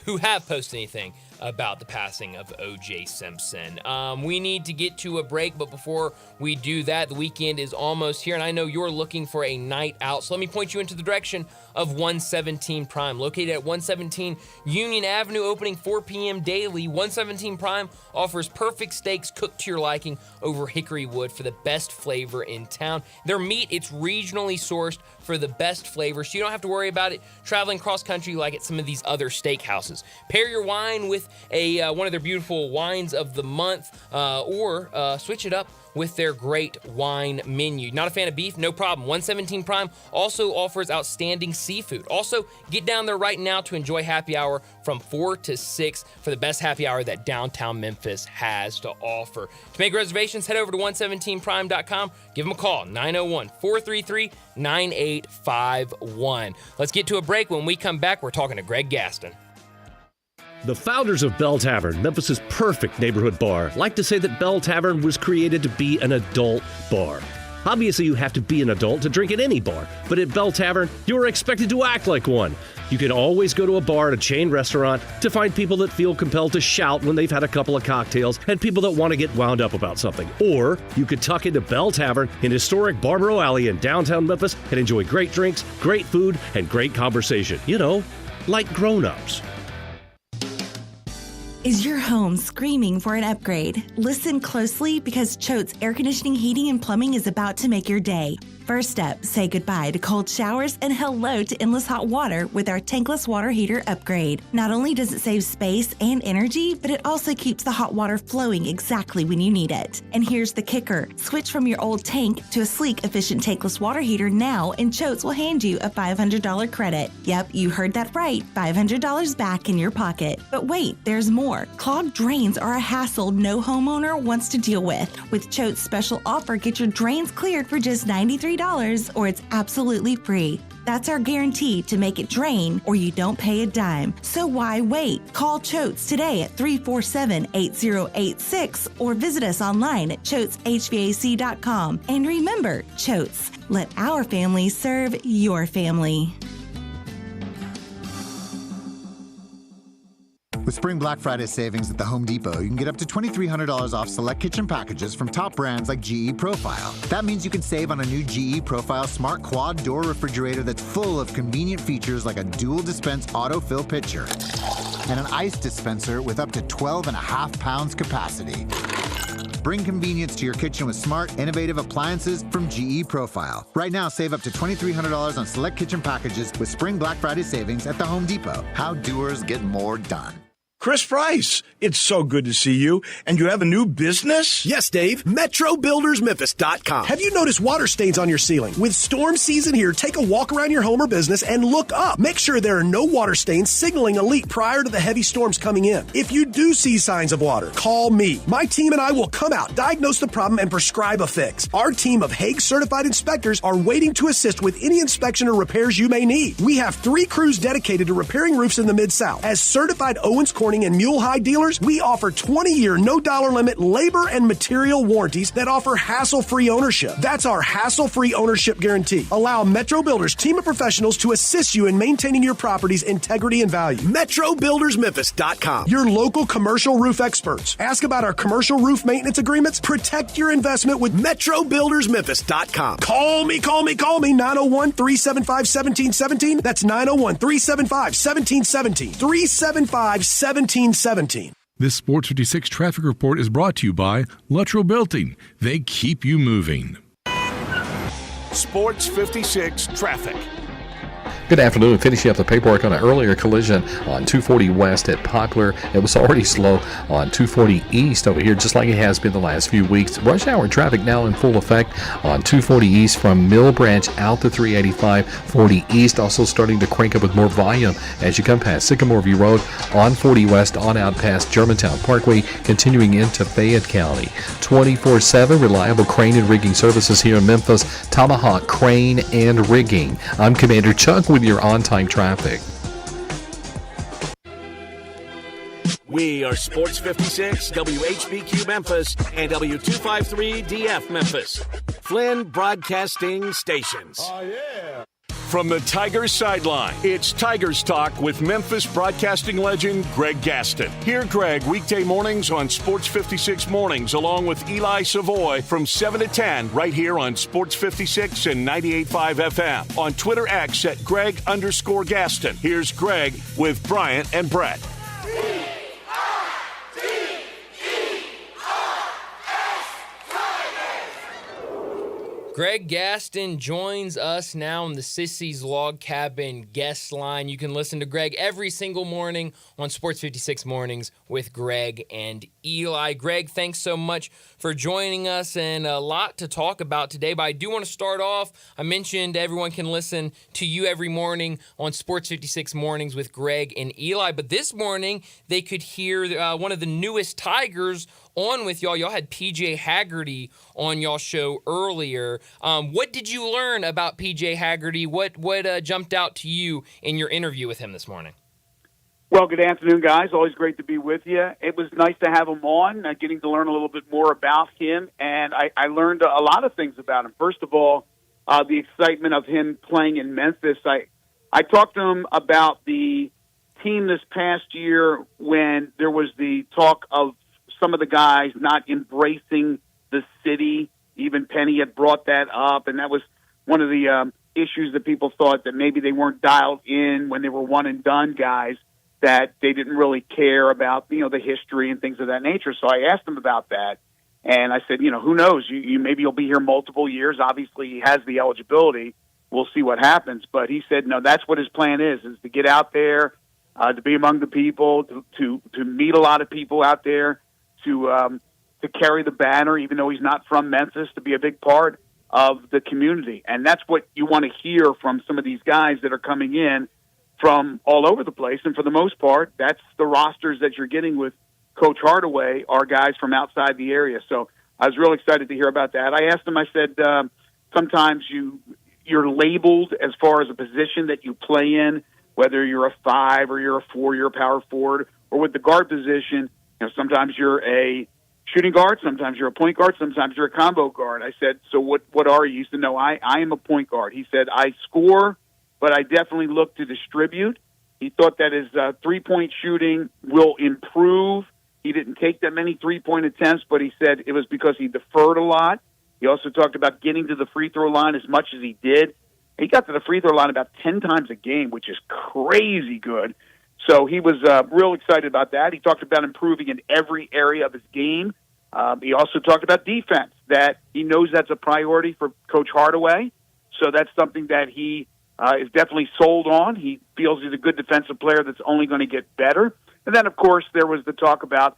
S2: who have posted anything about the passing of O.J. Simpson. We need to get to a break, but before we do that, the weekend is almost here, and I know you're looking for a night out, so let me point you into the direction of 117 Prime. Located at 117 Union Avenue, opening 4 p.m. daily, 117 Prime offers perfect steaks cooked to your liking over hickory wood for the best flavor in town. Their meat, it's regionally sourced for the best flavor, so you don't have to worry about it traveling cross-country like at some of these other steakhouses. Pair your wine with one of their beautiful wines of the month, or switch it up with their great wine menu. Not a fan of beef? No problem. 117 Prime also offers outstanding seafood. Also, get down there right now to enjoy happy hour from 4 to 6 for the best happy hour that downtown Memphis has to offer. To make reservations, head over to 117prime.com. Give them a call, 901-433-9851. Let's get to a break. When we come back, we're talking to Greg Gaston.
S15: The founders of Bell Tavern, Memphis' perfect neighborhood bar, like to say that Bell Tavern was created to be an adult bar. Obviously, you have to be an adult to drink at any bar, but at Bell Tavern, you are expected to act like one. You can always go to a bar at a chain restaurant to find people that feel compelled to shout when they've had a couple of cocktails and people that want to get wound up about something. Or you could tuck into Bell Tavern in historic Barbaro Alley in downtown Memphis and enjoy great drinks, great food, and great conversation. You know, like grown-ups.
S7: Is your home screaming for an upgrade? Listen closely because Choate's Air Conditioning, Heating, and Plumbing is about to make your day. First up, say goodbye to cold showers and hello to endless hot water with our tankless water heater upgrade. Not only does it save space and energy, but it also keeps the hot water flowing exactly when you need it. And here's the kicker. Switch from your old tank to a sleek, efficient tankless water heater now, and Choates will hand you a $500 credit. Yep, you heard that right. $500 back in your pocket. But wait, there's more. Clogged drains are a hassle no homeowner wants to deal with. With Choate's special offer, get your drains cleared for just $93 or it's absolutely free. That's our guarantee to make it drain or you don't pay a dime. So why wait? Call Choates today at 347-8086 or visit us online at choateshvac.com. And remember, Choates, let our family serve your family.
S17: With Spring Black Friday savings at the Home Depot, you can get up to $2,300 off select kitchen packages from top brands like GE Profile. That means you can save on a new GE Profile Smart Quad Door Refrigerator that's full of convenient features like a dual dispense autofill pitcher and an ice dispenser with up to 12.5 pounds capacity. Bring convenience to your kitchen with smart, innovative appliances from GE Profile. Right now, save up to $2,300 on select kitchen packages with Spring Black Friday savings at the Home Depot. How doers get more done.
S18: Chris Price, it's so good to see you. And you have a new business?
S21: Yes, Dave. MetroBuildersMemphis.com. Have you noticed water stains on your ceiling? With storm season here, take a walk around your home or business and look up. Make sure there are no water stains signaling a leak prior to the heavy storms coming in. If you do see signs of water, call me. My team and I will come out, diagnose the problem, and prescribe a fix. Our team of Hague-certified inspectors are waiting to assist with any inspection or repairs you may need. We have 3 crews dedicated to repairing roofs in the Mid-South. As certified Owens Corning and Mule High dealers, we offer 20-year, no dollar limit labor and material warranties that offer hassle-free ownership. That's our hassle-free ownership guarantee. Allow Metro Builders team of professionals to assist you in maintaining your property's integrity and value. MetroBuildersMemphis.com. Your local commercial roof experts. Ask about our commercial roof maintenance agreements. Protect your investment with MetroBuildersMemphis.com. Call me, 901-375-1717. That's 901-375-1717. 375-1717.
S11: This Sports 56 traffic report is brought to you by Luttrell Building. They keep you moving.
S1: Sports 56 traffic.
S22: Good afternoon. Finishing up the paperwork on an earlier collision on 240 West at Poplar. It was already slow on 240 East over here, just like it has been the last few weeks. Rush hour traffic now in full effect on 240 East from Mill Branch out to 385. 40 East also starting to crank up with more volume as you come past Sycamore View Road on 40 West on out past Germantown Parkway, continuing into Fayette County. 24/7 reliable crane and rigging services here in Memphis. Tomahawk Crane and Rigging. I'm Commander Chuck with your on-time traffic.
S5: We are Sports 56, WHBQ Memphis, and W253DF Memphis. Flynn Broadcasting Stations.
S1: Oh, yeah. From the Tigers sideline, it's Tigers Talk with Memphis broadcasting legend Greg Gaston. Hear Greg weekday mornings on Sports 56 Mornings, along with Eli Savoy from 7 to 10, right here on Sports 56 and 98.5 FM. On Twitter X at Greg_Gaston. Here's Greg with Bryant and Brett.
S2: Greg Gaston joins us now on the Sissy's Log Cabin guest line. You can listen to Greg every single morning on Sports 56 Mornings with Greg and Eli. Greg, thanks so much for joining us, and a lot to talk about today. But I do want to start off. I mentioned everyone can listen to you every morning on Sports 56 Mornings with Greg and Eli. But this morning, they could hear one of the newest Tigers on with y'all. Y'all had PJ Haggerty on y'all show earlier. What did you learn about PJ Haggerty? What jumped out to you in your interview with him this morning?
S23: Well, good afternoon, guys. Always great to be with you. It was nice to have him on, getting to learn a little bit more about him, and I learned a lot of things about him. First of all, the excitement of him playing in Memphis. I talked to him about the team this past year when there was the talk of some of the guys not embracing the city. Even Penny had brought that up, and that was one of the issues that people thought that maybe they weren't dialed in when they were one-and-done guys. that they didn't really care about, the history and things of that nature. So I asked him about that, and I said, who knows? You maybe you'll be here multiple years. Obviously, he has the eligibility. We'll see what happens. But he said, no, that's what his plan is to get out there, to be among the people, to meet a lot of people out there, to carry the banner, even though he's not from Memphis, to be a big part of the community. And that's what you want to hear from some of these guys that are coming in from all over the place. And for the most part, that's the rosters that you're getting with Coach Hardaway are guys from outside the area. So I was real excited to hear about that. I asked him, I said, sometimes you're labeled as far as a position that you play in, whether you're a 5 or you're a 4, you're a power forward, or with the guard position, sometimes you're a shooting guard, sometimes you're a point guard, sometimes you're a combo guard. I said, so what are you? He said, no, I am a point guard. He said, I score, but I definitely look to distribute. He thought that his three-point shooting will improve. He didn't take that many three-point attempts, but he said it was because he deferred a lot. He also talked about getting to the free throw line as much as he did. He got to the free throw line about 10 times a game, which is crazy good. So he was real excited about that. He talked about improving in every area of his game. He also talked about defense, that he knows that's a priority for Coach Hardaway. So that's something that he is definitely sold on. He feels he's a good defensive player that's only going to get better. And then, of course, there was the talk about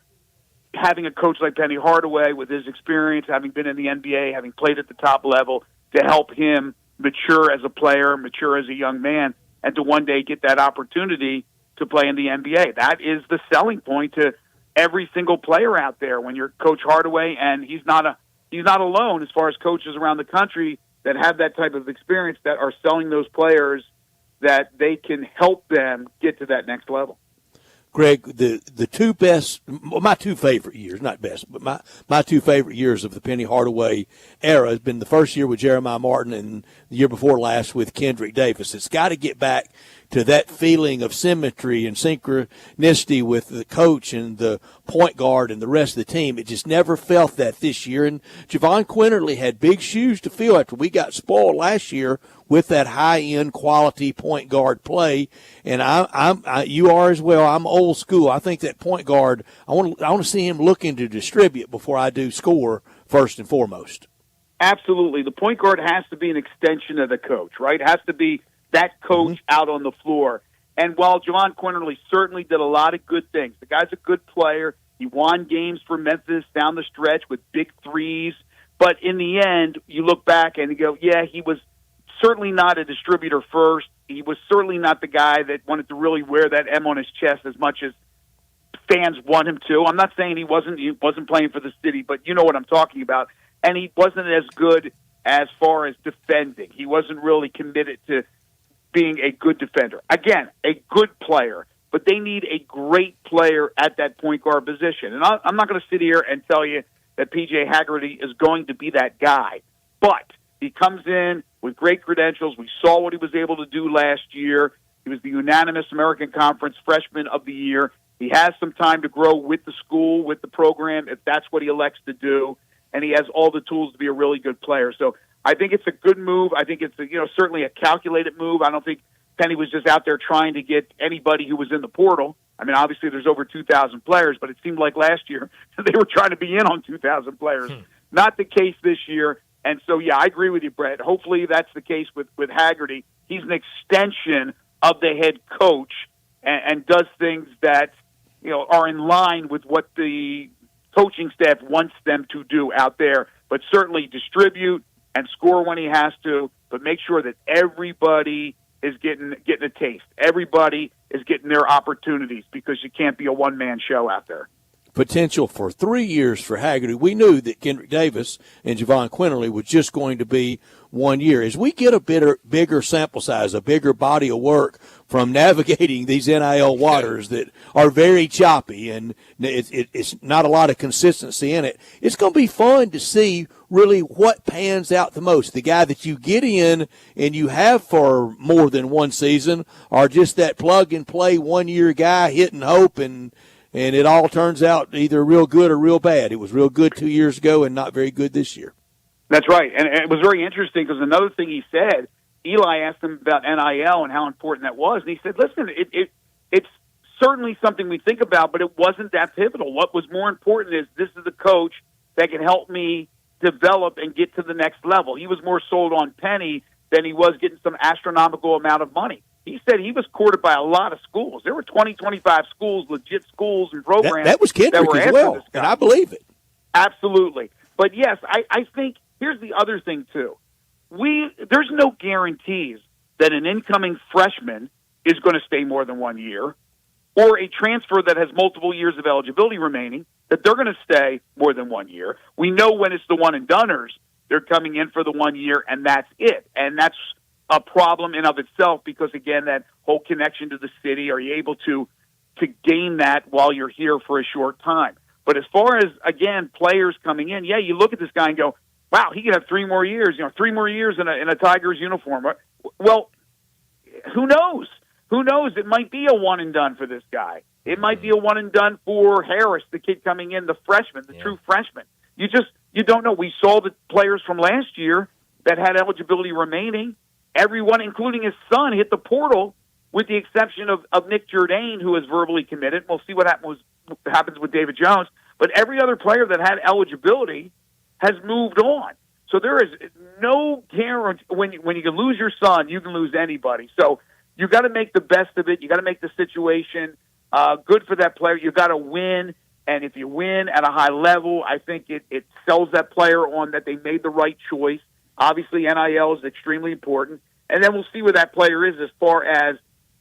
S23: having a coach like Penny Hardaway with his experience, having been in the NBA, having played at the top level, to help him mature as a player, mature as a young man, and to one day get that opportunity to play in the NBA. That is the selling point to every single player out there when you're Coach Hardaway, and he's not alone as far as coaches around the country that have that type of experience that are selling those players that they can help them get to that next level.
S3: Greg, the two best, my two favorite years, not best, but my two favorite years of the Penny Hardaway era has been the first year with Jeremiah Martin and the year before last with Kendrick Davis. It's got to get back to that feeling of symmetry and synchronicity with the coach and the point guard and the rest of the team. It just never felt that this year. And Javon Quinterly had big shoes to fill after we got spoiled last year with that high-end quality point guard play. And you are as well. I'm old school. I think that point guard, I want to see him looking to distribute before I do score first and foremost.
S23: Absolutely. The point guard has to be an extension of the coach, right? Has to be that coach out on the floor. And while Javon Quinterly certainly did a lot of good things, the guy's a good player. He won games for Memphis down the stretch with big threes. But in the end, you look back and you go, yeah, he was certainly not a distributor first. He was certainly not the guy that wanted to really wear that M on his chest as much as fans want him to. I'm not saying he wasn't playing for the city, but you know what I'm talking about. And he wasn't as good as far as defending. He wasn't really committed to being a good defender. Again, a good player, but they need a great player at that point guard position. And I'm not going to sit here and tell you that P.J. Haggerty is going to be that guy, but he comes in with great credentials. We saw what he was able to do last year. He was the unanimous American Conference Freshman of the Year. He has some time to grow with the school, with the program, if that's what he elects to do, and he has all the tools to be a really good player. So I think it's a good move. I think it's certainly a calculated move. I don't think Penny was just out there trying to get anybody who was in the portal. I mean, obviously there's over 2,000 players, but it seemed like last year they were trying to be in on 2,000 players. Not the case this year. And so, yeah, I agree with you, Brett. Hopefully that's the case with Haggerty. He's an extension of the head coach and does things that, are in line with what the coaching staff wants them to do out there, but certainly distribute and score when he has to, but make sure that everybody is getting a taste. Everybody is getting their opportunities, because you can't be a one-man show out there.
S3: Potential for 3 years for Haggerty. We knew that Kendrick Davis and Javon Quinterly was just going to be 1 year. As we get a bigger sample size, a bigger body of work from navigating these NIL waters that are very choppy and it's not a lot of consistency in it, it's going to be fun to see really what pans out the most. The guy that you get in and you have for more than one season, or just that plug-and-play one-year guy hitting hope and it all turns out either real good or real bad. It was real good 2 years ago and not very good this year.
S23: That's right. And it was very interesting because another thing he said, Eli asked him about NIL and how important that was. And he said, listen, it's certainly something we think about, but it wasn't that pivotal. What was more important is this is a coach that can help me develop and get to the next level. He was more sold on Penny than he was getting some astronomical amount of money. He said he was courted by a lot of schools. There were 20, 25 schools, legit schools and programs.
S3: That was Kendrick
S23: that were
S3: as well, and I believe it.
S23: Absolutely. But, yes, I think here's the other thing, too. There's no guarantees that an incoming freshman is going to stay more than 1 year, or a transfer that has multiple years of eligibility remaining, that they're going to stay more than 1 year. We know when it's the one-and-doners, they're coming in for the 1 year, and that's it. And that's a problem in of itself because, again, that whole connection to the city, are you able to gain that while you're here for a short time? But as far as, again, players coming in, yeah, you look at this guy and go, wow, he could have 3 more years, 3 more years in a Tigers uniform. Well, who knows? Who knows? It might be a one-and-done for this guy. It might be a one-and-done for Harris, the kid coming in, the freshman, the true freshman. You don't know. We saw the players from last year that had eligibility remaining. Everyone, including his son, hit the portal with the exception of Nick Jourdain, who is verbally committed. We'll see what happens with David Jones. But every other player that had eligibility has moved on. So there is no guarantee. When you can lose your son, you can lose anybody. So you got to make the best of it. You got to make the situation good for that player. You got to win. And if you win at a high level, I think it sells that player on that they made the right choice. Obviously, NIL is extremely important. And then we'll see where that player is as far as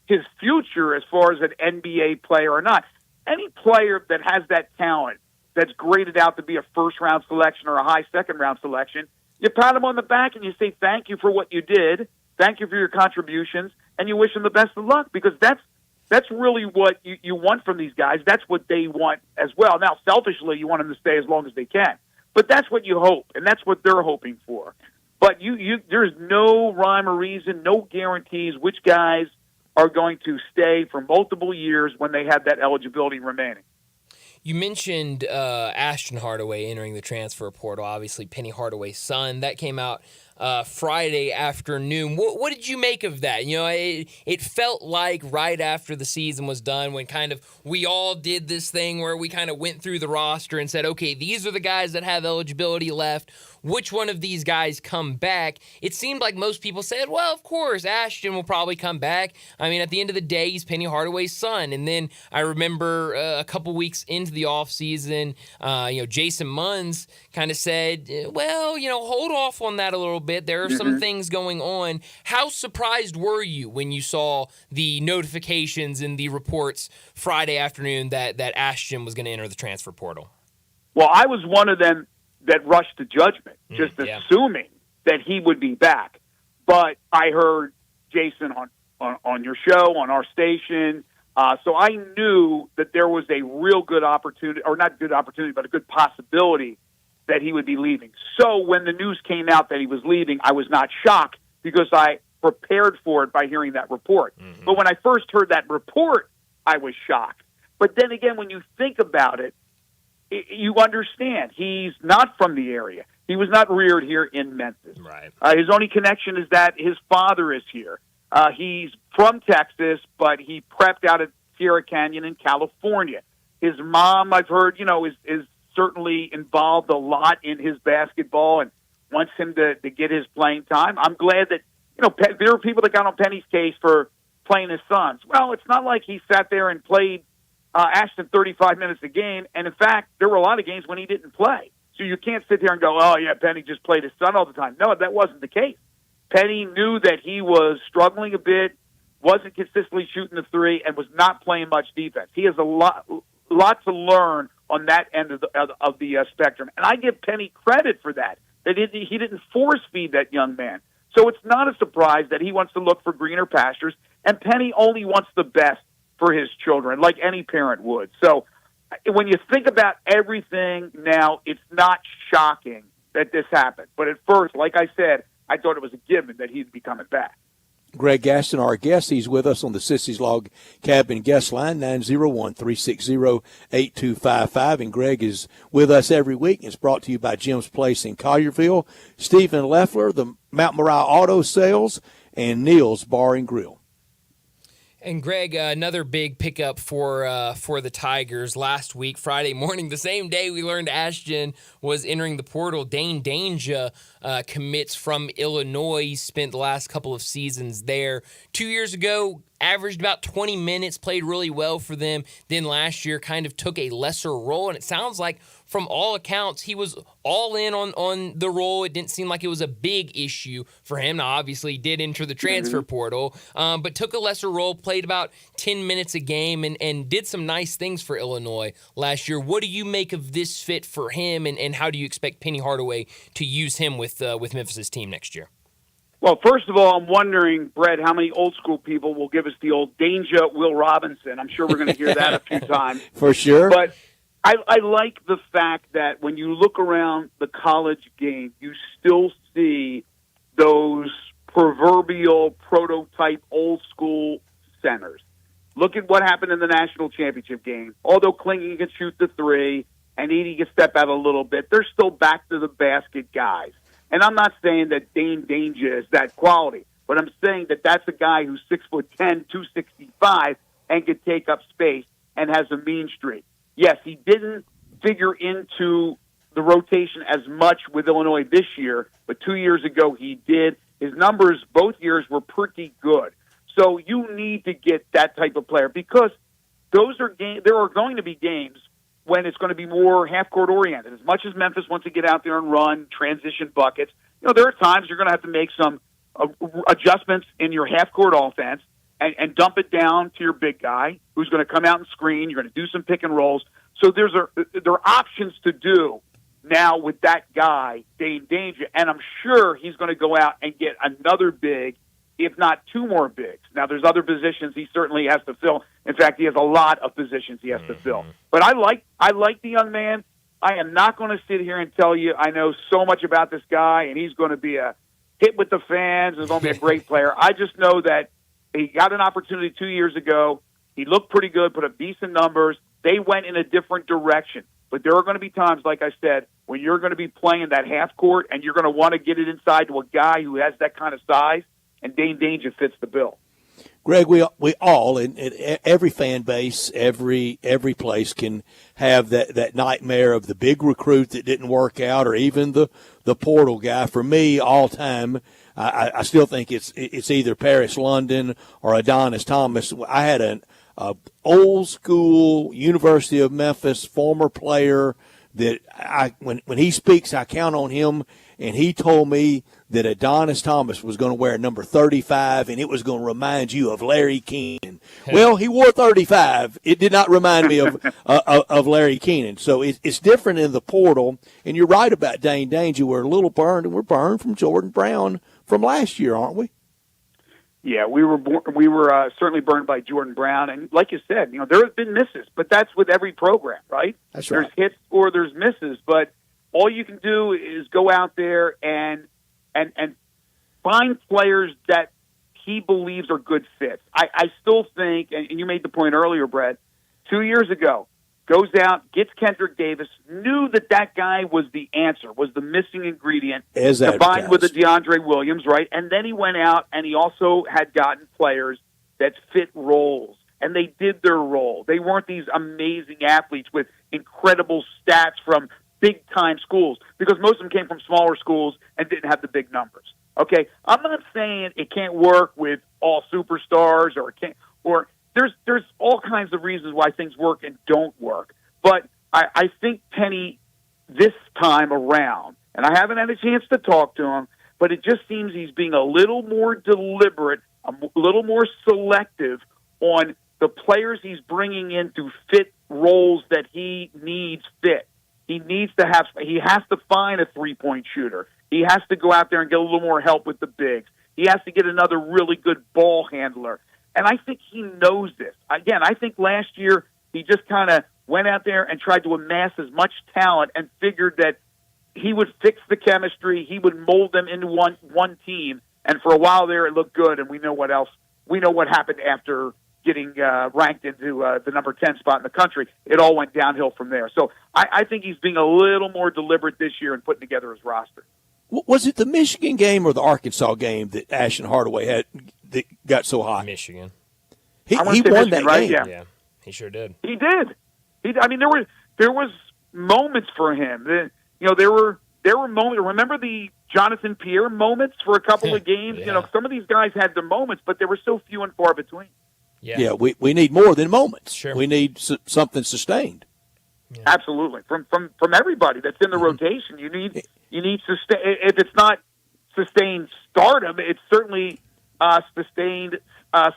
S23: his future, as far as an NBA player or not. Any player that has that talent, that's graded out to be a first-round selection or a high second-round selection, you pat him on the back and you say thank you for what you did, thank you for your contributions, and you wish them the best of luck because that's really what you want from these guys. That's what they want as well. Now, selfishly, you want them to stay as long as they can. But that's what you hope, and that's what they're hoping for. But there's no rhyme or reason, no guarantees which guys are going to stay for multiple years when they have that eligibility remaining.
S2: You mentioned Ashton Hardaway entering the transfer portal, obviously Penny Hardaway's son. That came out Friday afternoon. What did you make of that? You know, it felt like right after the season was done when kind of we all did this thing where we kind of went through the roster and said, okay, these are the guys that have eligibility left. Which one of these guys come back? It seemed like most people said, well, of course, Ashton will probably come back. I mean, at the end of the day, he's Penny Hardaway's son. And then I remember a couple weeks into the offseason, Jason Munns kind of said, well, hold off on that a little bit. There are some things going on. How surprised were you when you saw the notifications and the reports Friday afternoon that Ashton was going to enter the transfer portal?
S23: Well, I was one of them that rushed to judgment, just assuming that he would be back. But I heard Jason on your show, on our station, so I knew that there was a real good opportunity, or not good opportunity, but a good possibility that he would be leaving. So when the news came out that he was leaving, I was not shocked because I prepared for it by hearing that report. But when I first heard that report, I was shocked. But then again, when you think about it, you understand he's not from the area. He was not reared here in Memphis.
S2: Right.
S23: His only connection is that his father is here. He's from Texas, but he prepped out at Sierra Canyon in California. His mom, I've heard, is certainly involved a lot in his basketball and wants him to get his playing time. I'm glad that, there were people that got on Penny's case for playing his sons. Well, it's not like he sat there and played Ashton 35 minutes a game, and in fact, there were a lot of games when he didn't play. So you can't sit there and go, oh, yeah, Penny just played his son all the time. No, that wasn't the case. Penny knew that he was struggling a bit, wasn't consistently shooting the three, and was not playing much defense. He has a lot to learn on that end of the spectrum, and I give Penny credit for that he didn't force-feed that young man. So it's not a surprise that he wants to look for greener pastures, and Penny only wants the best for his children, like any parent would. So when you think about everything now, it's not shocking that this happened. But at first, like I said, I thought it was a given that he'd be coming back.
S3: Greg Gaston, our guest, he's with us on the Sissy's Log Cabin guest line, 901-360-8255. And Greg is with us every week. It's brought to you by Jim's Place in Collierville, Stephen Leffler, the Mount Moriah Auto Sales, and Neil's Bar and Grill.
S2: And Greg, another big pickup for the Tigers last week, Friday morning, the same day we learned Ashton was entering the portal. Dane Danger commits from Illinois. He spent the last couple of seasons there. 2 years ago, averaged about 20 minutes, played really well for them. Then last year kind of took a lesser role, and it sounds like from all accounts he was all in on the role. It didn't seem like it was a big issue for him. Now, obviously, he did enter the transfer portal, but took a lesser role, played about 10 minutes a game, and did some nice things for Illinois last year. What do you make of this fit for him, and how do you expect Penny Hardaway to use him with Memphis' team next year?
S23: Well, first of all, I'm wondering, Brett, how many old school people will give us the old Danger Will Robinson. I'm sure we're going to hear that a few times.
S3: For sure.
S23: But I like the fact that when you look around the college game, you still see those proverbial prototype old school centers. Look at what happened in the national championship game. Although Clingan can shoot the three and Edey can step out a little bit, they're still back to the basket guys. And I'm not saying that Dane Danger is that quality, but I'm saying that that's a guy who's 6'10", 265, and can take up space and has a mean streak. Yes, he didn't figure into the rotation as much with Illinois this year, but 2 years ago he did. His numbers both years were pretty good. So you need to get that type of player because those are there are going to be games when it's going to be more half-court oriented. As much as Memphis wants to get out there and run transition buckets, there are times you're going to have to make some adjustments in your half-court offense and dump it down to your big guy who's going to come out and screen. You're going to do some pick and rolls. So there are options to do now with that guy, Dane Danger, and I'm sure he's going to go out and get another big, if not two more bigs. Now, there's other positions he certainly has to fill. In fact, he has a lot of positions he has to fill. But I like the young man. I am not going to sit here and tell you I know so much about this guy, and he's going to be a hit with the fans. He's going to be a great player. I just know that he got an opportunity 2 years ago. He looked pretty good, put up decent numbers. They went in a different direction. But there are going to be times, like I said, when you're going to be playing that half court and you're going to want to get it inside to a guy who has that kind of size, and Dane Danger fits the bill.
S3: Greg, we all, and every fan base, every place can have that nightmare of the big recruit that didn't work out, or even the portal guy. For me, all time, I still think it's either Paris London or Adonis Thomas. I had an old school University of Memphis former player that when he speaks, I count on him, and he told me that Adonis Thomas was going to wear number 35, and it was going to remind you of Larry Keenan. Well, he wore 35. It did not remind me of Larry Keenan. So it's different in the portal, and you're right about Dane Danger. We're a little burned, and we're burned from Jordan Brown from last year, aren't we?
S23: Yeah, we were certainly burned by Jordan Brown, and like you said, there have been misses, but that's with every program, right?
S3: That's right.
S23: There's hits or there's misses, but all you can do is go out there and find players that he believes are good fits. I still think, and you made the point earlier, Brett, 2 years ago, goes out, gets Kendrick Davis, knew that guy was the answer, was the missing ingredient, combined with the DeAndre Williams, right? And then he went out and he also had gotten players that fit roles, and they did their role. They weren't these amazing athletes with incredible stats from big-time schools, because most of them came from smaller schools and didn't have the big numbers. Okay, I'm not saying it can't work with all superstars, or there's all kinds of reasons why things work and don't work. But I think Penny, this time around, and I haven't had a chance to talk to him, but it just seems he's being a little more deliberate, a little more selective on the players he's bringing in to fit roles that he needs fit. He has to find a three-point shooter. He has to go out there and get a little more help with the bigs. He has to get another really good ball handler. And I think he knows this. Again, I think last year he just kind of went out there and tried to amass as much talent and figured that he would fix the chemistry, he would mold them into one team. And for a while there, it looked good, and we know what else. We know what happened after getting ranked into the number 10 spot in the country. It all went downhill from there. So I think he's being a little more deliberate this year in putting together his roster.
S3: Was it the Michigan game or the Arkansas game that Ashton Hardaway had that got so hot?
S2: Michigan.
S3: He won
S23: Michigan,
S3: that
S23: right?
S3: game.
S2: Yeah, he sure did.
S23: He did. I mean, there was moments for him. There were moments. Remember the Jonathan Pierre moments for a couple of games?
S2: Yeah.
S23: Some of these guys had their moments, but they were so few and far between.
S3: Yeah, we need more than moments.
S2: Sure.
S3: We need something sustained.
S23: Yeah. Absolutely, from everybody that's in the rotation, you need sustain. If it's not sustained stardom, it's certainly sustained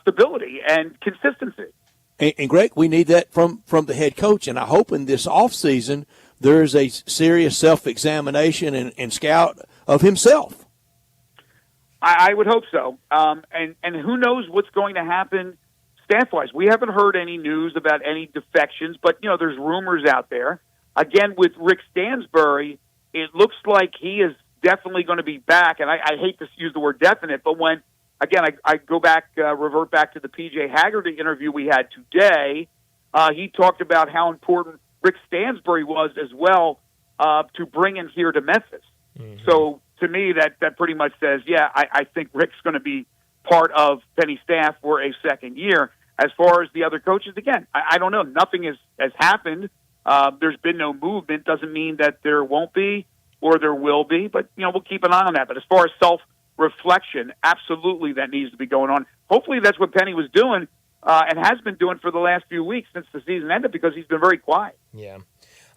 S23: stability and consistency.
S3: And Greg, we need that from the head coach. And I hope in this offseason there's a serious self-examination and scout of himself.
S23: I would hope so. And who knows what's going to happen staff-wise. We haven't heard any news about any defections, but, there's rumors out there. Again, with Rick Stansbury, it looks like he is definitely going to be back. And I hate to use the word definite, but when, again, I go back, revert back to the P.J. Haggerty interview we had today, he talked about how important Rick Stansbury was as well to bring him here to Memphis. Mm-hmm. So to me, that pretty much says, I think Rick's going to be part of Penny's staff for a second year. As far as the other coaches, again, I don't know. Nothing has happened. There's been no movement. Doesn't mean that there won't be or there will be, but, we'll keep an eye on that. But as far as self-reflection, absolutely that needs to be going on. Hopefully that's what Penny was doing and has been doing for the last few weeks since the season ended, because he's been very quiet.
S2: Yeah.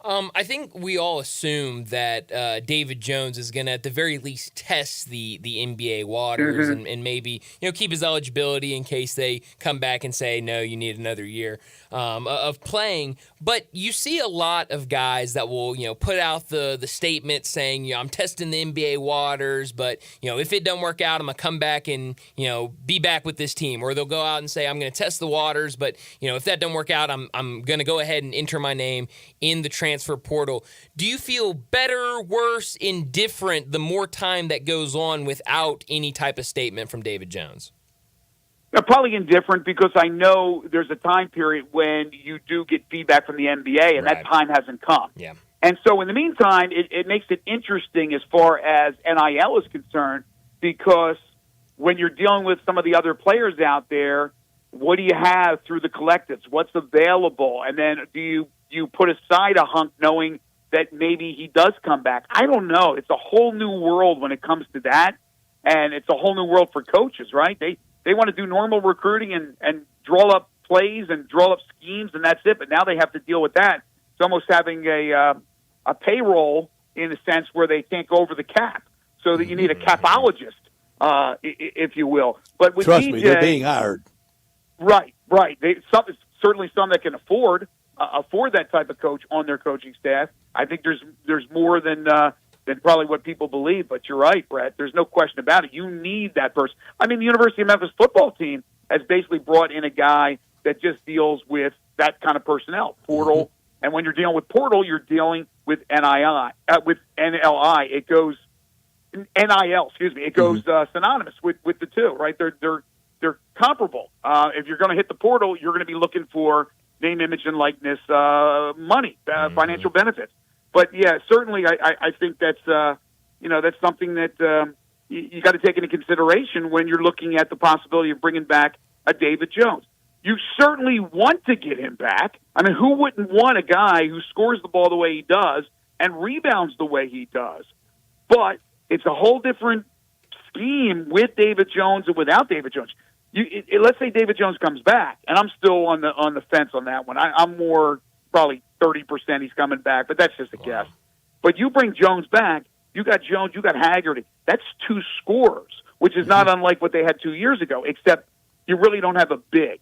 S2: I think we all assume that David Jones is going to, at the very least, test the NBA waters and maybe keep his eligibility in case they come back and say, no, you need another year of playing. But you see a lot of guys that will put out the statement saying, I'm testing the NBA waters, but if it doesn't work out, I'm going to come back and be back with this team. Or they'll go out and say, I'm going to test the waters, but if that doesn't work out, I'm going to go ahead and enter my name in the transfer portal. Do you feel better, worse, indifferent the more time that goes on without any type of statement from David Jones?
S23: Probably indifferent, because I know there's a time period when you do get feedback from the NBA, and that time hasn't come.
S2: Yeah.
S23: And so in the meantime, it makes it interesting as far as NIL is concerned, because when you're dealing with some of the other players out there, what do you have through the collectives? What's available? And then do you put aside a hunk knowing that maybe he does come back? I don't know. It's a whole new world when it comes to that, and it's a whole new world for coaches, right? They want to do normal recruiting and draw up plays and draw up schemes, and that's it. But now they have to deal with that. It's almost having a payroll in a sense where they can't go over the cap, so that you need a capologist, if you will. But with
S3: Trust
S23: DJ,
S3: me, they're being hired.
S23: Right. Certainly some that can afford that type of coach on their coaching staff. I think there's more than probably what people believe. But you're right, Brett. There's no question about it. You need that person. I mean, the University of Memphis football team has basically brought in a guy that just deals with that kind of personnel, portal. Mm-hmm. And when you're dealing with portal, you're dealing with NIL. With NLI, it goes NIL. Excuse me. It goes synonymous with the two. Right? They're comparable. If you're going to hit the portal, you're going to be looking for name, image, and likeness, money, financial benefits. But yeah, certainly, I think that's that's something that you got to take into consideration when you're looking at the possibility of bringing back a David Jones. You certainly want to get him back. I mean, who wouldn't want a guy who scores the ball the way he does and rebounds the way he does? But it's a whole different scheme with David Jones and without David Jones. Let's say David Jones comes back, and I'm still on the fence on that one. I'm more probably 30% he's coming back, but that's just a guess. But you bring Jones back, you got Jones, you got Haggerty. That's two scorers, which is not unlike what they had 2 years ago, except you really don't have a big.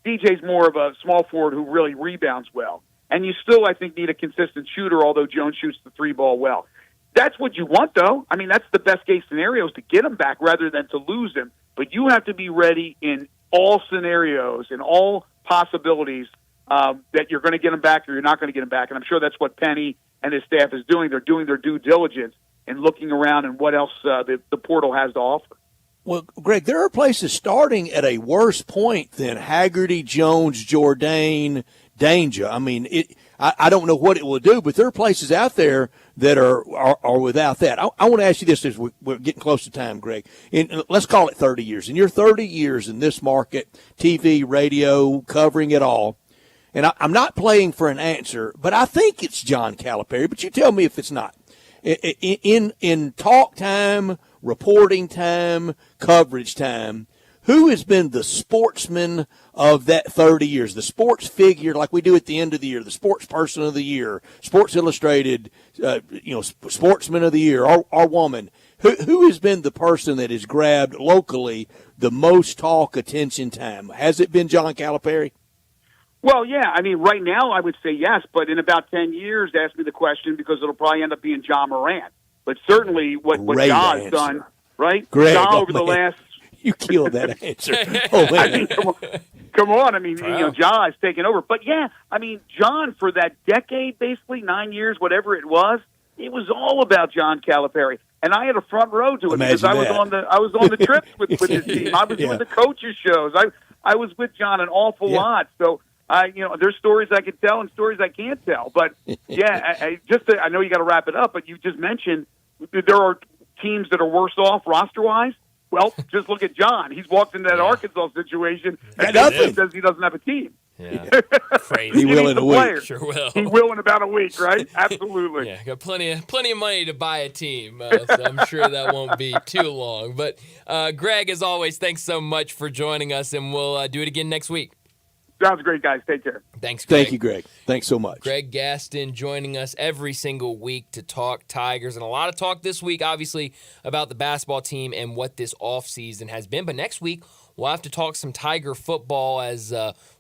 S23: DJ's more of a small forward who really rebounds well. And you still, I think, need a consistent shooter, although Jones shoots the three ball well. That's what you want, though. I mean, that's the best-case scenario, is to get him back rather than to lose him. But you have to be ready in all scenarios, in all possibilities, that you're going to get him back or you're not going to get him back. And I'm sure that's what Penny and his staff is doing. They're doing their due diligence and looking around and what else the portal has to offer.
S3: Well, Greg, there are places starting at a worse point than Haggerty, Jones, Jourdain, Danger. I mean, I don't know what it will do, but there are places out there that are without that. I want to ask you this as we're getting close to time, Greg. Let's call it 30 years. In your 30 years in this market, TV, radio, covering it all, and I'm not playing for an answer, but I think it's John Calipari, but you tell me if it's not. In talk time, reporting time, coverage time, who has been the sportsman of that 30 years, the sports figure like we do at the end of the year, the sports person of the year, Sports Illustrated, sportsman of the year, our woman? Who has been the person that has grabbed locally the most talk, attention, time? Has it been John Calipari?
S23: Well, yeah. I mean, right now I would say yes, but in about 10 years, ask me the question because it'll probably end up being John Morant. But certainly what Ja has done, right?
S3: Greg,
S23: Ja over the last...
S3: You killed that answer. Oh, man.
S23: I mean, come on. I mean, Ja has taken over. But, yeah, I mean, John, for that decade, basically, 9 years, whatever it was all about John Calipari. And I had a front row to it because I was on the trips with his team. I was with the coaches' shows. I was with John an awful lot. So, there's stories I can tell and stories I can't tell. But, yeah, I know you got to wrap it up, but you just mentioned there are teams that are worse off roster-wise. Well, just look at John. He's walked into that Arkansas situation and says he doesn't have a team.
S2: Yeah, crazy.
S3: He will in a week.
S23: Player.
S2: Sure will.
S23: He will in about a week, right? Absolutely.
S2: Yeah, got plenty of money to buy a team, so I'm sure that won't be too long. But Greg, as always, thanks so much for joining us, and we'll do it again next week.
S23: Sounds great, guys. Take care.
S2: Thanks, Greg.
S3: Thank you, Greg. Thanks so much.
S2: Greg Gaston joining us every single week to talk Tigers. And a lot of talk this week, obviously, about the basketball team and what this offseason has been. But next week, we'll have to talk some Tiger football as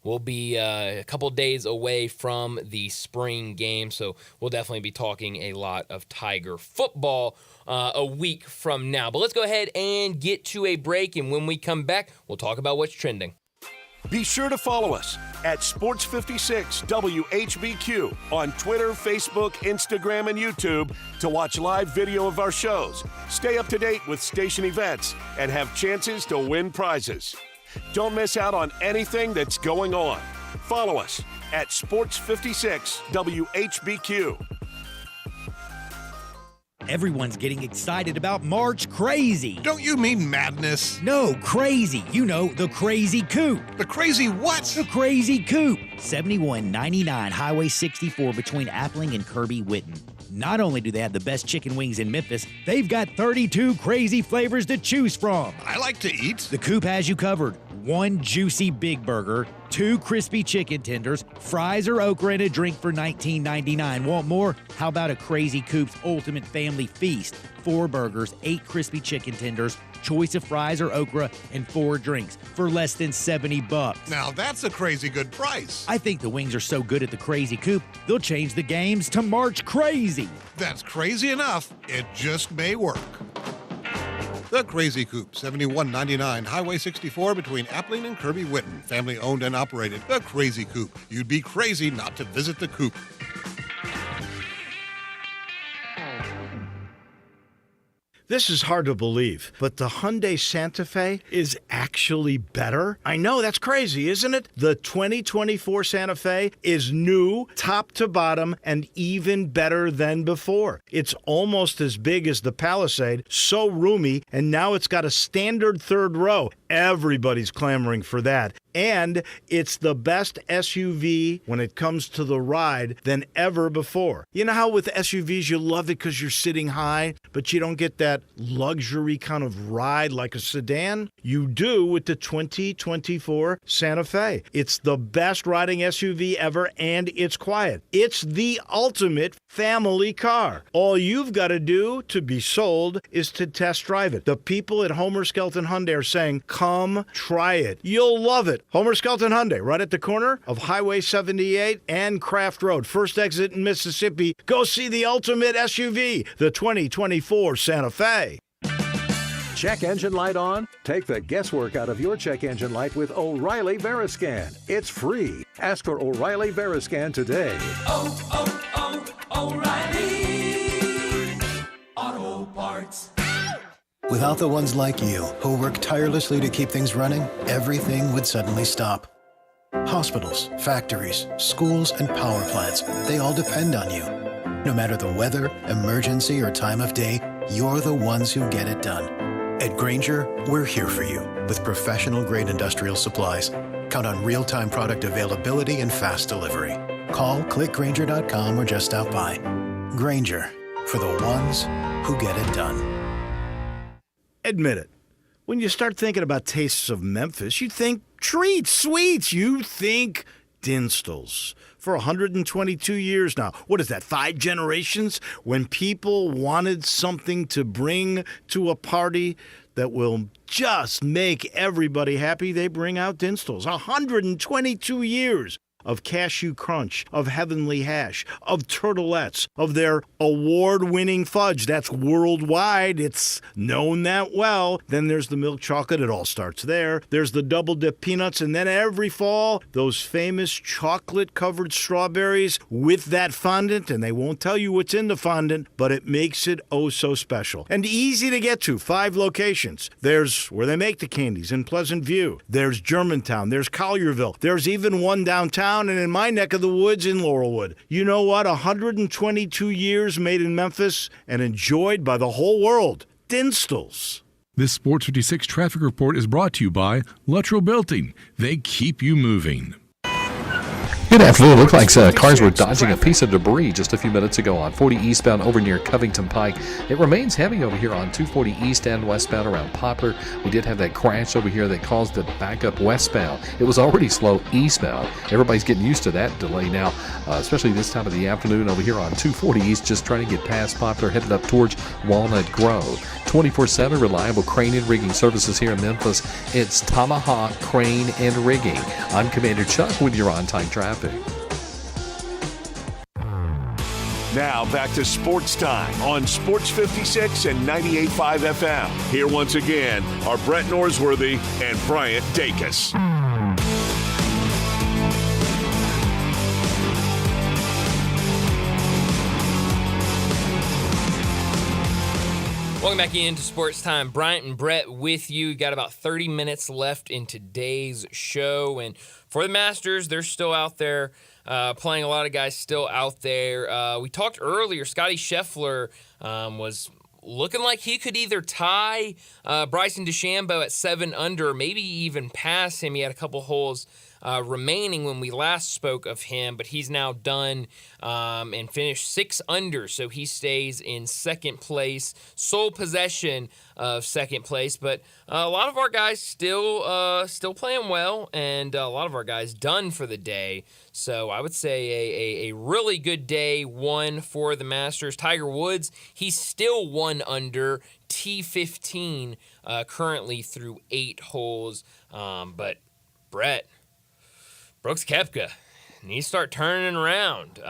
S2: we'll be a couple days away from the spring game. So we'll definitely be talking a lot of Tiger football a week from now. But let's go ahead and get to a break. And when we come back, we'll talk about what's trending.
S1: Be sure to follow us at Sports56 WHBQ on Twitter, Facebook, Instagram, and YouTube to watch live video of our shows, stay up to date with station events, and have chances to win prizes. Don't miss out on anything that's going on. Follow us at Sports56 WHBQ.
S8: Everyone's getting excited about March Crazy.
S13: Don't you mean madness?
S8: No, crazy. You know, the Crazy Coupe.
S13: The Crazy what?
S8: The Crazy Coupe. $71.99 Highway 64 between Appling and Kirby Whitten. Not only do they have the best chicken wings in Memphis, they've got 32 crazy flavors to choose from.
S13: I like to eat.
S8: The Coupe has you covered. 1 juicy Big Burger, 2 crispy chicken tenders, fries or okra, and a drink for $19.99. Want more? How about a Crazy Coupe's Ultimate Family Feast? 4 burgers, 8 crispy chicken tenders, choice of fries or okra, and 4 drinks for less than $70.
S13: Now that's a crazy good price.
S8: I think the wings are so good at the Crazy Coupe, they'll change the games to March Crazy.
S13: That's crazy enough. It just may work. The Crazy Coupe, $71.99 Highway 64 between Appling and Kirby Whitten. Family owned and operated. The Crazy Coupe. You'd be crazy not to visit the Coupe.
S14: This is hard to believe, but the Hyundai Santa Fe is actually better? I know, that's crazy, isn't it? The 2024 Santa Fe is new, top to bottom, and even better than before. It's almost as big as the Palisade, so roomy, and now it's got a standard third row. Everybody's clamoring for that. And it's the best SUV when it comes to the ride than ever before. You know how with SUVs you love it because you're sitting high, but you don't get that luxury kind of ride like a sedan? You do with the 2024 Santa Fe. It's the best riding SUV ever, and it's quiet. It's the ultimate family car. All you've got to do to be sold is to test drive it. The people at Homer Skelton Hyundai are saying, come try it. You'll love it. Homer Skelton Hyundai, right at the corner of Highway 78 and Craft Road. First exit in Mississippi. Go see the ultimate SUV, the 2024 Santa Fe.
S16: Check engine light on? Take the guesswork out of your check engine light with O'Reilly Veriscan. It's free. Ask for O'Reilly Veriscan today.
S19: O'Reilly Auto Parts.
S26: Without the ones like you, who work tirelessly to keep things running, everything would suddenly stop.
S21: Hospitals, factories, schools, and power plants, they all depend on you. No matter the weather, emergency, or time of day, you're the ones who get it done. At Grainger, we're here for you with professional-grade industrial supplies. Count on real-time product availability and fast delivery. Call, click Grainger.com, or just stop by. Grainger, for the ones who get it done.
S14: Admit it. When you start thinking about tastes of Memphis, you think treats, sweets. You think Dinstall's. For 122 years now. What is that, 5 generations? When people wanted something to bring to a party that will just make everybody happy, they bring out Dinstall's. 122 years of cashew crunch, of heavenly hash, of turtlettes, of their award-winning fudge. That's worldwide. It's known that well. Then there's the milk chocolate. It all starts there. There's the double-dip peanuts. And then every fall, those famous chocolate-covered strawberries with that fondant. And they won't tell you what's in the fondant, but it makes it oh so special. And easy to get to. 5 locations. There's where they make the candies in Pleasant View. There's Germantown. There's Collierville. There's even one downtown and in my neck of the woods in Laurelwood. You know what? 122 years made in Memphis and enjoyed by the whole world. Dinstall's.
S11: This Sports 56 traffic report is brought to you by Luttrell Building. They keep you moving.
S22: Good afternoon. Looked like cars were dodging a piece of debris just a few minutes ago on 40 eastbound over near Covington Pike. It remains heavy over here on 240 east and westbound around Poplar. We did have that crash over here that caused it back up westbound. It was already slow eastbound. Everybody's getting used to that delay now, especially this time of the afternoon over here on 240 east, just trying to get past Poplar, headed up towards Walnut Grove. 24/7 reliable crane and rigging services here in Memphis. It's Tomahawk Crane and Rigging. I'm Commander Chuck with your on-time traffic.
S1: Now back to Sports Time on Sports 56 and 98.5 FM. Here once again are Brett Norsworthy and Bryant Dacus.
S2: Welcome back into Sports Time. Bryant and Brett with you. We've got about 30 minutes left in today's show. And for the Masters, they're still out there playing. A lot of guys still out there. We talked earlier, Scotty Scheffler was looking like he could either tie Bryson DeChambeau at 7 under, maybe even pass him. He had a couple holes remaining when we last spoke of him, but he's now done and finished 6 under, so he stays in second place, sole possession of second place. But a lot of our guys still playing well, and a lot of our guys done for the day. So I would say a really good day one for the Masters. Tiger Woods, he's still 1 under, T15 currently through 8 holes. But Brett, Brooks Koepka needs to start turning around.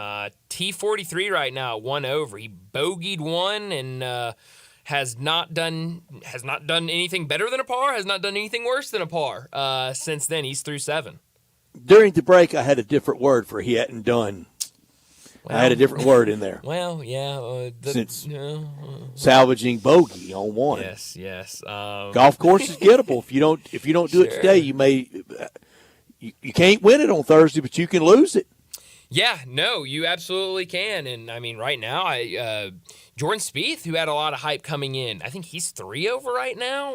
S2: T43 right now, 1 over. He bogeyed 1 and has not done anything better than a par, has not done anything worse than a par since then. He's through 7.
S3: During the break, I had a different word for he hadn't done. Well, I had a different word in there.
S2: Well, yeah.
S3: Since salvaging bogey on 1.
S2: Yes.
S3: Golf course is gettable. If you don't do it today, you may you can't win it on Thursday, but you can lose it.
S2: Yeah, no, you absolutely can. And I mean, right now, Jordan Spieth, who had a lot of hype coming in, I think he's 3 over right now.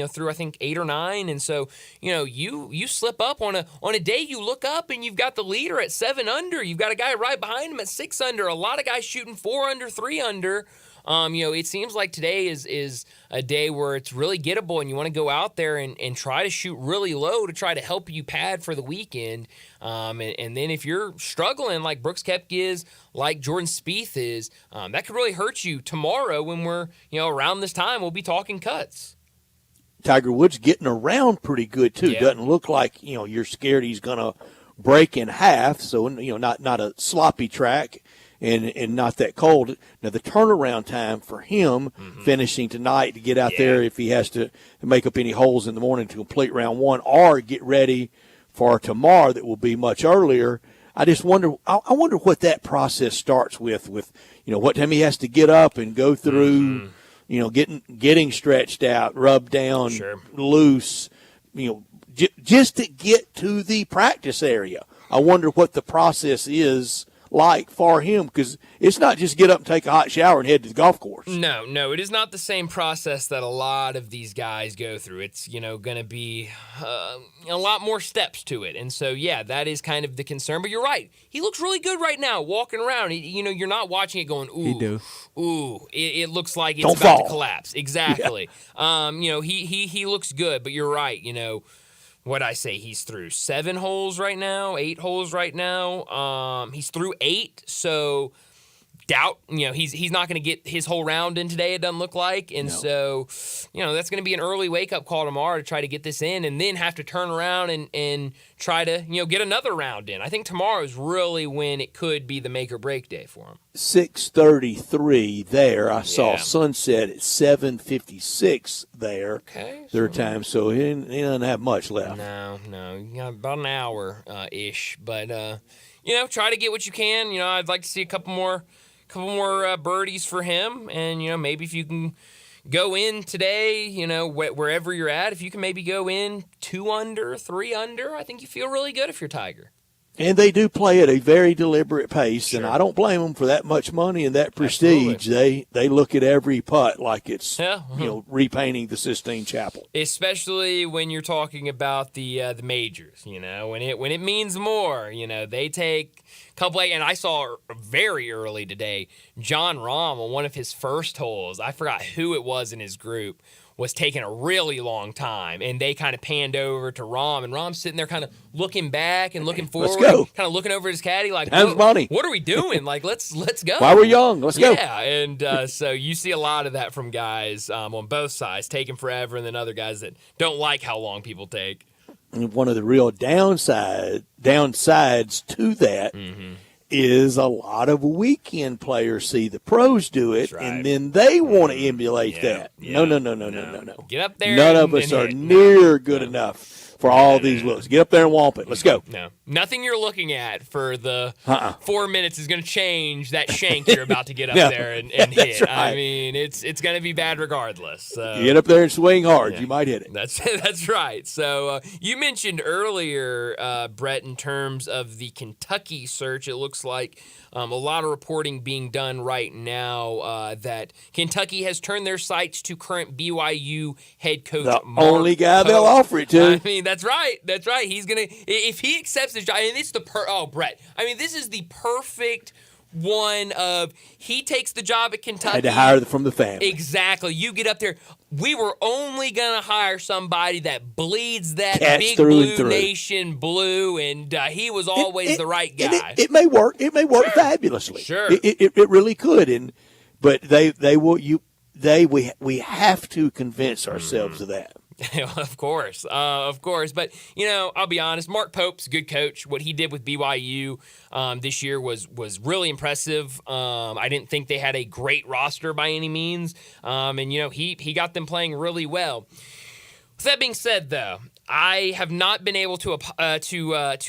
S2: Through I think 8 or 9, and so you slip up on a day, you look up and you've got the leader at 7 under. You've got a guy right behind him at 6 under. A lot of guys shooting 4 under, 3 under. It seems like today is a day where it's really gettable, and you want to go out there and try to shoot really low to try to help you pad for the weekend. And then if you're struggling like Brooks Koepka is, like Jordan Spieth is, that could really hurt you tomorrow when we're, around this time, we'll be talking cuts.
S3: Tiger Woods getting around pretty good, too.
S2: Yeah.
S3: Doesn't look like, you're scared he's going to break in half, so, not a sloppy track. And not that cold. Now, the turnaround time for him finishing tonight to get out there if he has to make up any holes in the morning to complete round 1 or get ready for tomorrow that will be much earlier. I just wonder – I wonder what that process starts with what time he has to get up and go through, getting stretched out, rubbed down, loose, just to get to the practice area. I wonder what the process is like for him, because it's not just get up and take a hot shower and head to the golf course.
S2: No, it is not the same process that a lot of these guys go through. It's, going to be a lot more steps to it. And so, yeah, that is kind of the concern. But you're right. He looks really good right now walking around. You're not watching it going, it looks like it's about to collapse. Exactly. Yeah. He looks good, but you're right, What'd I say? He's through 7 holes right now, 8 holes right now. He's through 8, so doubt, he's not going to get his whole round in today, it doesn't look like. And so, that's going to be an early wake-up call tomorrow to try to get this in and then have to turn around and try to, get another round in. I think tomorrow is really when it could be the make-or-break day for him.
S3: 6:33 there. I saw sunset at 7:56 there.
S2: Okay.
S3: Their time, so he doesn't have much left.
S2: No. You got about an hour-ish. But, try to get what you can. I'd like to see a couple more birdies for him. And, maybe if you can go in today, wherever you're at, if you can maybe go in 2 under, 3 under, I think you feel really good if you're Tiger.
S3: And they do play at a very deliberate pace, and I don't blame them for that much money and that prestige.
S2: Absolutely.
S3: They look at every putt like it's repainting the Sistine Chapel.
S2: Especially when you're talking about the majors, when it means more, they take a couple. And I saw very early today, John Rahm on one of his first holes. I forgot who it was in his group. Was taking a really long time, and they kind of panned over to Rahm, and Rahm's sitting there kind of looking back and looking forward, kind of looking over his caddy like, what are we doing? Like, let's go.
S3: While we're young, let's go.
S2: Yeah, and so you see a lot of that from guys on both sides, taking forever, and then other guys that don't like how long people take.
S3: And one of the real downsides to that is a lot of weekend players see the pros do it, and then they want to emulate that. No.
S2: Get up there.
S3: None of us are near good enough for all these looks. Get up there and whomp it. Let's go.
S2: No. Nothing you're looking at for the 4 minutes is going to change that shank you're about to get up there and hit.
S3: Right.
S2: I mean, it's going to be bad regardless. So.
S3: You get up there and swing hard. You might hit it.
S2: That's right. So you mentioned earlier, Brett, in terms of the Kentucky search, it looks like a lot of reporting being done right now that Kentucky has turned their sights to current BYU head coach
S3: the
S2: Mark
S3: only guy
S2: Pope.
S3: They'll offer it to.
S2: I mean, that's right. He's going to – if he accepts this job – and it's Brett. I mean, this is the perfect one of he takes the job at Kentucky.
S3: Had to hire from the family.
S2: Exactly. You get up there. We were only going to hire somebody that bleeds that
S3: Cats
S2: big
S3: through
S2: blue nation blue, and he was always the right guy.
S3: It may work. It may work fabulously.
S2: Sure.
S3: It really could. But we have to convince ourselves of that.
S2: Of course. But, I'll be honest, Mark Pope's a good coach. What he did with BYU this year was really impressive. I didn't think they had a great roster by any means. And he got them playing really well. With that being said, though, I have not been able to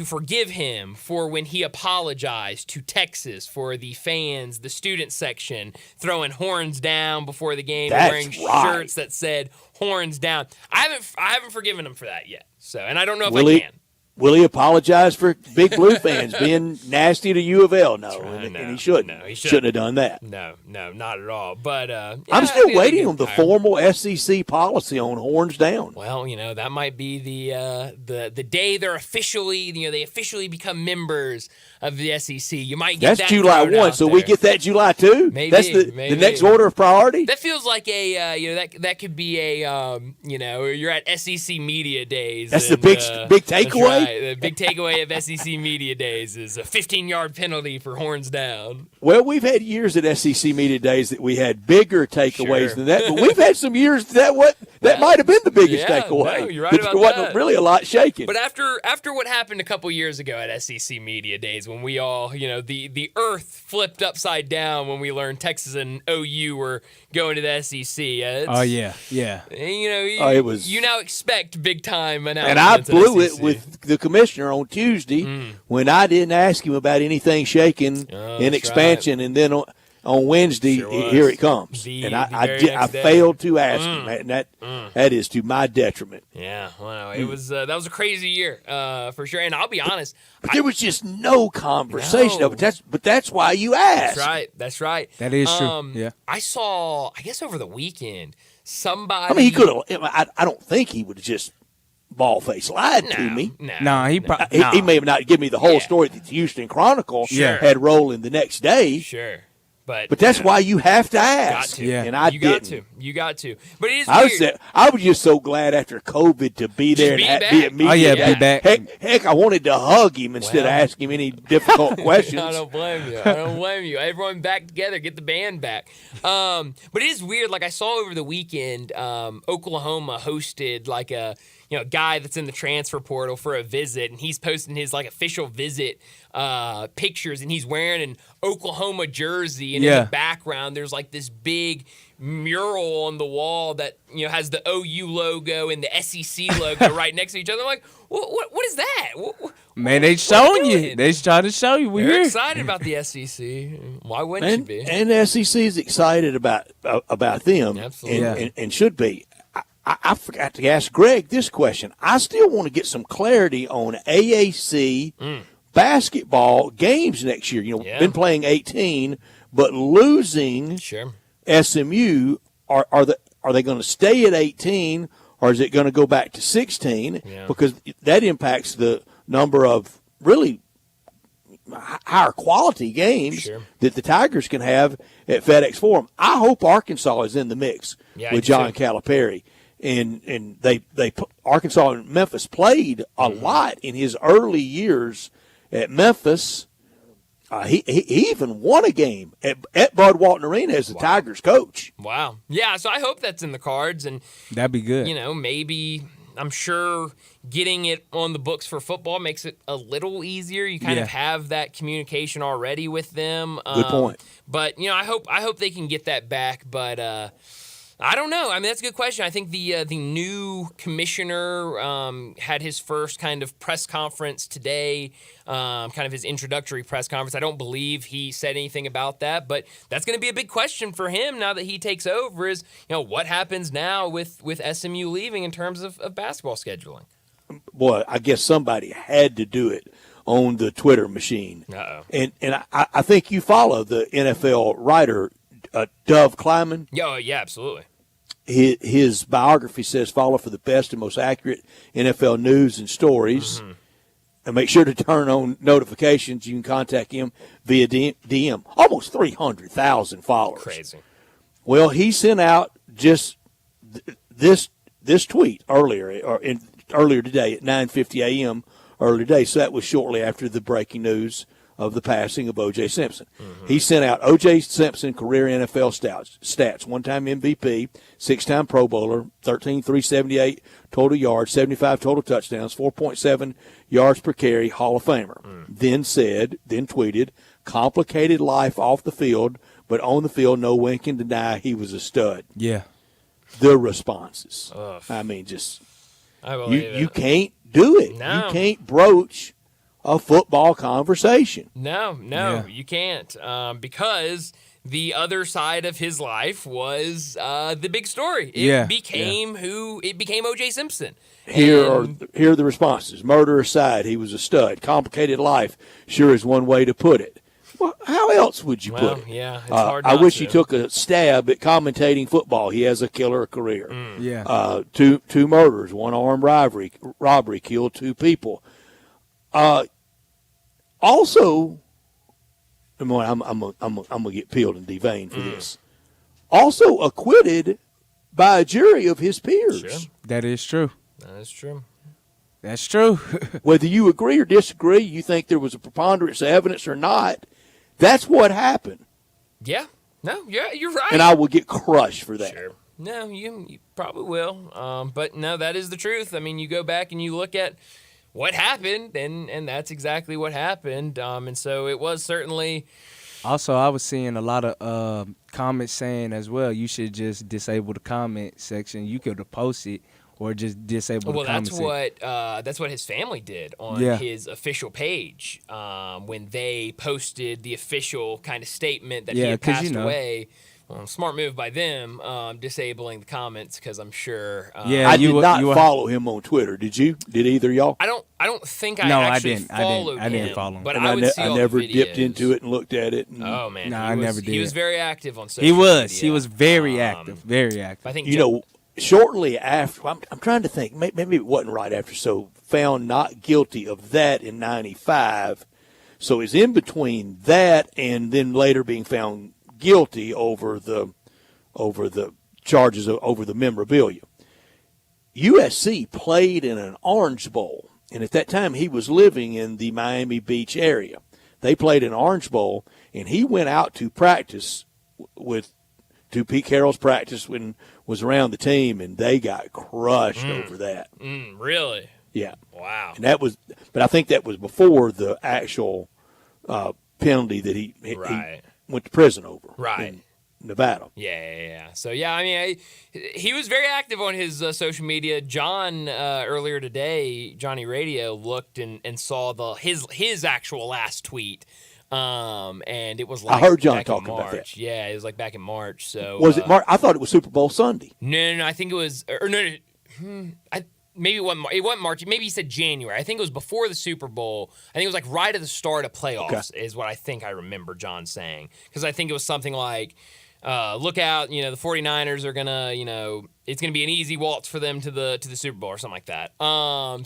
S2: forgive him for when he apologized to Texas for the fans, the student section, throwing horns down before the game, and wearing shirts that said horns down. I haven't forgiven him for that yet. So, and I don't know if I can.
S3: Will he apologize for Big Blue fans being nasty to U of L? No, and he shouldn't.
S2: No, he
S3: shouldn't have done that.
S2: No, not at all. But
S3: I'm still waiting on the formal SEC policy on horns down.
S2: Well, that might be the day they're officially, they officially become members of the SEC. You might get
S3: that's July 1, so we get that July 2?
S2: Maybe.
S3: That's the next order of priority?
S2: That feels like a, that could be a, you're at SEC Media Days.
S3: That's the big takeaway?
S2: Right. The big takeaway of SEC Media Days is a 15-yard penalty for horns down.
S3: Well, we've had years at SEC Media Days that we had bigger takeaways than that, but we've had some years that might have been the biggest takeaway.
S2: No, you're right about
S3: there wasn't really a lot shaking.
S2: But after what happened a couple years ago at SEC Media Days, when we all, the earth flipped upside down when we learned Texas and OU were going to the SEC.
S3: It was.
S2: You now expect big time announcements.
S3: And I blew it with the commissioner on Tuesday when I didn't ask him about anything shaking in expansion, and then on Wednesday,
S2: Sure
S3: here
S2: was.
S3: it comes.
S2: The
S3: And
S2: very
S3: I
S2: next day.
S3: failed to ask him, and that is to my detriment.
S2: Yeah, wow. It was that was a crazy year for sure. And I'll be honest,
S3: But there was just no conversation of it. But that's why you asked.
S2: That's right. That's right.
S4: That is true. Yeah.
S2: I saw, I guess over the weekend, somebody.
S3: I mean, he could have. I don't think he would have just ball-faced lied to me.
S4: No, he
S3: He may have not given me the whole story that the Houston Chronicle had rolling the next day.
S2: Sure. But
S3: that's why you have to ask.
S2: Got to.
S3: And I
S2: you
S3: didn't.
S2: got to. You got to. But it is
S3: I
S2: weird.
S3: was just so glad after COVID to be there
S2: Just
S3: and
S2: be
S3: be
S2: back.
S3: at media.
S4: Oh, yeah, be back.
S3: Heck, I wanted to hug him instead of asking him any difficult questions.
S2: I don't blame you. I don't blame you. Everyone back together, get the band back. But it is weird. Like I saw over the weekend, Oklahoma hosted like a guy that's in the transfer portal for a visit, and he's posting his like official visit pictures, and he's wearing an Oklahoma jersey, and in the background there's like this big mural on the wall that has the OU logo and the SEC logo right next to each other. I'm like, what is that?
S4: Man, they showing you. They trying to show you. We're
S2: They're
S4: here.
S2: excited about the SEC. Why wouldn't you be?
S3: And the SEC is excited about them.
S2: Absolutely.
S3: And should be. I forgot to ask Greg this question. I still want to get some clarity on AAC basketball games next year. Been playing 18, but losing SMU. Are they going to stay at 18, or is it going to go back to 16?
S2: Yeah.
S3: Because that impacts the number of really higher quality games that the Tigers can have at FedEx Forum. I hope Arkansas is in the mix with John Calipari. And they Arkansas and Memphis played a lot in his early years at Memphis. He even won a game at Bud Walton Arena as the Tigers coach.
S2: Wow. Yeah, so I hope that's in the cards. And
S4: that'd be good.
S2: Maybe, I'm sure getting it on the books for football makes it a little easier. You kind of have that communication already with them.
S3: Good point.
S2: But, I hope they can get that back. But I don't know. I mean, that's a good question. I think the new commissioner had his first kind of press conference today, kind of his introductory press conference. I don't believe he said anything about that, but that's going to be a big question for him now that he takes over is, what happens now with SMU leaving in terms of basketball scheduling?
S3: Boy, I guess somebody had to do it on the Twitter machine.
S2: Uh-oh.
S3: And I think you follow the NFL writer, Dove Kleiman.
S2: Yeah, absolutely.
S3: His biography says, follow for the best and most accurate NFL news and stories. Mm-hmm. And make sure to turn on notifications. You can contact him via DM. Almost 300,000 followers.
S2: Crazy.
S3: Well, he sent out just this tweet earlier today at 9:50 a.m. earlier today. So that was shortly after the breaking news of the passing of O.J. Simpson. Mm-hmm. He sent out O.J. Simpson career NFL stats, one-time MVP, 6-time Pro Bowler, 13,378 total yards, 75 total touchdowns, 4.7 yards per carry, Hall of Famer. Then tweeted, complicated life off the field, but on the field, no one can deny he was a stud.
S4: Yeah.
S3: The responses.
S2: Ugh.
S3: I mean, just
S2: you
S3: can't do it.
S2: No.
S3: You can't broach a football conversation.
S2: No, you can't, because the other side of his life was the big story. It became O.J. Simpson.
S3: Here are the responses. Murder aside, he was a stud. Complicated life sure is one way to put it. Well, how else would you put it?
S2: Yeah, it's hard
S3: I
S2: not
S3: wish
S2: to.
S3: he took a stab at commentating football. He has a killer career.
S4: Yeah.
S3: Two murders, one armed robbery, killed 2 people. Also, I'm gonna get peeled and deveined for this. Also acquitted by a jury of his peers.
S2: Sure.
S4: That is true.
S2: That is true.
S4: That's true.
S3: Whether you agree or disagree, you think there was a preponderance of evidence or not, that's what happened.
S2: Yeah. No, you're right.
S3: And I will get crushed for that.
S2: Sure. No, you probably will. But no, that is the truth. I mean, you go back and you look at what happened, and that's exactly what happened. And so it was certainly.
S4: Also, I was seeing a lot of comments saying as well, you should just disable the comment section. You could have posted or just disable the comment section.
S2: That's what his family did on his official page when they posted the official kind of statement that he had passed away. Smart move by them, disabling the comments, because I'm sure.
S3: I did not follow him on Twitter. Did you? Did either of y'all?
S2: I don't think I actually followed him.
S4: I didn't follow him.
S2: But
S3: and
S2: I would see all
S3: never
S2: the videos.
S3: dipped into it and looked at it.
S2: Oh man,
S4: I never did.
S2: He was very active on social media.
S4: He was very active, very active.
S2: I think
S3: shortly after, I'm trying to think. Maybe it wasn't right after. So found not guilty of that in '95. So it's in between that and then later being found guilty over the charges over the memorabilia. USC played in an Orange Bowl, and at that time he was living in the Miami Beach area. They played an Orange Bowl, and he went out to practice to Pete Carroll's practice when was around the team, and they got crushed over that.
S2: Really?
S3: Yeah.
S2: Wow.
S3: And that was, but I think that was before the actual penalty that he went to prison over.
S2: Right.
S3: In Nevada.
S2: Yeah. So, I mean, he was very active on his social media. John, earlier today, Johnny Radio, looked and saw his actual last tweet. And it was like
S3: I heard John
S2: back
S3: talking
S2: in March.
S3: about that.
S2: Yeah, it was like back in March. So
S3: was it March? I thought it was Super Bowl Sunday.
S2: No, I think it was maybe it wasn't March. Maybe he said January. I think it was before the Super Bowl. I think it was like right at the start of playoffs is what I think I remember John saying. Because I think it was something like, look out, the 49ers are going to, it's going to be an easy waltz for them to the Super Bowl or something like that.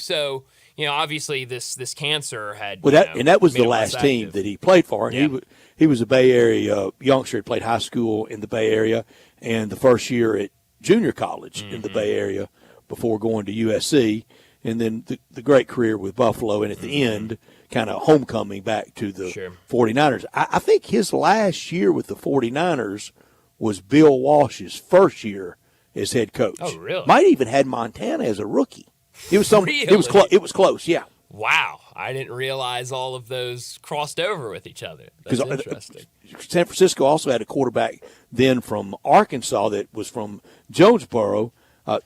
S2: So, obviously this cancer had,
S3: and that was the last team that he played for. And he was a Bay Area youngster. He played high school in the Bay Area and the first year at junior college in the Bay Area before going to USC, and then the great career with Buffalo, and at the end, kind of homecoming back to the 49ers. I think his last year with the 49ers was Bill Walsh's first year as head coach.
S2: Oh, really?
S3: Might even had Montana as a rookie. It was
S2: Really?
S3: It was close, yeah.
S2: Wow. I didn't realize all of those crossed over with each other. That's interesting.
S3: San Francisco also had a quarterback then from Arkansas that was from Jonesboro.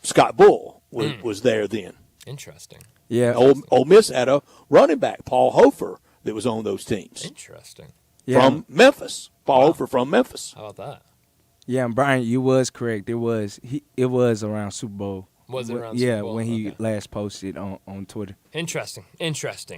S3: Scott Bull was there then.
S2: Interesting.
S3: Yeah. Ole Miss had a running back, Paul Hofer, that was on those teams.
S2: Interesting.
S3: From Memphis. Paul Hofer from Memphis.
S2: How about that?
S4: Yeah, and Brian, you was correct. It was around Super Bowl.
S2: Was it around Super Bowl?
S4: Yeah, when he last posted on Twitter.
S2: Interesting.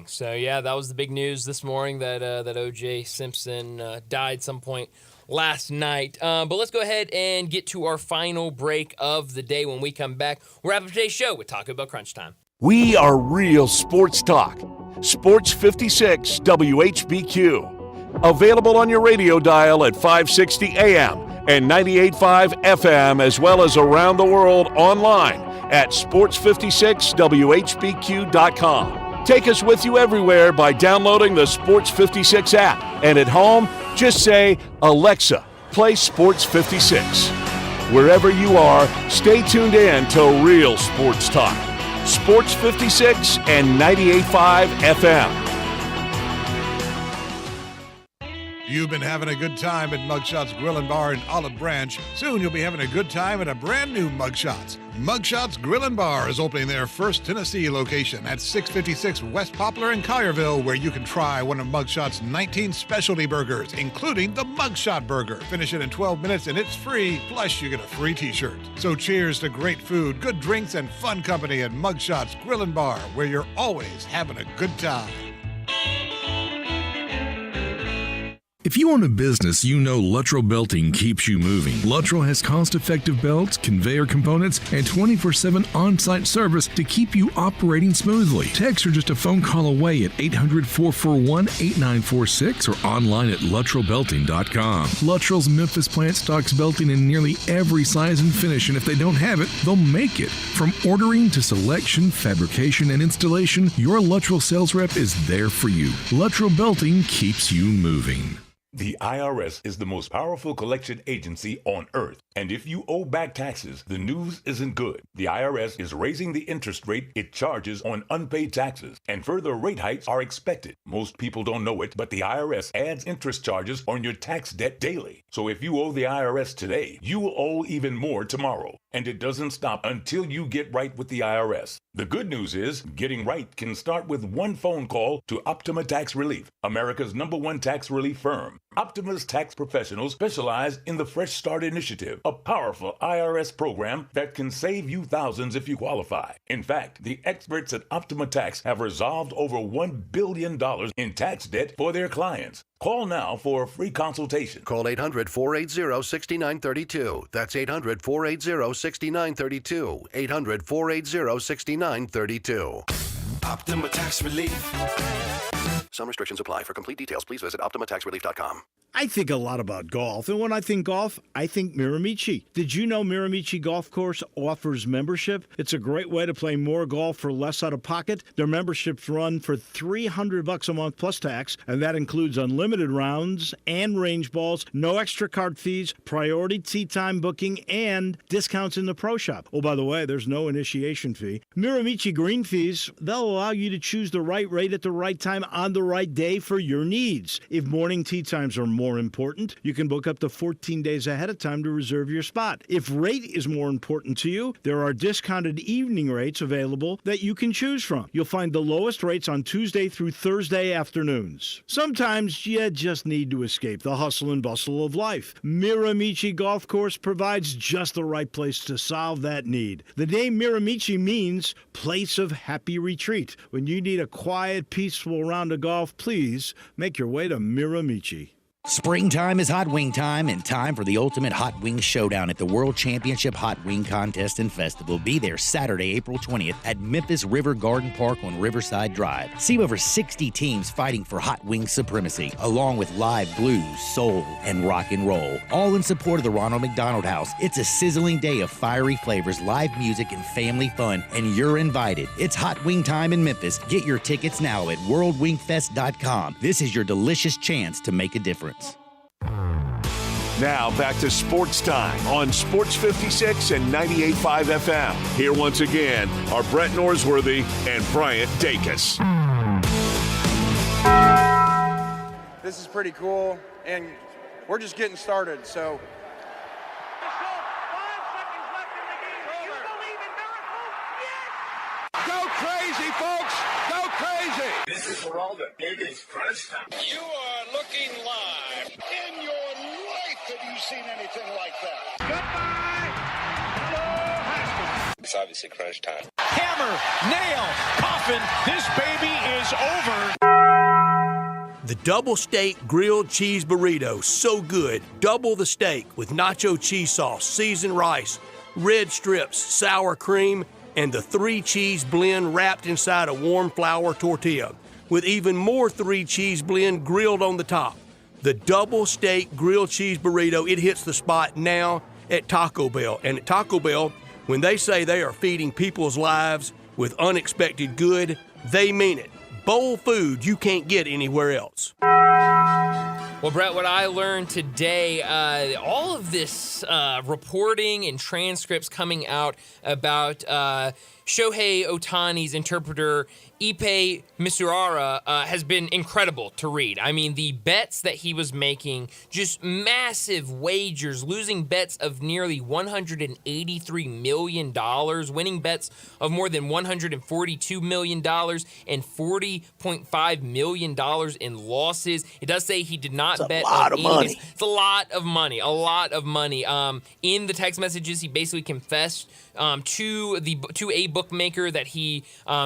S2: So, that was the big news this morning that O.J. Simpson died some point last night. But let's go ahead and get to our final break of the day. When we come back, we'll wrap up today's show with Taco Bell Crunch Time.
S1: We are real sports talk. Sports 56 WHBQ. Available on your radio dial at 560 AM and 98.5 FM, as well as around the world online at sports56whbq.com. Take us with you everywhere by downloading the Sports 56 app. And at home, just say, Alexa, play Sports 56. Wherever you are, stay tuned in to Real Sports Talk. Sports 56 and 98.5 FM.
S13: You've been having a good time at Mugshots Grill and Bar in Olive Branch. Soon you'll be having a good time at a brand new Mugshots. Mugshots Grill and Bar is opening their first Tennessee location at 656 West Poplar in Collierville, where you can try one of Mugshots' 19 specialty burgers, including the Mugshot Burger. Finish it in 12 minutes and it's free, plus you get a free t-shirt. So cheers to great food, good drinks, and fun company at Mugshots Grill and Bar, where you're always having a good time.
S11: If you own a business, you know Luttrell Belting keeps you moving. Luttrell has cost-effective belts, conveyor components, and 24/7 on-site service to keep you operating smoothly. Text are just a phone call away at 800-441-8946 or online at LuttrellBelting.com. Luttrell's Memphis plant stocks belting in nearly every size and finish, and if they don't have it, they'll make it. From ordering to selection, fabrication, and installation, your Luttrell sales rep is there for you. Luttrell Belting keeps you moving.
S6: The IRS is the most powerful collection agency on earth. And if you owe back taxes, the news isn't good. The IRS is raising the interest rate it charges on unpaid taxes, and further rate hikes are expected. Most people don't know it, but the IRS adds interest charges on your tax debt daily. So if you owe the IRS today, you will owe even more tomorrow. And it doesn't stop until you get right with the IRS. The good news is, getting right can start with one phone call to Optima Tax Relief, America's #1 tax relief firm. Optima's tax professionals specialize in the Fresh Start Initiative, a powerful IRS program that can save you thousands if you qualify. In fact, the experts at Optima Tax have resolved over $1 billion in tax debt for their clients. Call now for a free consultation.
S9: Call 800-480-6932. That's 800-480-6932. 800-480-6932.
S19: Optima Tax Relief.
S9: Some restrictions apply. For complete details, please visit OptimaTaxRelief.com.
S14: I think a lot about golf, and when I think golf, I think Miramichi. Did you know Miramichi Golf Course offers membership? It's a great way to play more golf for less out of pocket. Their memberships run for $300 a month plus tax, and that includes unlimited rounds and range balls, no extra cart fees, priority tee time booking, and discounts in the pro shop. Oh, by the way, there's no initiation fee. Miramichi green fees, they'll allow you to choose the right rate at the right time on the right day for your needs. If morning tee times are more important, you can book up to 14 days ahead of time to reserve your spot. If rate is more important to you, there are discounted evening rates available that you can choose from. You'll find the lowest rates on Tuesday through Thursday afternoons. Sometimes you just need to escape the hustle and bustle of life. Miramichi Golf Course provides just the right place to solve that need. The name Miramichi means place of happy retreat. When you need a quiet, peaceful round of golf, please make your way to Miramichi.
S10: Springtime is hot wing time, and time for the ultimate hot wing showdown at the World Championship Hot Wing Contest and Festival. Be there Saturday, April 20th at Memphis River Garden Park on Riverside Drive. See over 60 teams fighting for hot wing supremacy, along with live blues, soul, and rock and roll. All in support of the Ronald McDonald House. It's a sizzling day of fiery flavors, live music, and family fun, and you're invited. It's hot wing time in Memphis. Get your tickets now at worldwingfest.com. This is your delicious chance to make a difference.
S1: Now back to Sports Time on Sports 56 and 98.5 FM. Here once again are Brett Norsworthy and Bryant Dacus.
S12: This is pretty cool, and we're just getting started, so.
S19: Go crazy, folks! Go crazy! This is for all the biggest crunch time.
S20: You are looking live. In your life have you seen anything like that? Goodbye! Hello, Haskell.
S24: It's obviously crunch time.
S20: Hammer, nail, coffin. This baby is over.
S21: The double steak grilled cheese burrito, so good. Double the steak with nacho cheese sauce, seasoned rice, red strips, sour cream, and the 3-cheese blend wrapped inside a warm flour tortilla, with even more 3-cheese blend grilled on the top. The double steak grilled cheese burrito, it hits the spot now at Taco Bell. And at Taco Bell, when they say they are feeding people's lives with unexpected good, they mean it. Bowl food you can't get anywhere else.
S2: Well, Brett, what I learned today, all of this reporting and transcripts coming out about Shohei Ohtani's interpreter, Ippei Misuara, has been incredible to read. I mean, the bets that he was making, just massive wagers, losing bets of nearly $183 million, winning bets of more than $142 million, and $40.5 million in losses. It does say he did not bet on any of this. It's a lot of money, a lot of money. In the text messages, he basically confessed to a bookmaker that he,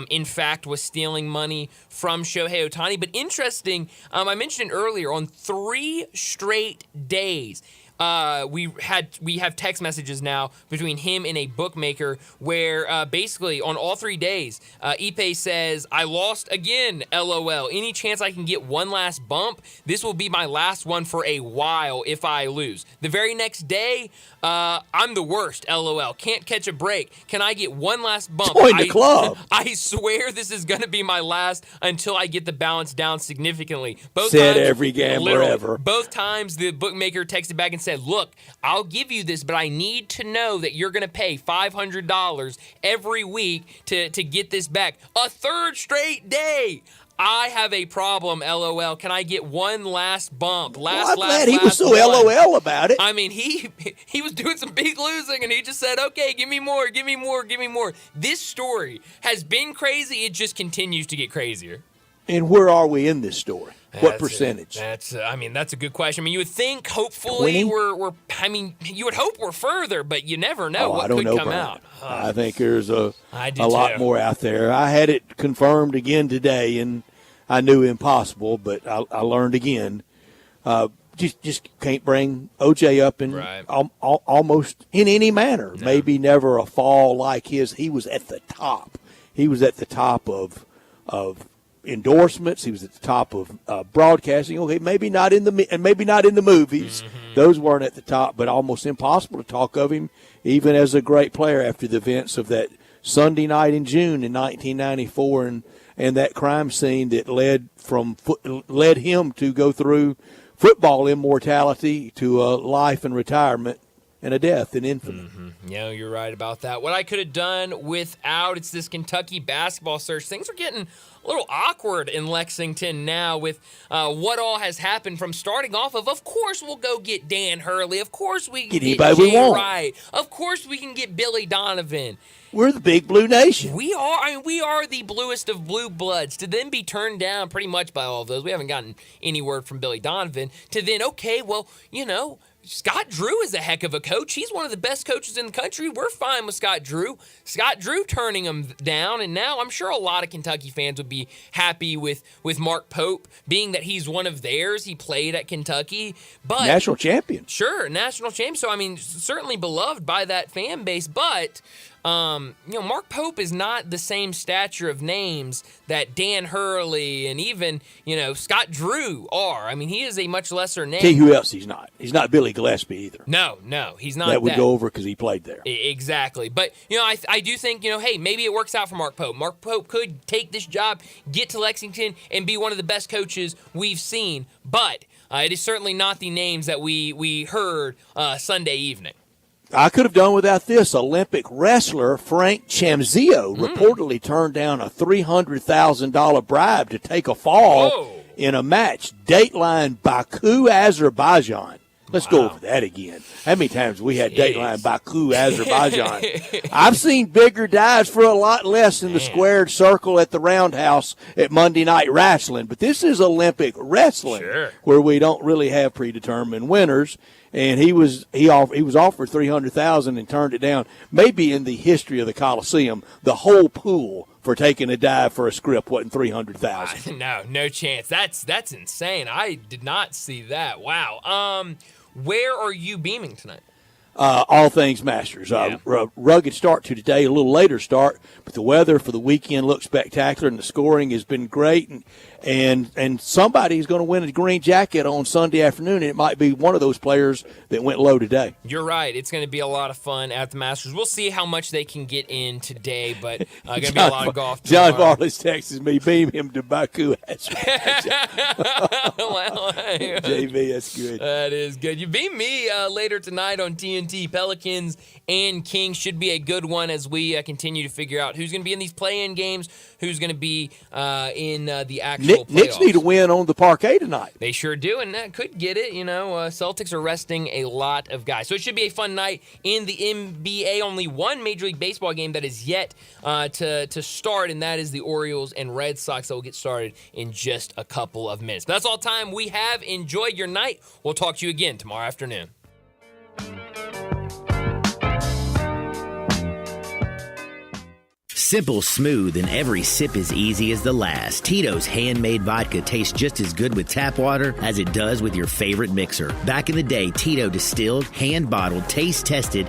S2: in fact, was stealing money from Shohei Ohtani. But interesting, I mentioned it earlier, on 3 straight days, we have text messages now between him and a bookmaker where basically on all 3 days, Ipe says, "I lost again, LOL. Any chance I can get one last bump? This will be my last one for a while if I lose." The very next day, "I'm the worst, LOL. Can't catch a break. Can I get one last bump?
S3: Join the club.
S2: I swear this is going to be my last until I get the balance down significantly."
S3: Said every gambler ever.
S2: Both times the bookmaker texted back and said, "Look, I'll give you this, but I need to know that you're going to pay $500 every week to get this back." A third straight day. "I have a problem, LOL. Can I get one last bump?"
S3: He was so LOL about it.
S2: I mean, he was doing some big losing, and he just said, "Okay, give me more, give me more, give me more." This story has been crazy. It just continues to get crazier.
S3: And where are we in this story? What percentage?
S2: That's a good question. I mean, you would think, hopefully,
S3: 20?
S2: you would hope we're further, but you never know what
S3: I don't
S2: could
S3: know,
S2: come
S3: Brian.
S2: out.
S3: I think there's a
S2: do
S3: lot
S2: too.
S3: more out there. I had it confirmed again today, and I knew impossible, but I learned again. Just can't bring OJ up in almost in any manner. No. Maybe never a fall like his. He was at the top. He was at the top of endorsements. He was at the top of broadcasting. Okay, maybe not in the movies. Mm-hmm. Those weren't at the top, but almost impossible to talk of him, even as a great player after the events of that Sunday night in June in 1994 and that crime scene that led him to go through football immortality to a life and retirement and a death in infamy.
S2: Mm-hmm. Yeah, you're right about that. What I could have done without, it's this Kentucky basketball search. Things are getting a little awkward in Lexington now with what all has happened from starting off of course, we'll go get Dan Hurley. Of course, we can get Jay Wright. Of course, we can get Billy Donovan.
S3: We're the big blue nation.
S2: We are. I mean, we are the bluest of blue bloods. To then be turned down pretty much by all of those. We haven't gotten any word from Billy Donovan. To then, okay, well, Scott Drew is a heck of a coach. He's one of the best coaches in the country. We're fine with Scott Drew. Scott Drew turning him down, and now I'm sure a lot of Kentucky fans would be happy with Mark Pope, being that he's one of theirs. He played at Kentucky. But
S3: national champion.
S2: Sure, national champion. So, I mean, certainly beloved by that fan base, but Mark Pope is not the same stature of names that Dan Hurley and even, Scott Drew are. I mean, he is a much lesser name.
S3: Tell you who else he's not. He's not Billy Gillespie either.
S2: No, he's not.
S3: That would go over because he played there.
S2: Exactly. But, I do think, hey, maybe it works out for Mark Pope. Mark Pope could take this job, get to Lexington, and be one of the best coaches we've seen. But it is certainly not the names that we heard Sunday evening.
S3: I could have done without this. Olympic wrestler Frank Chamzio reportedly turned down a $300,000 bribe to take a fall in a match. Dateline Baku, Azerbaijan. Let's go over that again. How many times we had Dateline Baku, Azerbaijan? I've seen bigger dives for a lot less than the squared circle at the Roundhouse at Monday Night Wrestling. But this is Olympic wrestling, where we don't really have predetermined winners. And he was offered $300,000 and turned it down. Maybe in the history of the Coliseum, the whole pool for taking a dive for a script wasn't $300,000.
S2: No chance. That's insane. I did not see that. Wow. Where are you beaming tonight?
S3: All things Masters. Rugged start to today, a little later start, but the weather for the weekend looks spectacular, and the scoring has been great. And somebody's going to win a green jacket on Sunday afternoon, and it might be one of those players that went low today.
S2: You're right. It's going to be a lot of fun at the Masters. We'll see how much they can get in today, but going to be a lot of golf tomorrow.
S3: John Varley's texts me, beam him to Baku.
S2: Well,
S3: JV, that's good.
S2: That is good. You beam me later tonight on TNT. Pelicans and Kings should be a good one as we continue to figure out who's going to be in these play-in games, who's going to be in the actual playoffs.
S3: Knicks need to win on the parquet tonight.
S2: They sure do, and that could get it. Celtics are resting a lot of guys. So it should be a fun night in the NBA. Only one Major League Baseball game that is yet to start, and that is the Orioles and Red Sox that will get started in just a couple of minutes. But that's all time we have. Enjoy your night. We'll talk to you again tomorrow afternoon.
S7: Simple, smooth, and every sip as easy as the last. Tito's handmade vodka tastes just as good with tap water as it does with your favorite mixer. Back in the day, Tito distilled, hand-bottled, taste-tested,